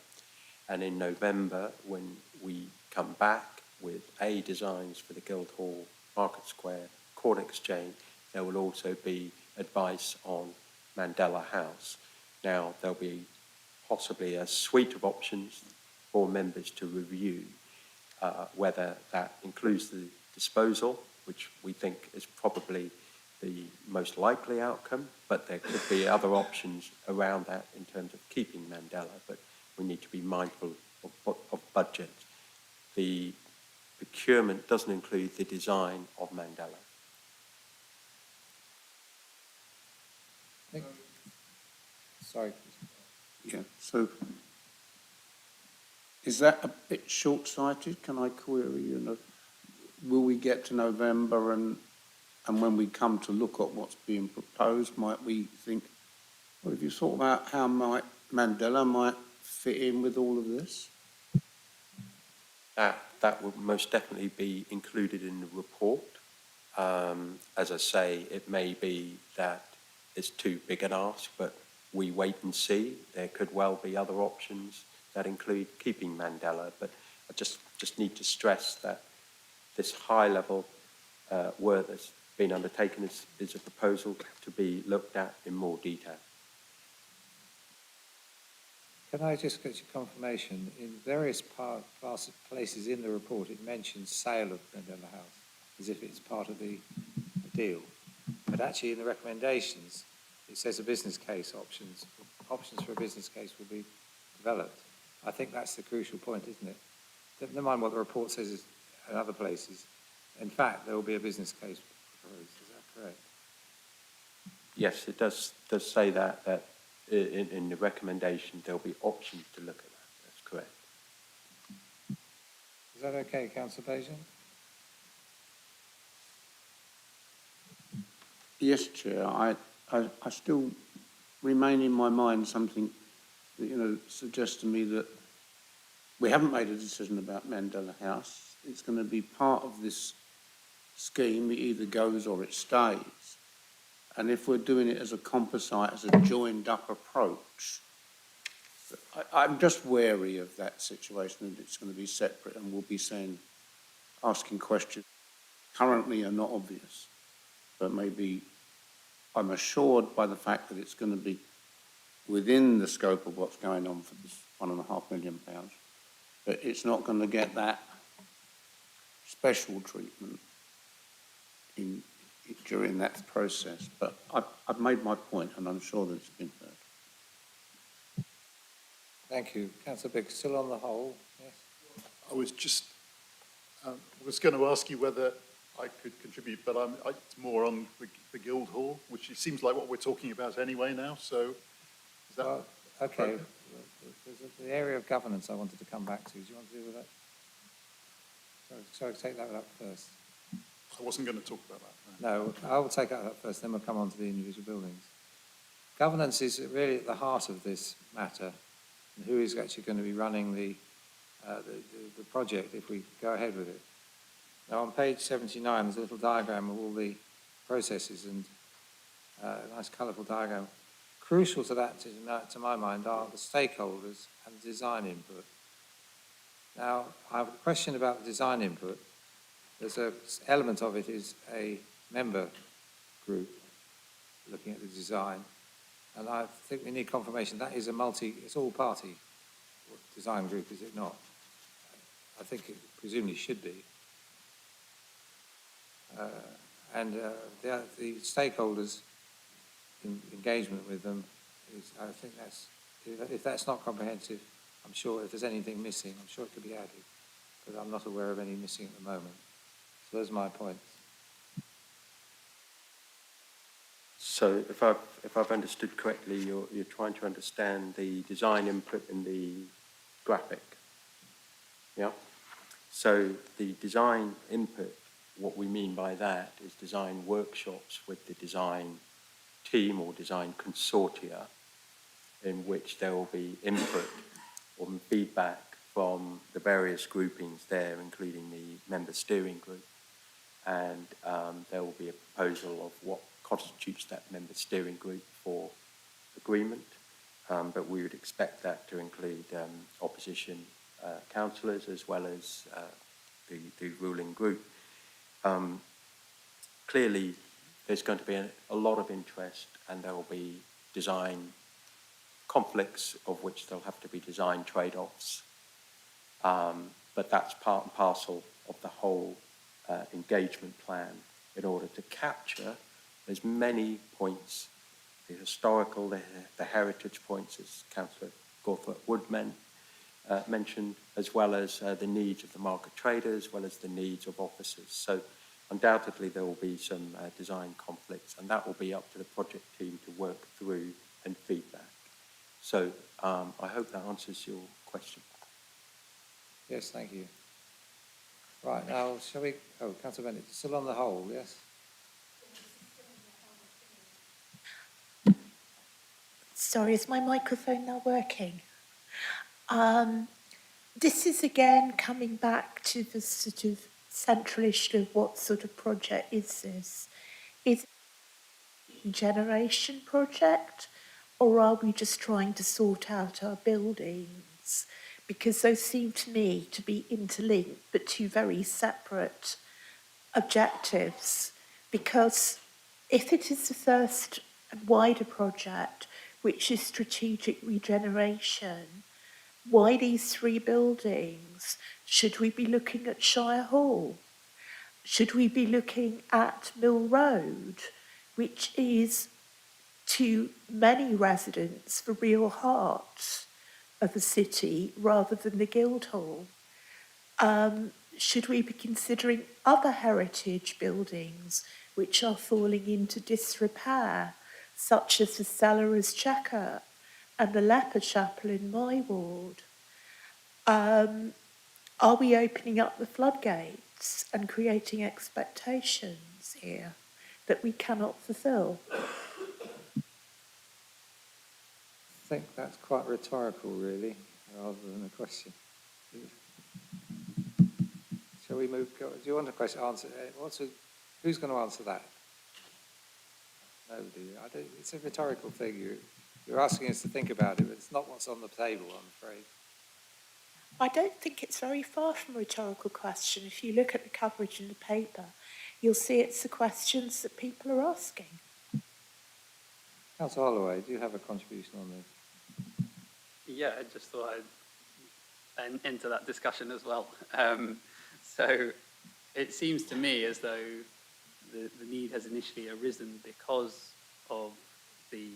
And in November, when we come back with designs for the Guildhall, Market Square, Corn Exchange, there will also be advice on Mandela House. Now, there'll be possibly a suite of options for members to review, whether that includes the disposal, which we think is probably the most likely outcome, but there could be other options around that in terms of keeping Mandela, but we need to be mindful of budget. The procurement doesn't include the design of Mandela. Sorry. Yeah, so is that a bit short-sighted? Can I query, will we get to November and when we come to look at what's being proposed, might we think, well, have you thought about how Mandela might fit in with all of this? That will most definitely be included in the report. As I say, it may be that it's too big an ask, but we wait and see. There could well be other options that include keeping Mandela, but I just need to stress that this high-level work that's been undertaken is a proposal to be looked at in more detail. Can I just get your confirmation? In various places in the report, it mentions sale of Mandela House as if it's part of the deal. But actually, in the recommendations, it says a business case options for a business case will be developed. I think that's the crucial point, isn't it? Never mind what the report says in other places. In fact, there will be a business case proposed. Is that correct? Yes, it does say that in the recommendation there'll be options to look at that. That's correct. Is that okay, Councillor Bajan? Yes, Chair. I still remain in my mind something that, suggests to me that we haven't made a decision about Mandela House. It's going to be part of this scheme. It either goes or it stays. And if we're doing it as a composite, as a joined-up approach, I'm just wary of that situation, that it's going to be separate and we'll be asking questions currently are not obvious, but maybe I'm assured by the fact that it's going to be within the scope of what's going on for this £1.5 million, but it's not going to get that special treatment during that process. But I've made my point and I'm sure that it's been heard. Thank you. Councillor Biggs, still on the whole? Yes. I was just was going to ask you whether I could contribute, but it's more on the Guildhall, which it seems like what we're talking about anyway now. So, is that okay? There's the area of governance I wanted to come back to. Do you want to deal with that? Sorry, take that up first. I wasn't going to talk about that. No, I will take that up first, then we'll come on to the individual buildings. Governance is really at the heart of this matter, and who is actually going to be running the project if we go ahead with it. Now, on page 79, there's a little diagram of all the processes and a nice colourful diagram. Crucial to that, to my mind, are the stakeholders and the design input. Now, I have a question about the design input. There's an element of it is a member group looking at the design, and I think we need confirmation that is it's all-party design group, is it not? I think it presumably should be. The stakeholders' engagement with them is, I think if that's not comprehensive, I'm sure if there's anything missing, I'm sure it could be added, but I'm not aware of any missing at the moment. So those are my points. So if I've understood correctly, you're trying to understand the design input in the graphic. Yeah. So the design input, what we mean by that is design workshops with the design team or design consortia, in which there will be input or feedback from the various groupings there, including the member steering group. And there will be a proposal of what constitutes that member steering group for agreement. But we would expect that to include opposition councillors as well as the ruling group. Clearly, there's going to be a lot of interest and there will be design conflicts of which there'll have to be design trade-offs. But that's part and parcel of the whole engagement plan in order to capture as many points, the historical, the heritage points, as Councillor Gawthorpe Wood mentioned, as well as the needs of the market traders, as well as the needs of officers. So undoubtedly there will be some design conflicts, and that will be up to the project team to work through and feedback. So I hope that answers your question. Yes, thank you. Right, now shall we, Councillor Bennett, still on the whole, yes? Sorry, is my microphone now working? This is again coming back to the sort of central issue of what sort of project is this? Is it a generation project, or are we just trying to sort out our buildings? buildings, because those seem to me to be interlinked but two very separate objectives. Because if it is the first and wider project, which is strategic regeneration, why these three buildings? Should we be looking at Shire Hall? Should we be looking at Mill Road, which is to many residents the real heart of the city rather than the Guildhall? Should we be considering other heritage buildings which are falling into disrepair, such as the Sellers Chequer and the Leper Chapel in my ward? Are we opening up the floodgates and creating expectations here that we cannot fulfil? I think that's quite rhetorical, really, rather than a question. Shall we move? Do you want a question answer? Who's going to answer that? Nobody. It's a rhetorical thing. You're asking us to think about it, but it's not what's on the table, I'm afraid. I don't think it's very far from a rhetorical question. If you look at the coverage in the paper, you'll see it's the questions that people are asking. Councillor Holloway, do you have a contribution on this? Yeah, I just thought I'd enter that discussion as well. So it seems to me as though the need has initially arisen because of the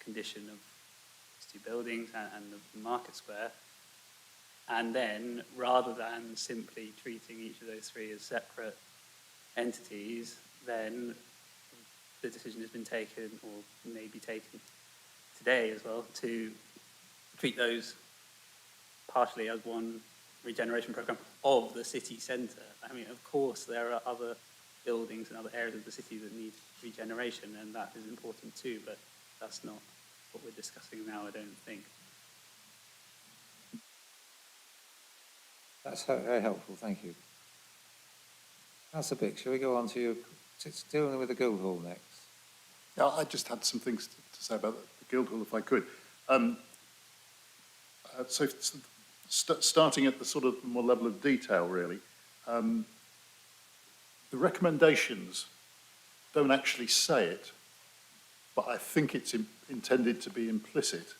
condition of these two buildings and the market square. And then, rather than simply treating each of those three as separate entities, then the decision has been taken, or may be taken today as well, to treat those partially as one regeneration programme of the city centre. I mean, of course, there are other buildings and other areas of the city that need regeneration, and that is important too, but that's not what we're discussing now, I don't think. That's very helpful, thank you. Councillor Bick, shall we go on to you dealing with the Guildhall next? Yeah, I just had some things to say about the Guildhall, if I could. Starting at the sort of more level of detail, really, the recommendations don't actually say it, but I think it's intended to be implicit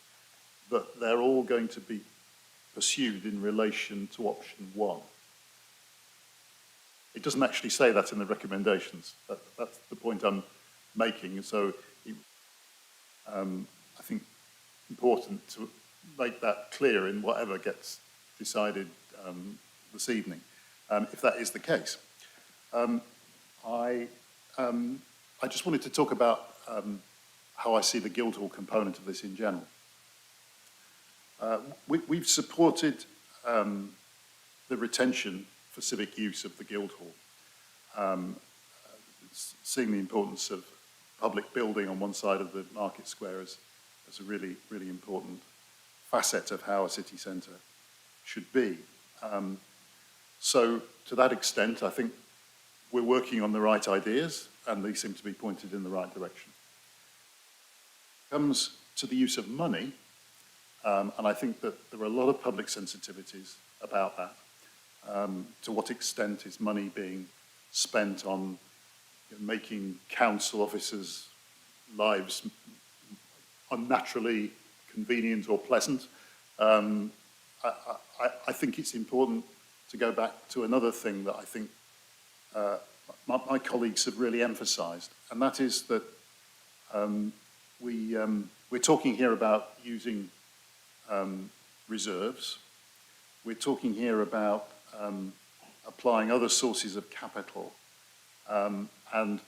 that they're all going to be pursued in relation to option one. It doesn't actually say that in the recommendations. That's the point I'm making. And so I think important to make that clear in whatever gets decided this evening, if that is the case. I just wanted to talk about how I see the Guildhall component of this in general. We've supported the retention for civic use of the Guildhall, seeing the importance of public building on one side of the market square as a really, really important facet of how a city centre should be. So to that extent, I think we're working on the right ideas and they seem to be pointed in the right direction. Comes to the use of money, and I think that there are a lot of public sensitivities about that. To what extent is money being spent on making council officers' lives unnaturally convenient or pleasant? I think it's important to go back to another thing that I think my colleagues have really emphasised, and that is that we're talking here about using reserves. We're talking here about applying other sources of capital. And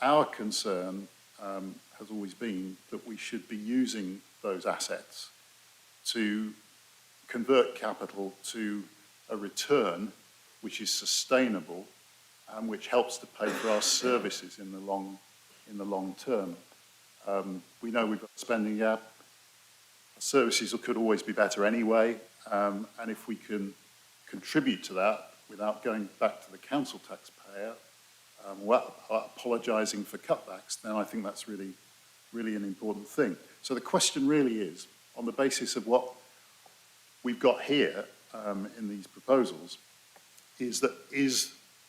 our concern has always been that we should be using those assets to convert capital to a return which is sustainable and which helps to pay for our services in the long term. We know we've got a spending gap. Services could always be better anyway, and if we can contribute to that without going back to the council taxpayer, without apologising for cutbacks, then I think that's really, really an important thing. So the question really is, on the basis of what we've got here in these proposals is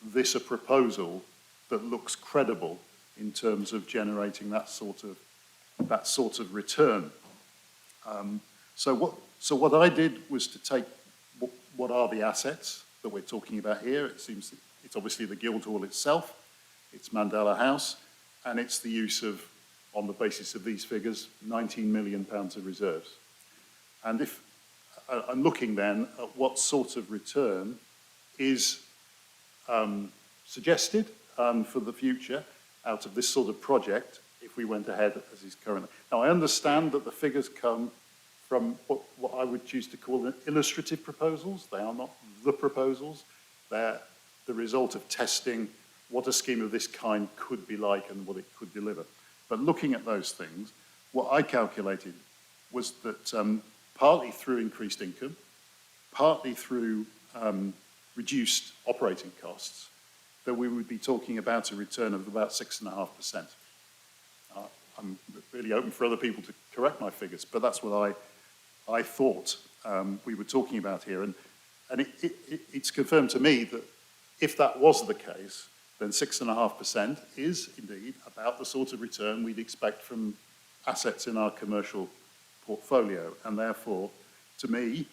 this a proposal that looks credible in terms of generating that sort of return? So what I did was to take what are the assets that we're talking about here. It seems that it's obviously the Guildhall itself, it's Mandela House, and it's the use of, on the basis of these figures, £19 million of reserves. And if I'm looking then at what sort of return is suggested for the future out of this sort of project if we went ahead as is currently. Now, I understand that the figures come from what I would choose to call illustrative proposals. They are not the proposals. They're the result of testing what a scheme of this kind could be like and what it could deliver. But looking at those things, what I calculated was that partly through increased income, partly through reduced operating costs, that we would be talking about a return of about 6.5%. I'm really open for other people to correct my figures, but that's what I thought we were talking about here. And it's confirmed to me that if that was the case, then 6.5% is indeed about the sort of return we'd expect from assets in our commercial portfolio. And therefore, to me,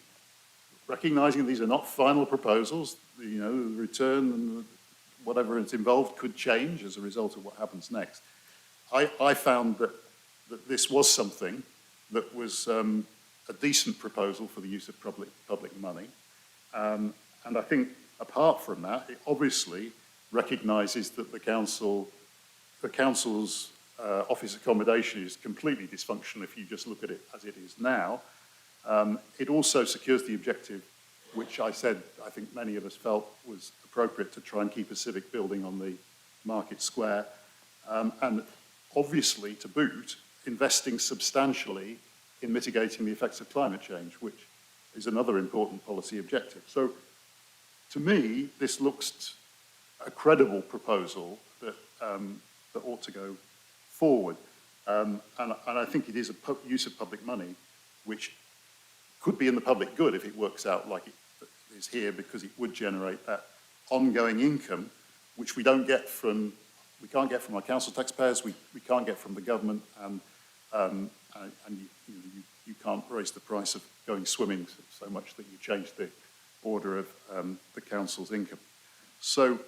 recognising these are not final proposals, the return and whatever is involved could change as a result of what happens next. I found that this was something that was a decent proposal for the use of public money. And I think apart from that, it obviously recognises that the council's office accommodation is completely dysfunctional if you just look at it as it is now. It also secures the objective, which I think many of us felt was appropriate, to try and keep a civic building on the market square. And obviously, to boot, investing substantially in mitigating the effects of climate change, which is another important policy objective. So, to me, this looks a credible proposal that ought to go forward. And I think it is a use of public money, which could be in the public good if it works out like it is here, because it would generate that ongoing income, which we can't get from our council taxpayers, we can't get from the government, and you can't raise the price of going swimming so much that you change the order of the council's income. So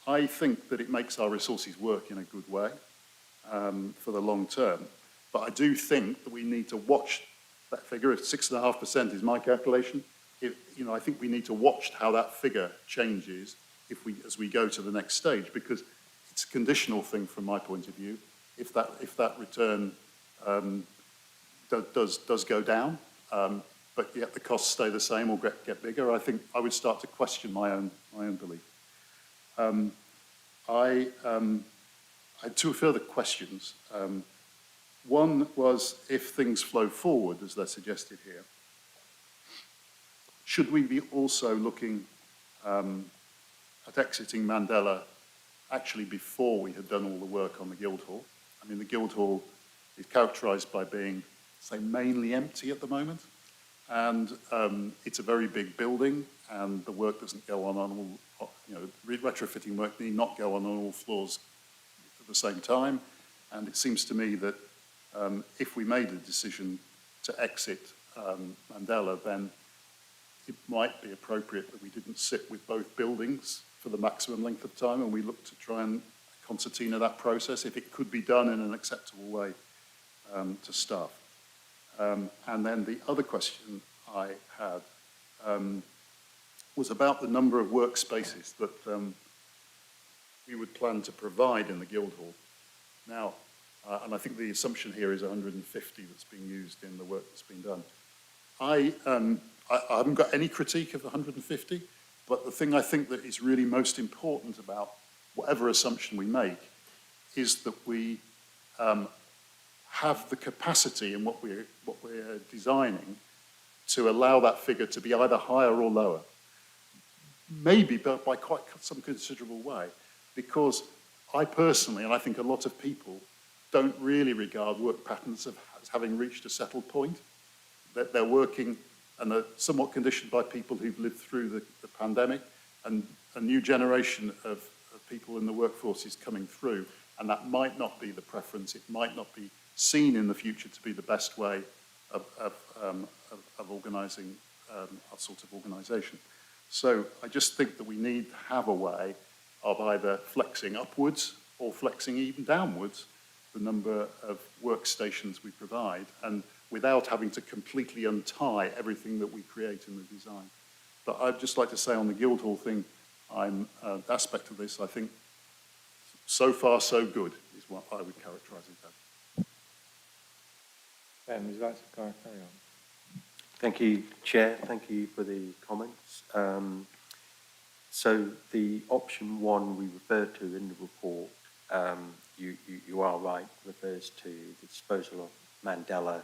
I think that it makes our resources work in a good way for the long term. But I do think that we need to watch that figure. If 6.5% is my calculation, I think we need to watch how that figure changes as we go to the next stage, because it's a conditional thing from my point of view. If that return does go down, but yet the costs stay the same or get bigger, I think I would start to question my own belief. I had two further questions. One was, if things flow forward as they're suggested here, should we be also looking at exiting Mandela actually before we had done all the work on the Guildhall? I mean, the Guildhall is characterised by being, say, mainly empty at the moment, and it's a very big building, and the work doesn't go on all, retrofitting work need not go on all floors at the same time. And it seems to me that if we made a decision to exit Mandela, then it might be appropriate that we didn't sit with both buildings for the maximum length of time, and we looked to try and concertina that process if it could be done in an acceptable way to staff. And then the other question I had was about the number of workspaces that we would plan to provide in the Guildhall. Now, and I think the assumption here is 150 that's being used in the work that's been done. I haven't got any critique of 150, but the thing I think that is really most important about whatever assumption we make is that we have the capacity in what we're designing to allow that figure to be either higher or lower. Maybe but by quite some considerable way, because I personally, and I think a lot of people, don't really regard work patterns as having reached a settled point. that they're working and are somewhat conditioned by people who've lived through the pandemic, and a new generation of people in the workforce is coming through, and that might not be the preference. It might not be seen in the future to be the best way of organising our sort of organisation. So I just think that we need to have a way of either flexing upwards or flexing even downwards the number of workstations we provide, and without having to completely untie everything that we create in the design. But I'd just like to say on the Guildhall thing, aspect of this, I think so far so good is what I would characterise it as. Ben, would you like to carry on? Thank you, Chair. Thank you for the comments. So the option 1 we referred to in the report, you are right, refers to the disposal of Mandela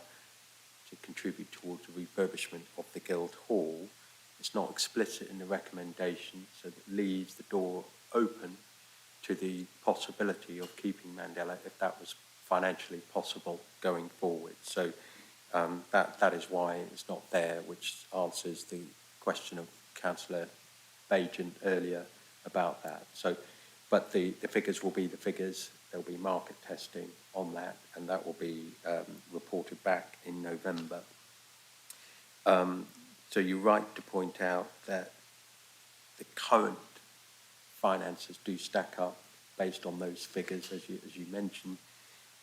to contribute towards the refurbishment of the Guildhall. It's not explicit in the recommendation, so it leaves the door open to the possibility of keeping Mandela if that was financially possible going forward. So that is why it's not there, which answers the question of Councillor Bajan earlier about that. So, but the figures will be the figures. There'll be market testing on that, and that will be reported back in November. So you're right to point out that the current finances do stack up based on those figures, as you mentioned.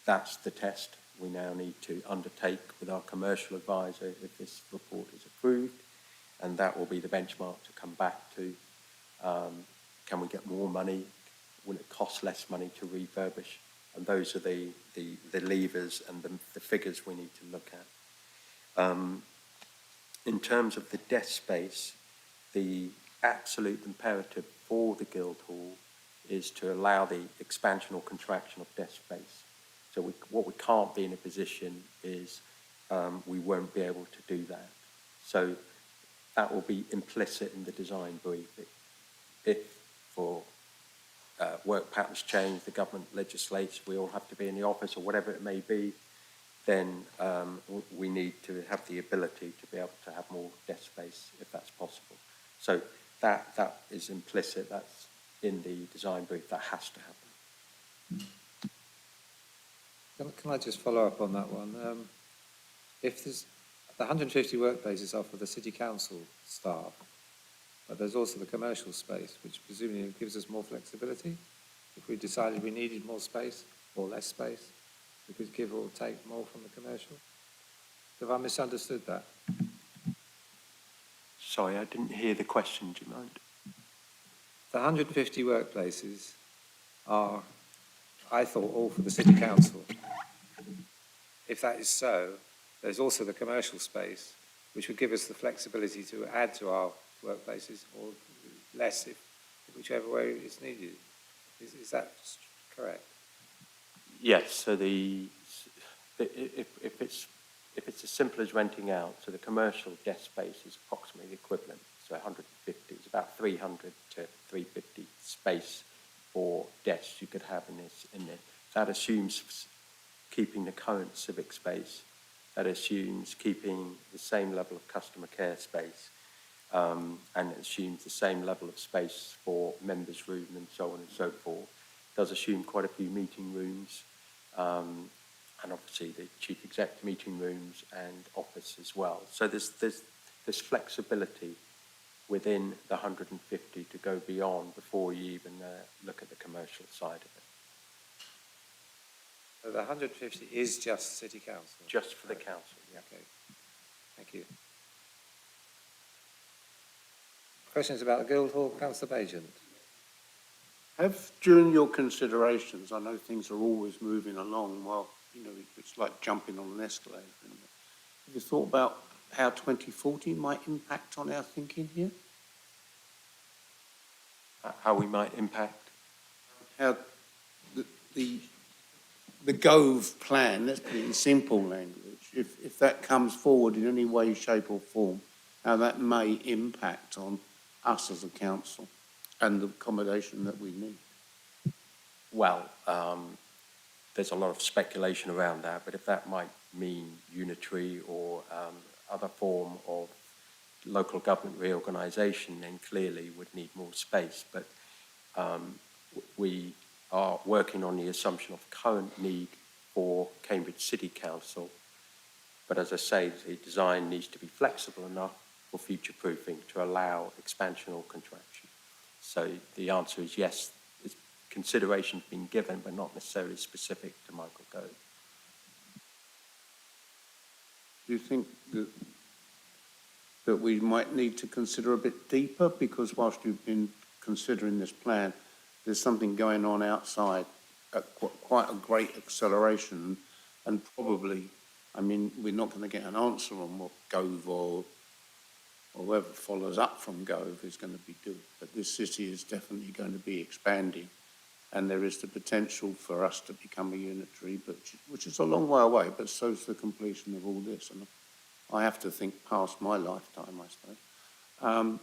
That's the test we now need to undertake with our commercial advisor if this report is approved, and that will be the benchmark to come back to. Can we get more money? Will it cost less money to refurbish? And those are the levers and the figures we need to look at. In terms of the desk space, the absolute imperative for the Guildhall is to allow the expansion or contraction of desk space. So what we can't be in a position is we won't be able to do that. So that will be implicit in the design brief. If for work patterns change, the government legislates, we all have to be in the office or whatever it may be, then we need to have the ability to be able to have more desk space if that's possible. So that is implicit, that's in the design brief, that has to happen. Can I just follow up on that one? If there's the 150 workplaces are for the city council staff, but there's also the commercial space, which presumably gives us more flexibility. If we decided we needed more space or less space, we could give or take more from the commercial. Have I misunderstood that? Sorry, I didn't hear the question, do you mind? The 150 workplaces are, I thought, all for the city council. If that is so, there's also the commercial space, which would give us the flexibility to add to our workplaces or less, if whichever way it's needed. Is that correct? Yes. So if it's as simple as renting out, so the commercial desk space is approximately the equivalent. So 150 is about 300 to 350 space for desks you could have in there. That assumes keeping the current civic space. That assumes keeping the same level of customer care space, and it assumes the same level of space for members' room and so on and so forth. It does assume quite a few meeting rooms, and obviously the chief exec meeting rooms and office as well. So there's flexibility within the 150 to go beyond before you even look at the commercial side of it. So the 150 is just city council? Just for the council, yeah. Okay, thank you. Questions about the Guildhall, Councillor Bajan? Have, during your considerations, I know things are always moving along, well, you know, it's like jumping on an escalator. Have you thought about how 2040 might impact on our thinking here? How we might impact? How the Gove plan, let's put it in simple language, if that comes forward in any way, shape or form, how that may impact on us as a council and the accommodation that we need. Well, there's a lot of speculation around that, but if that might mean unitary or other form of local government reorganisation, then clearly would need more space. But we are working on the assumption of current need for Cambridge City Council. But as I say, the design needs to be flexible enough for future-proofing to allow expansion or contraction. So the answer is yes, consideration's been given, but not necessarily specific to Michael Gove. Do you think that we might need to consider a bit deeper? Because whilst you've been considering this plan, there's something going on outside at quite a great acceleration, and probably, I mean, we're not going to get an answer on what Gove or whoever follows up from Gove is going to be doing. But this city is definitely going to be expanding, and there is the potential for us to become a unitary, but which is a long way away, but so's the completion of all this. And I have to think past my lifetime, I suppose.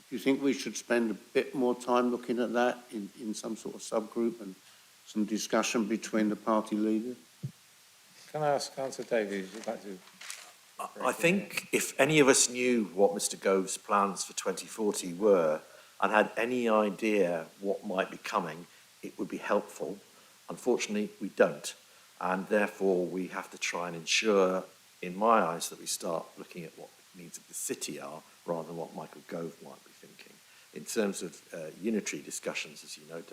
Do you think we should spend a bit more time looking at that in some sort of subgroup and some discussion between the party leaders? Can I ask Councillor Davies, would you like to? I think if any of us knew what Mr. Gove's plans for 2040 were and had any idea what might be coming, it would be helpful. Unfortunately, we don't. And therefore, we have to try and ensure, in my eyes, that we start looking at what the needs of the city are rather than what Michael Gove might be thinking. In terms of unitary discussions, as you know,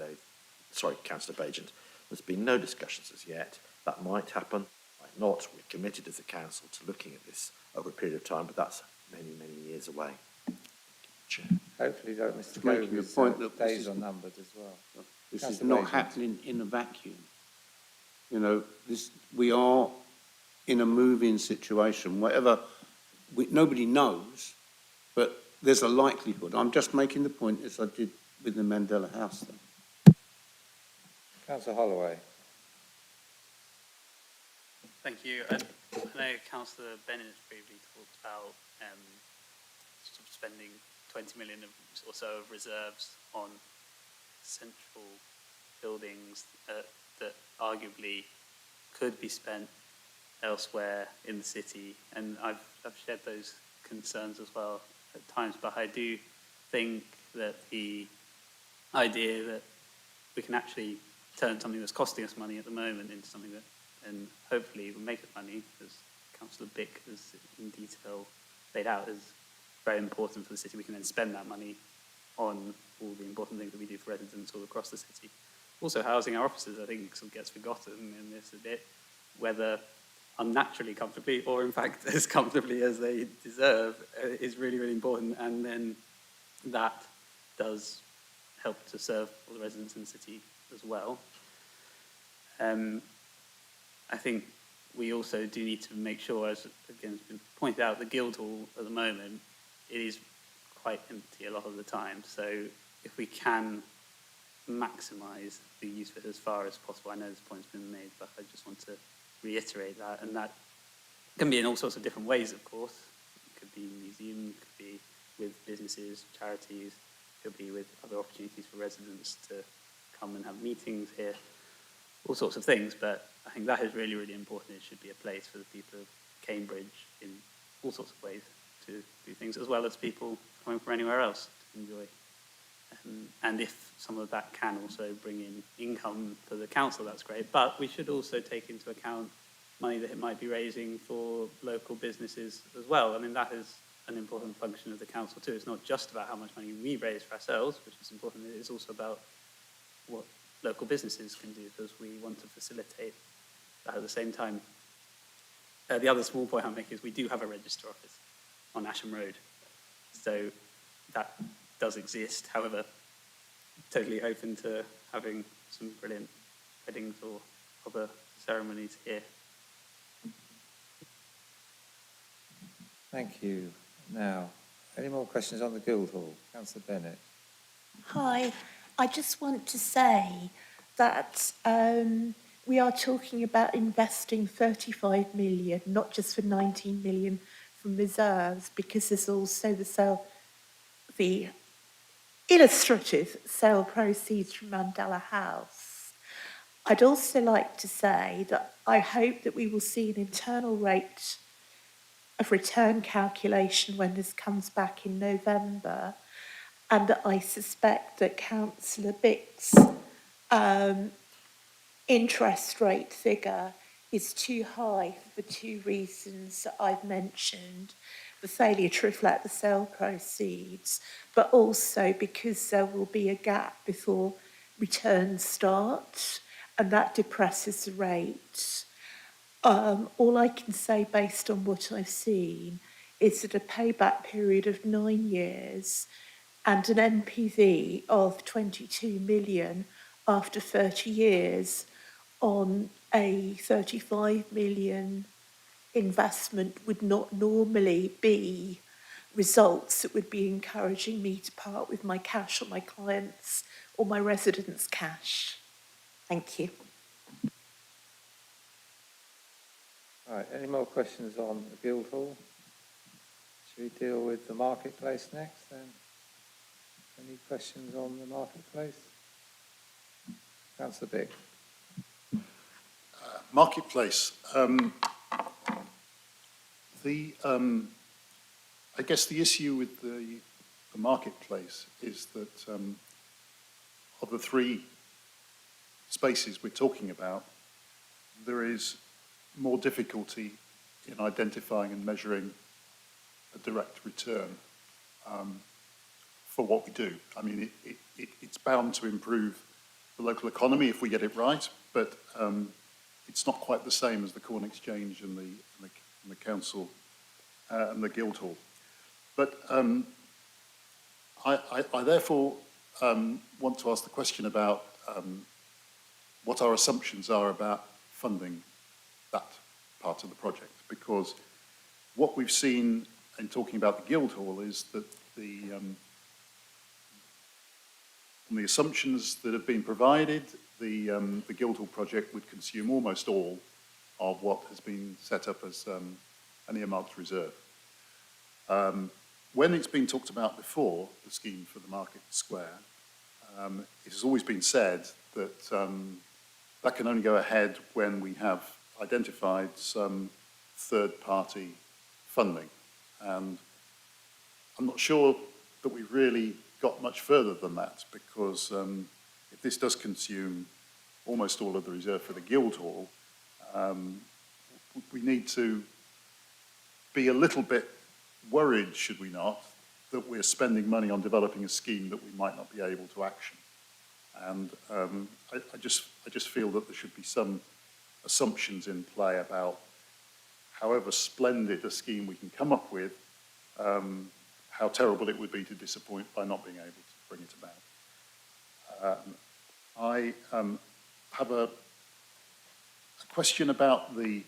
Councillor Bagent, there's been no discussions as yet. That might happen, might not. We're committed as a council to looking at this over a period of time, but that's many, many years away. Chair. Hopefully, Mr. Making the point that days are numbered as well. This is Councillor not Bagent. happening in a vacuum. You know, we are in a moving situation. Nobody knows, but there's a likelihood. I'm just making the point as I did with the Mandela House thing. Councillor Holloway. Thank you. I know Councillor Bennett has previously talked about sort of spending 20 million or so of reserves on central buildings that arguably could be spent elsewhere in the city, and I've shared those concerns as well at times, but I do think that the idea that we can actually turn something that's costing us money at the moment into something that and hopefully will make us money, as Councillor Bick has in detail laid out, is very important for the city. We can then spend that money on all the important things that we do for residents all across the city. Also, housing our officers, I think, sort of gets forgotten in this a bit, whether unnaturally comfortably or, in fact, as comfortably as they deserve is really, really important. And then that does help to serve all the residents in the city as well. I think we also do need to make sure, as again has been pointed out, the Guildhall at the moment, it is quite empty a lot of the time. So if we can maximise the use of it as far as possible, I know this point's been made, but I just want to reiterate that. And that can be in all sorts of different ways, of course. It could be a museum, it could be with businesses, charities, it could be with other opportunities for residents to come and have meetings here, all sorts of things. But I think that is really, really important. It should be a place for the people of Cambridge in all sorts of ways to do things, as well as people coming from anywhere else to enjoy. And if some of that can also bring in income for the council, that's great. But we should also take into account money that it might be raising for local businesses as well. I mean, that is an important function of the council too. It's not just about how much money we raise for ourselves, which is important. It is also about what local businesses can do, because we want to facilitate that at the same time. The other small point I'll make is we do have a register office on Asham Road. So that does exist. However, totally open to having some brilliant weddings or other ceremonies here. Thank you. Now, any more questions on the Guildhall? Councillor Bennett. Hi, I just want to say that we are talking about investing 35 million, not just for 19 million from reserves, because there's also the illustrative sale proceeds from Mandela House. I'd also like to say that I hope that we will see an internal rate of return calculation when this comes back in November, and I suspect that Councillor Bick's interest rate figure is too high for the two reasons that I've mentioned: the failure to reflect the sale proceeds, but also because there will be a gap before returns start, and that depresses the rate. All I can say based on what I've seen is that a payback period of 9 years and an NPV of 22 million after 30 years on a 35 million investment would not normally be results that would be encouraging me to part with my cash or my clients' or my residents' cash. Thank you. All right, any more questions on the Guildhall? Should we deal with the marketplace next then? Any questions on the marketplace? Councillor Bick. Marketplace. I guess the issue with the marketplace is that of the three spaces we're talking about, there is more difficulty in identifying and measuring a direct return for what we do. I mean, it's bound to improve the local economy if we get it right, but it's not quite the same as the Corn Exchange and the council and the Guildhall. But I therefore want to ask the question about what our assumptions are about funding that part of the project, because what we've seen in talking about the Guildhall is that on the assumptions that have been provided, the Guildhall project would consume almost all of what has been set up as an earmarked reserve. When it's been talked about before, the scheme for the Market Square, it has always been said that that can only go ahead when we have identified some third-party funding. And I'm not sure that we've really got much further than that, because if this does consume almost all of the reserve for the Guildhall, we need to be a little bit worried, should we not, that we're spending money on developing a scheme that we might not be able to action. And I just feel that there should be some assumptions in play about, however splendid a scheme we can come up with, how terrible it would be to disappoint by not being able to bring it about. I have a question about the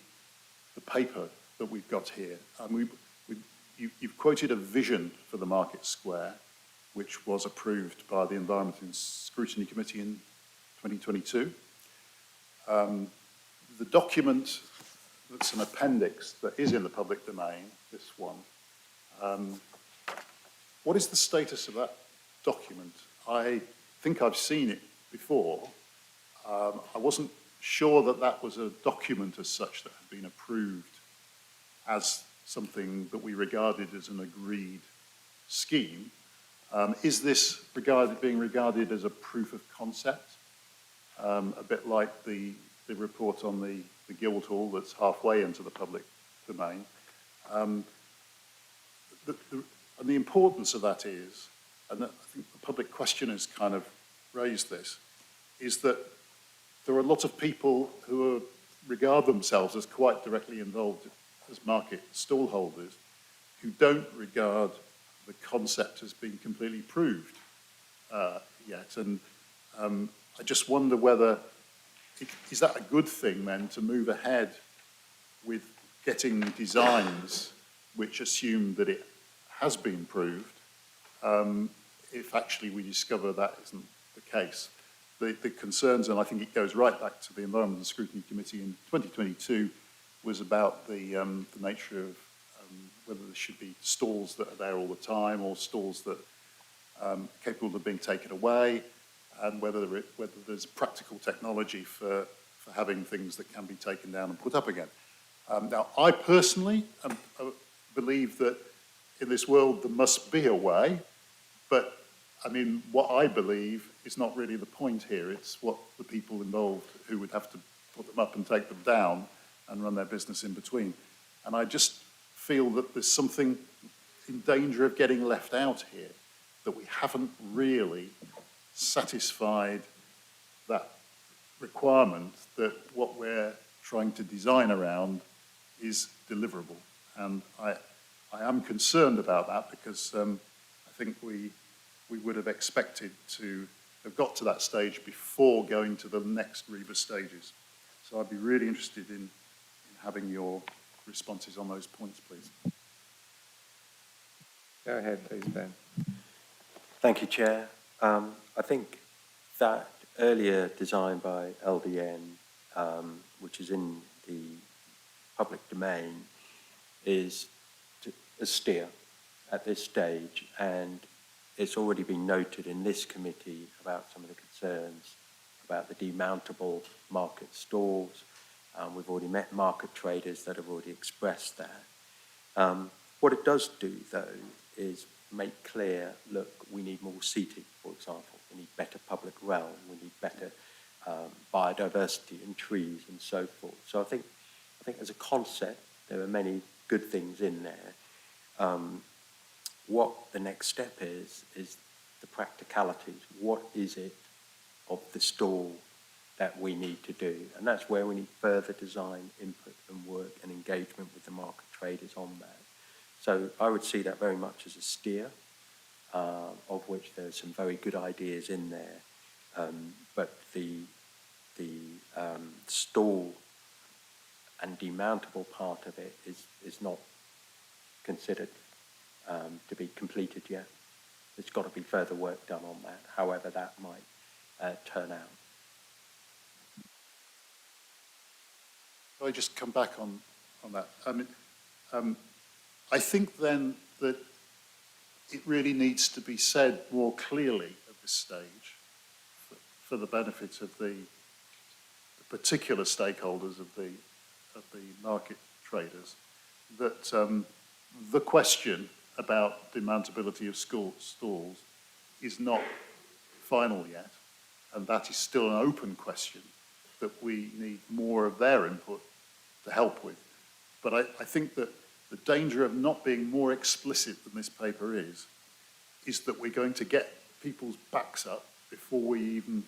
paper that we've got here. You've quoted a vision for the Market Square, which was approved by the Environment and Scrutiny Committee in 2022. The document that's an appendix that is in the public domain, this one, what is the status of that document? I think I've seen it before. I wasn't sure that that was a document as such that had been approved as something that we regarded as an agreed scheme. Is this being regarded as a proof of concept? A bit like the report on the Guildhall that's halfway into the public domain. And the importance of that is, and I think the public question has kind of raised this, is that there are a lot of people who regard themselves as quite directly involved as market stallholders who don't regard the concept as being completely proved yet. And I just wonder whether, is that a good thing then to move ahead with getting designs which assume that it has been proved, if actually we discover that isn't the case? The concerns, and I think it goes right back to the Environment and Scrutiny Committee in 2022, was about the nature of whether there should be stalls that are there all the time or stalls that are capable of being taken away, and whether there's practical technology for having things that can be taken down and put up again. Now, I personally am believe that in this world there must be a way, but I mean, what I believe is not really the point here. It's what the people involved who would have to put them up and take them down and run their business in between. And I just feel that there's something in danger of getting left out here, that we haven't really satisfied that requirement that what we're trying to design around is deliverable. And I am concerned about that because I think we would have expected to have got to that stage before going to the next rebus stages. So I'd be really interested in having your responses on those points, please. Go ahead, please, Ben. Thank you, Chair. I think that earlier design by LDN, which is in the public domain, is a steer at this stage, and it's already been noted in this committee about some of the concerns about the demountable market stalls. We've already met market traders that have already expressed that. What it does do, though, is make clear, look, we need more seating, for example. We need better public realm. We need better biodiversity and trees and so forth. So I think as a concept, there are many good things in there. What the next step is the practicalities. What is it of the stall that we need to do? And that's where we need further design input and work and engagement with the market traders on that. So I would see that very much as a steer, of which there's some very good ideas in there. But the stall and demountable part of it is not considered to be completed yet. There's got to be further work done on that, however that might turn out. Can I just come back on that? I mean, I think then that it really needs to be said more clearly at this stage for the benefit of the particular stakeholders of the market traders, that the question about demountability of stalls is not final yet, and that is still an open question that we need more of their input to help with. But I think that the danger of not being more explicit than this paper is that we're going to get people's backs up before we even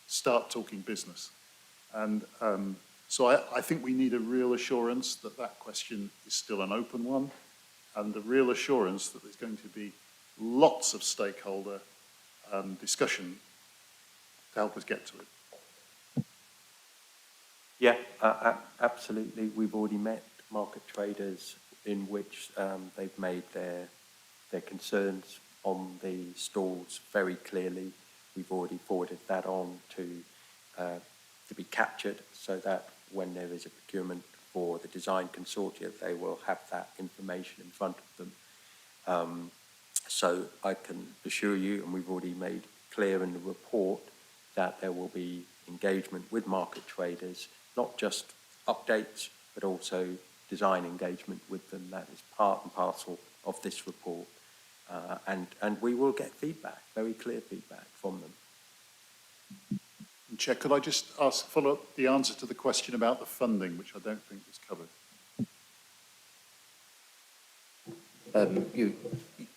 start talking business. And so I think we need a real assurance that that question is still an open one, and the real assurance that there's going to be lots of stakeholder discussion to help us get to it. Yeah, absolutely. We've already met market traders in which they've made their concerns on the stalls very clearly. We've already forwarded that on to be captured so that when there is a procurement for the design consortia, they will have that information in front of them. So I can assure you, and we've already made clear in the report, that there will be engagement with market traders, not just updates, but also design engagement with them. That is part and parcel of this report. And we will get feedback, very clear feedback from them. Chair, could I just follow up the answer to the question about the funding, which I don't think was covered?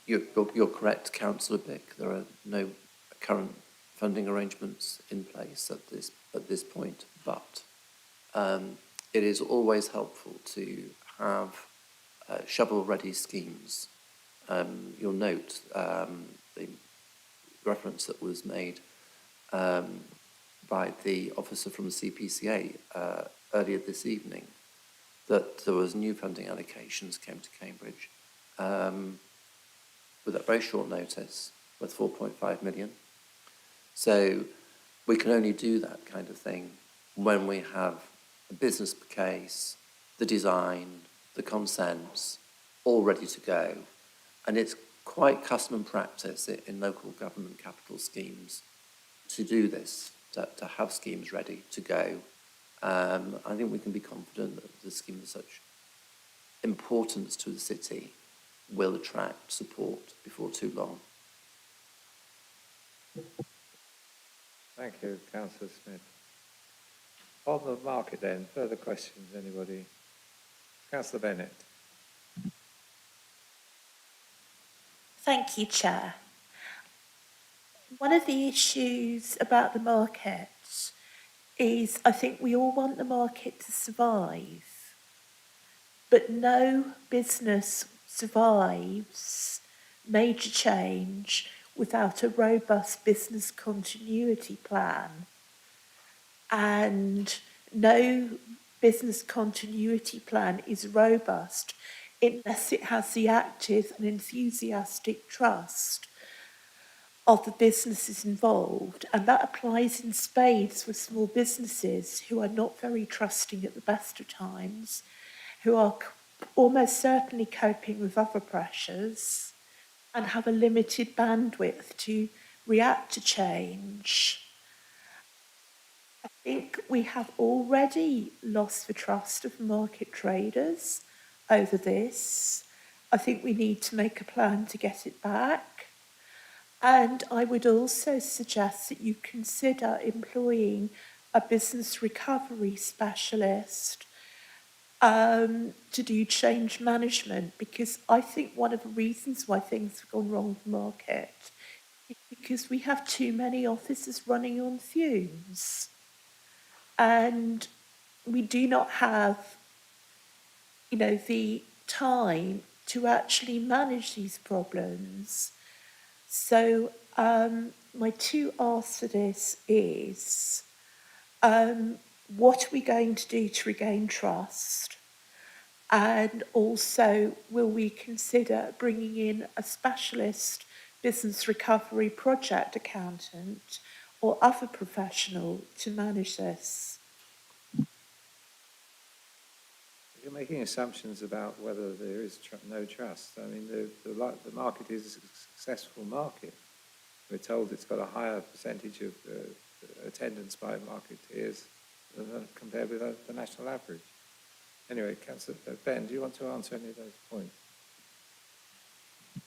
You're correct, Councillor Bick. There are no current funding arrangements in place at this point, but it is always helpful to have shovel-ready schemes. You'll note the reference that was made by the officer from the CPCA earlier this evening, that there was new funding allocations came to Cambridge with a very short notice, with 4.5 million. So we can only do that kind of thing when we have a business case, the design, the consents, all ready to go. And it's quite custom and practice in local government capital schemes to do this, to have schemes ready to go. I think we can be confident that the scheme of such importance to the city will attract support before too long. Thank you, Councillor Smith. On the market then, further questions, anybody? Councillor Bennett. Thank you, Chair. One of the issues about the market is I think we all want the market to survive, but no business survives major change without a robust business continuity plan. And no business continuity plan is robust unless it has the active and enthusiastic trust of the businesses involved, and that applies in spades with small businesses who are not very trusting at the best of times, who are almost certainly coping with other pressures and have a limited bandwidth to react to change. I think we have already lost the trust of market traders over this. I think we need to make a plan to get it back. And I would also suggest that you consider employing a business recovery specialist to do change management, because I think one of the reasons why things have gone wrong in the market is because we have too many officers running on fumes. And we do not have, the time to actually manage these problems. So my two asks for this is, what are we going to do to regain trust? And also, will we consider bringing in a specialist business recovery project accountant or other professional to manage this? You're making assumptions about whether there is no trust. I mean, the market is a successful market. We're told it's got a higher percentage of attendance by marketeers compared with the national average. Anyway, Councillor Ben, do you want to answer any of those points?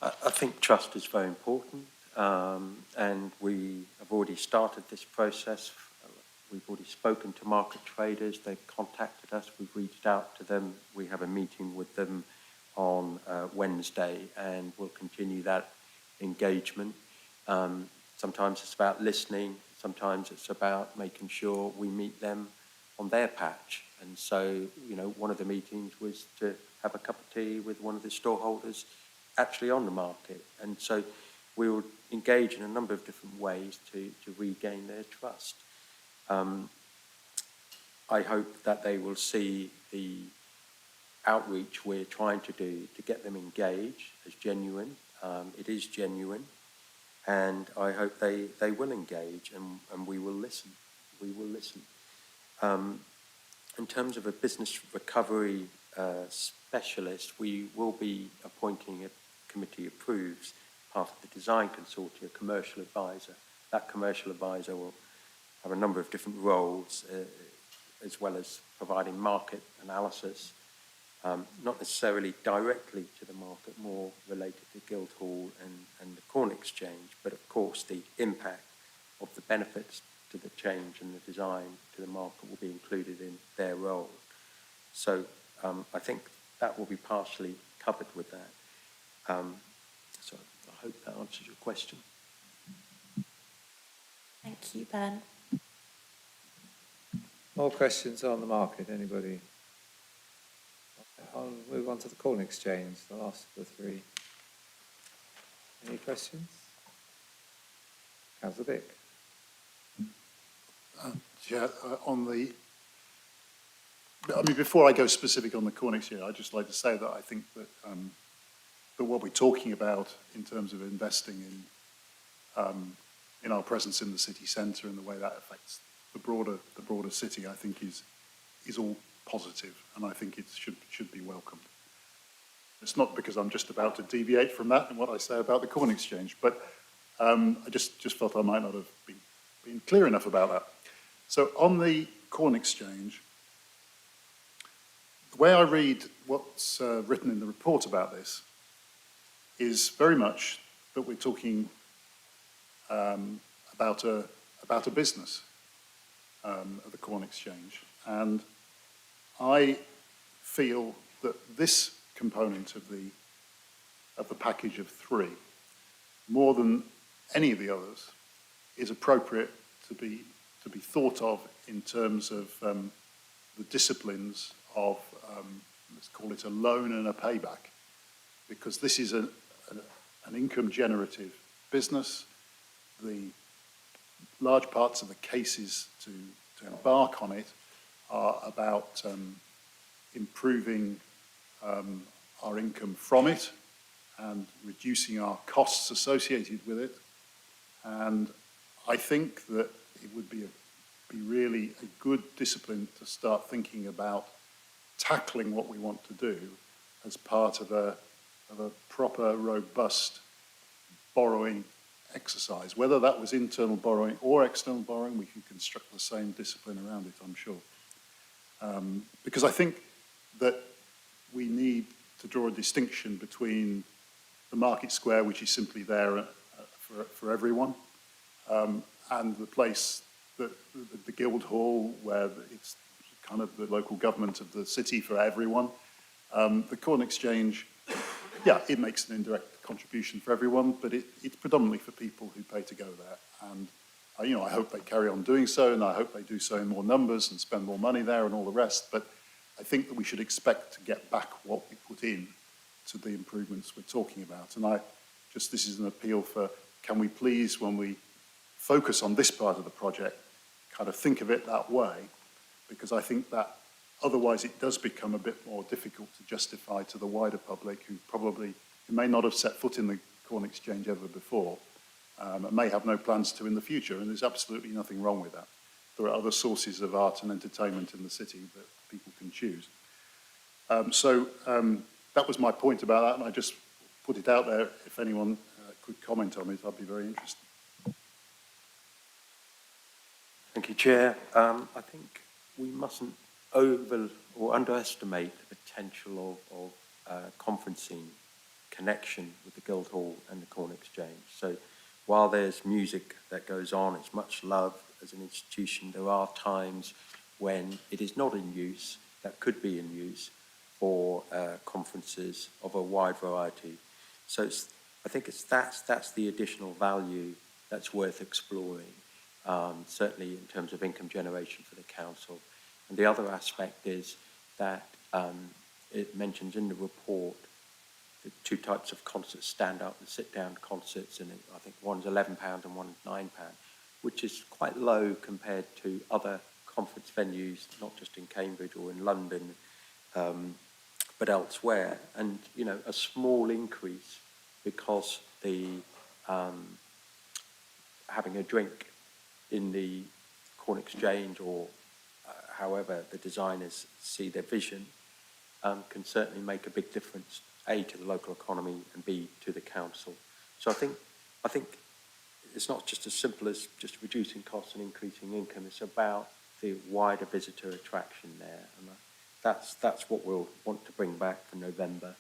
I think trust is very important, and we have already started this process. We've already spoken to market traders. They've contacted us. We've reached out to them. We have a meeting with them on Wednesday, and we'll continue that engagement. Sometimes it's about listening. Sometimes it's about making sure we meet them on their patch. And so, one of the meetings was to have a cup of tea with one of the storeholders actually on the market. And so we will engage in a number of different ways to regain their trust. I hope that they will see the outreach we're trying to do to get them engaged as genuine. It is genuine. And I hope they will engage, and we will listen. We will listen. In terms of a business recovery specialist, we will be appointing a committee approves part of the design consortium, a commercial advisor. That commercial advisor will have a number of different roles, as well as providing market analysis, not necessarily directly to the market, more related to Guildhall and the Corn Exchange, but of course the impact of the benefits to the change and the design to the market will be included in their role. So I think that will be partially covered with that. So I hope that answers your question. Thank you, Ben. More questions on the market, anybody? I'll move on to the Corn Exchange, the last of the three. Any questions? Councillor Dick. Yeah, before I go specific on the Corn Exchange, I'd just like to say that I think that what we're talking about in terms of investing in our presence in the city centre and the way that affects the broader city, I think is all positive, and I think it should be welcomed. It's not because I'm just about to deviate from that and what I say about the Corn Exchange, but I just felt I might not have been clear enough about that. So on the Corn Exchange, the way I read what's written in the report about this is very much that we're talking about a business at the Corn Exchange. And I feel that this component of the package of three, more than any of the others, is appropriate to be thought of in terms of the disciplines of, let's call it a loan and a payback, because this is an income generative business. The large parts of the cases to embark on it are about improving our income from it and reducing our costs associated with it. And I think that it would be really a good discipline to start thinking about tackling what we want to do as part of a proper, robust borrowing exercise. Whether that was internal borrowing or external borrowing, we can construct the same discipline around it, I'm sure. Because I think that we need to draw a distinction between the market square, which is simply there for everyone, and the place, the Guildhall, where it's kind of the local government of the city for everyone. The Corn Exchange, yeah, it makes an indirect contribution for everyone, but it's predominantly for people who pay to go there. And I hope they carry on doing so, and I hope they do so in more numbers and spend more money there and all the rest. But I think that we should expect to get back what we put in to the improvements we're talking about. And this is an appeal for, can we please, when we focus on this part of the project, kind of think of it that way, because I think that otherwise it does become a bit more difficult to justify to the wider public who may not have set foot in the Corn Exchange ever before, and may have no plans to in the future, and there's absolutely nothing wrong with that. There are other sources of art and entertainment in the city that people can choose. That was my point about that, and I just put it out there. If anyone could comment on it, I'd be very interested. Thank you, Chair. I think we mustn't underestimate the potential of conferencing connection with the Guildhall and the Corn Exchange. So while there's music that goes on, it's much loved as an institution, there are times when it is not in use, that could be in use for conferences of a wide variety. So I think that's the additional value that's worth exploring, certainly in terms of income generation for the council. And the other aspect is that it mentions in the report the two types of concerts, stand-up and sit-down concerts, and I think one's £11 and one's £9, which is quite low compared to other conference venues, not just in Cambridge or in London, but elsewhere. And, a small increase because the having a drink in the Corn Exchange or however the designers see their vision can certainly make a big difference, A, to the local economy and B, to the council. So I think it's not just as simple as just reducing costs and increasing income. It's about the wider visitor attraction there. And that's what we'll want to bring back for November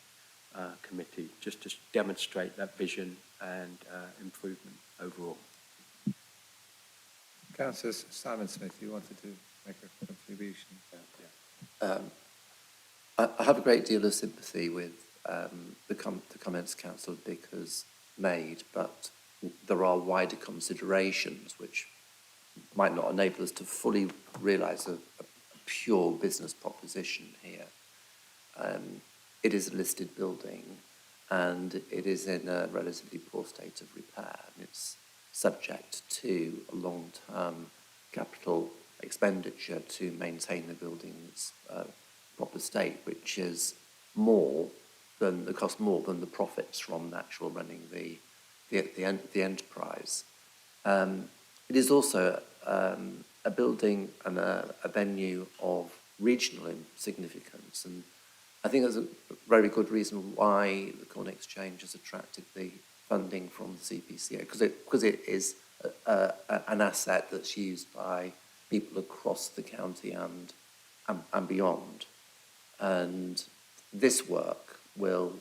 committee, just to demonstrate that vision and improvement overall. Councillor Simon Smith, you wanted to make a contribution. I have a great deal of sympathy with the comments Councillor Dick has made, but there are wider considerations which might not enable us to fully realise a pure business proposition here. It is a listed building and it is in a relatively poor state of repair. It's subject to a long-term capital expenditure to maintain the building's proper state, which is cost more than the profits from the actual running the enterprise. It is also a building and a venue of regional significance, and I think there's a very good reason why the Corn Exchange has attracted the funding from the CPCA, because it is an asset that's used by people across the county and beyond. And this work will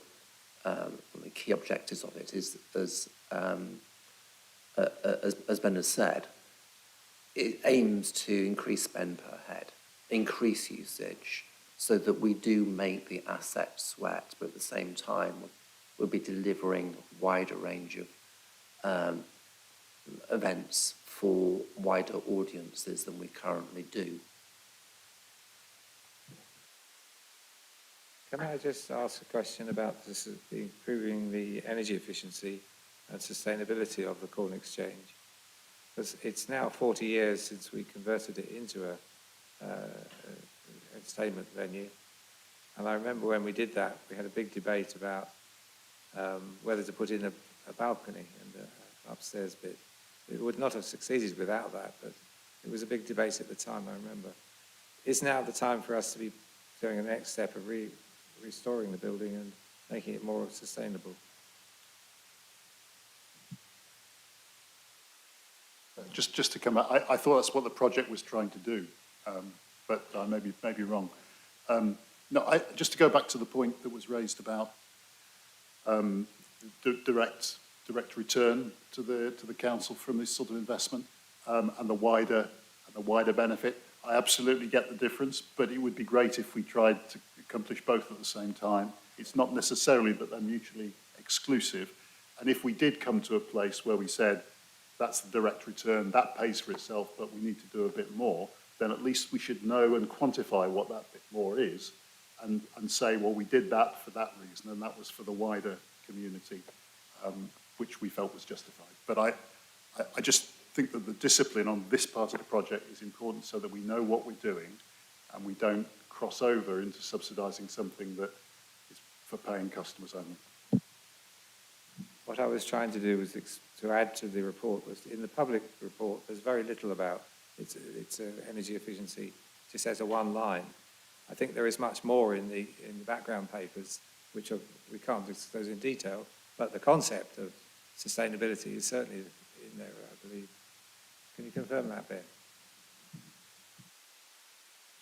the key objectives of it is, as Ben has said, it aims to increase spend per head, increase usage, so that we do make the asset sweat, but at the same time, we'll be delivering a wider range of events for wider audiences than we currently do. Can I just ask a question about this, improving the energy efficiency and sustainability of the Corn Exchange? Because it's now 40 years since we converted it into a entertainment venue. And I remember when we did that, we had a big debate about whether to put in a balcony and an upstairs bit. It would not have succeeded without that, but it was a big debate at the time, I remember. Is now the time for us to be doing the next step of restoring the building and making it more sustainable? Just to come back, I thought that's what the project was trying to do, but I may be wrong. No, just to go back to the point that was raised about direct return to the council from this sort of investment, and the wider benefit. I absolutely get the difference, but it would be great if we tried to accomplish both at the same time. It's not necessarily that they're mutually exclusive, and if we did come to a place where we said that's the direct return, that pays for itself, but we need to do a bit more, then at least we should know and quantify what that bit more is, and say, well, we did that for that reason, and that was for the wider community, which we felt was justified. But I just think that the discipline on this part of the project is important so that we know what we're doing and we don't cross over into subsidising something that is for paying customers only. What I was trying to do was to add to the report was, in the public report, there's very little about its energy efficiency, just as a one line. I think there is much more in the background papers, which we can't disclose in detail, but the concept of sustainability is certainly in there, I believe. Can you confirm that bit?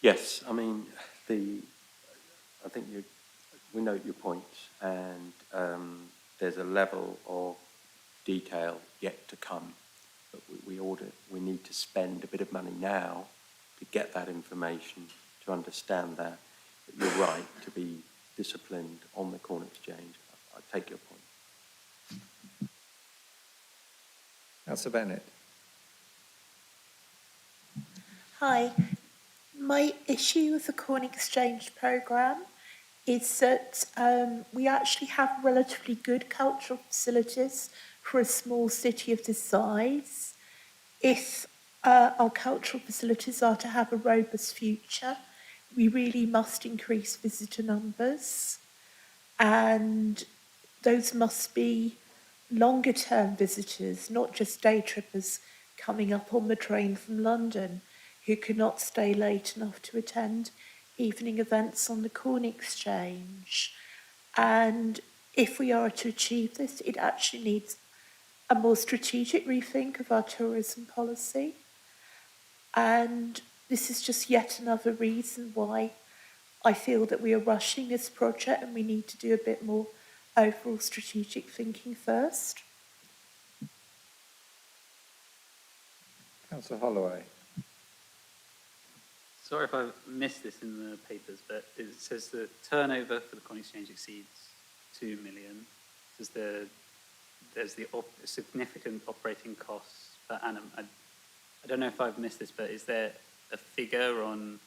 Yes, I mean, I think we note your points, and there's a level of detail yet to come. But we need to spend a bit of money now to get that information, to understand that. But you're right, to be disciplined on the Corn Exchange. I take your point. Councillor Bennett. Hi. My issue with the Corn Exchange programme is that we actually have relatively good cultural facilities for a small city of this size. If our cultural facilities are to have a robust future, we really must increase visitor numbers, and those must be longer term visitors, not just day trippers coming up on the train from London who cannot stay late enough to attend evening events on the Corn Exchange. And if we are to achieve this, it actually needs a more strategic rethink of our tourism policy. And this is just yet another reason why I feel that we are rushing this project and we need to do a bit more overall strategic thinking first. Councillor Holloway. Sorry if I've missed this in the papers, but it says the turnover for the Corn Exchange exceeds 2 million. There's the significant operating costs per annum. I don't know if I've missed this, but is there a figure on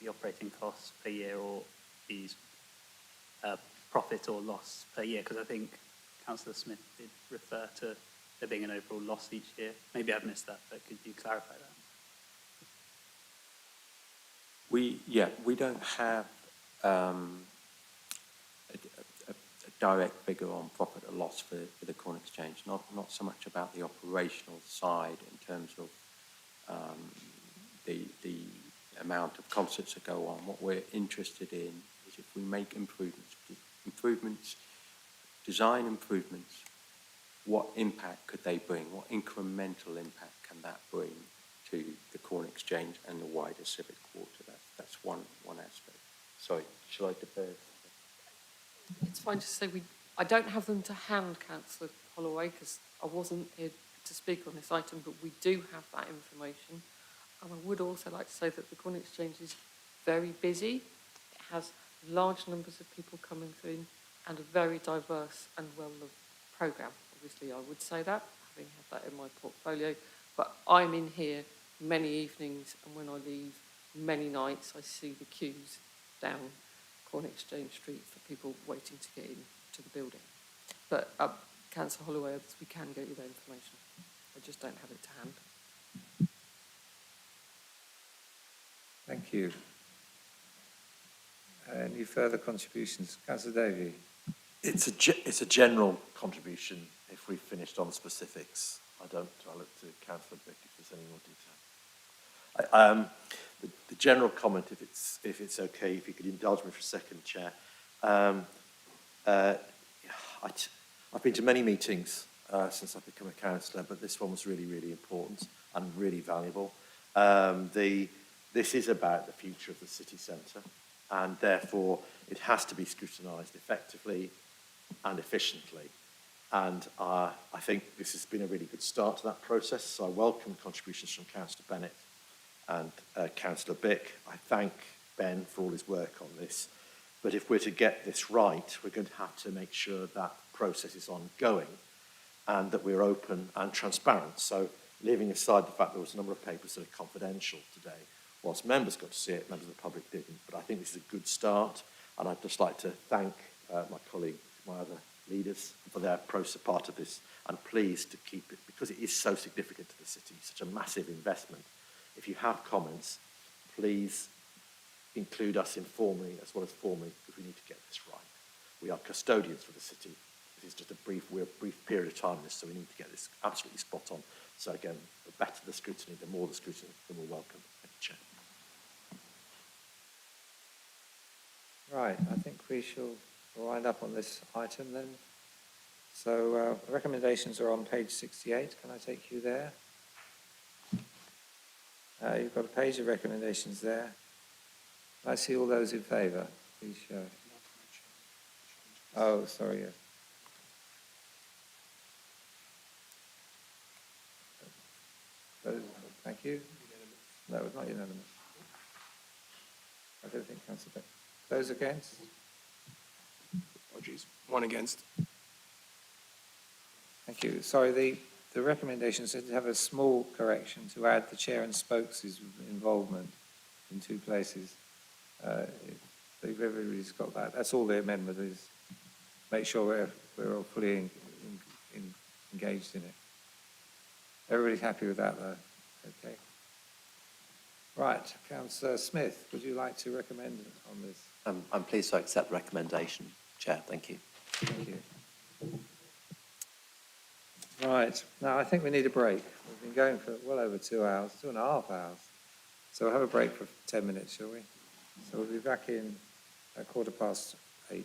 the operating costs per year or these profit or loss per year? Because I think Councillor Smith did refer to there being an overall loss each year. Maybe I've missed that, but could you clarify that? We don't have a direct figure on profit or loss for the Corn Exchange. Not so much about the operational side in terms of the amount of concerts that go on. What we're interested in is if we make improvements, design improvements, what impact could they bring? What incremental impact can that bring to the Corn Exchange and the wider civic quarter? That's one aspect. Sorry, shall I defer? It's fine to say I don't have them to hand, Councillor Holloway, because I wasn't here to speak on this item, but we do have that information. And I would also like to say that the Corn Exchange is very busy. It has large numbers of people coming through and a very diverse and well-loved programme. Obviously, I would say that, having had that in my portfolio. But I'm in here many evenings, and when I leave, many nights, I see the queues down Corn Exchange Street for people waiting to get into the building. But Councillor Holloway, we can get you that information. I just don't have it to hand. Thank you. Any further contributions? Councillor Davey? It's a general contribution. If we've finished on specifics, I'll look to Councillor Bick if there's any more detail. The general comment, if it's okay, if you could indulge me for a second, Chair. I've been to many meetings since I've become a councillor, but this one was really, really important and really valuable. This is about the future of the city centre, and therefore it has to be scrutinised effectively and efficiently. And I think this has been a really good start to that process, so I welcome contributions from Councillor Bennett and Councillor Bick. I thank Ben for all his work on this. But if we're to get this right, we're going to have to make sure that process is ongoing and that we're open and transparent. So leaving aside the fact there was a number of papers that are confidential today, whilst members got to see it, members of the public didn't. But I think this is a good start, and I'd just like to thank my colleague, my other leaders for their part of this, and pleased to keep it, because it is so significant to the city, such a massive investment. If you have comments, please include us informally as well as formally, because we need to get this right. We are custodians for the city. This is just we're a brief period of time in this, so we need to get this absolutely spot on. So again, the better the scrutiny, the more the scrutiny, the more welcome. Thank you, Chair. Right, I think we shall wind up on this item then. So recommendations are on page 68. Can I take you there? You've got a page of recommendations there. I see all those in favour. Please show. Oh, sorry, yes. Thank you. No, it's not unanimous. I don't think Councillor Beck. Those against? Apologies. One against. Thank you. Sorry, the recommendation said to have a small correction to add the chair and spokes' involvement in two places. If everybody's got that, that's all the amendment is. Make sure we're all fully engaged in it. Everybody's happy with that, though? Okay. Right, Councillor Smith, would you like to recommend on this? I'm pleased to accept the recommendation, Chair. Thank you. Thank you. Right, now I think we need a break. We've been going for well over 2 hours, 2.5 hours. So we'll have a break for 10 minutes, shall we? So we'll be back in at 8:15.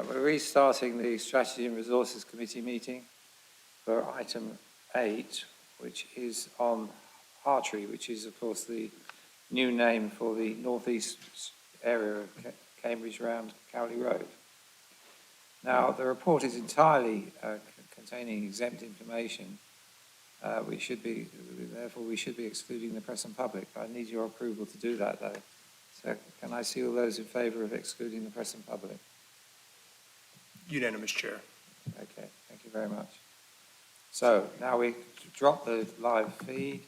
We're restarting the Strategy and Resources Committee meeting for item 8, which is on Hartree, which is, of course, the new name for the northeast area of Cambridge round Cowley Road. Now, the report is entirely containing exempt information. Therefore, we should be excluding the press and public. I need your approval to do that, though. So can I see all those in favour of excluding the press and public? Unanimous, Chair. Okay, thank you very much. So now we drop the live feed.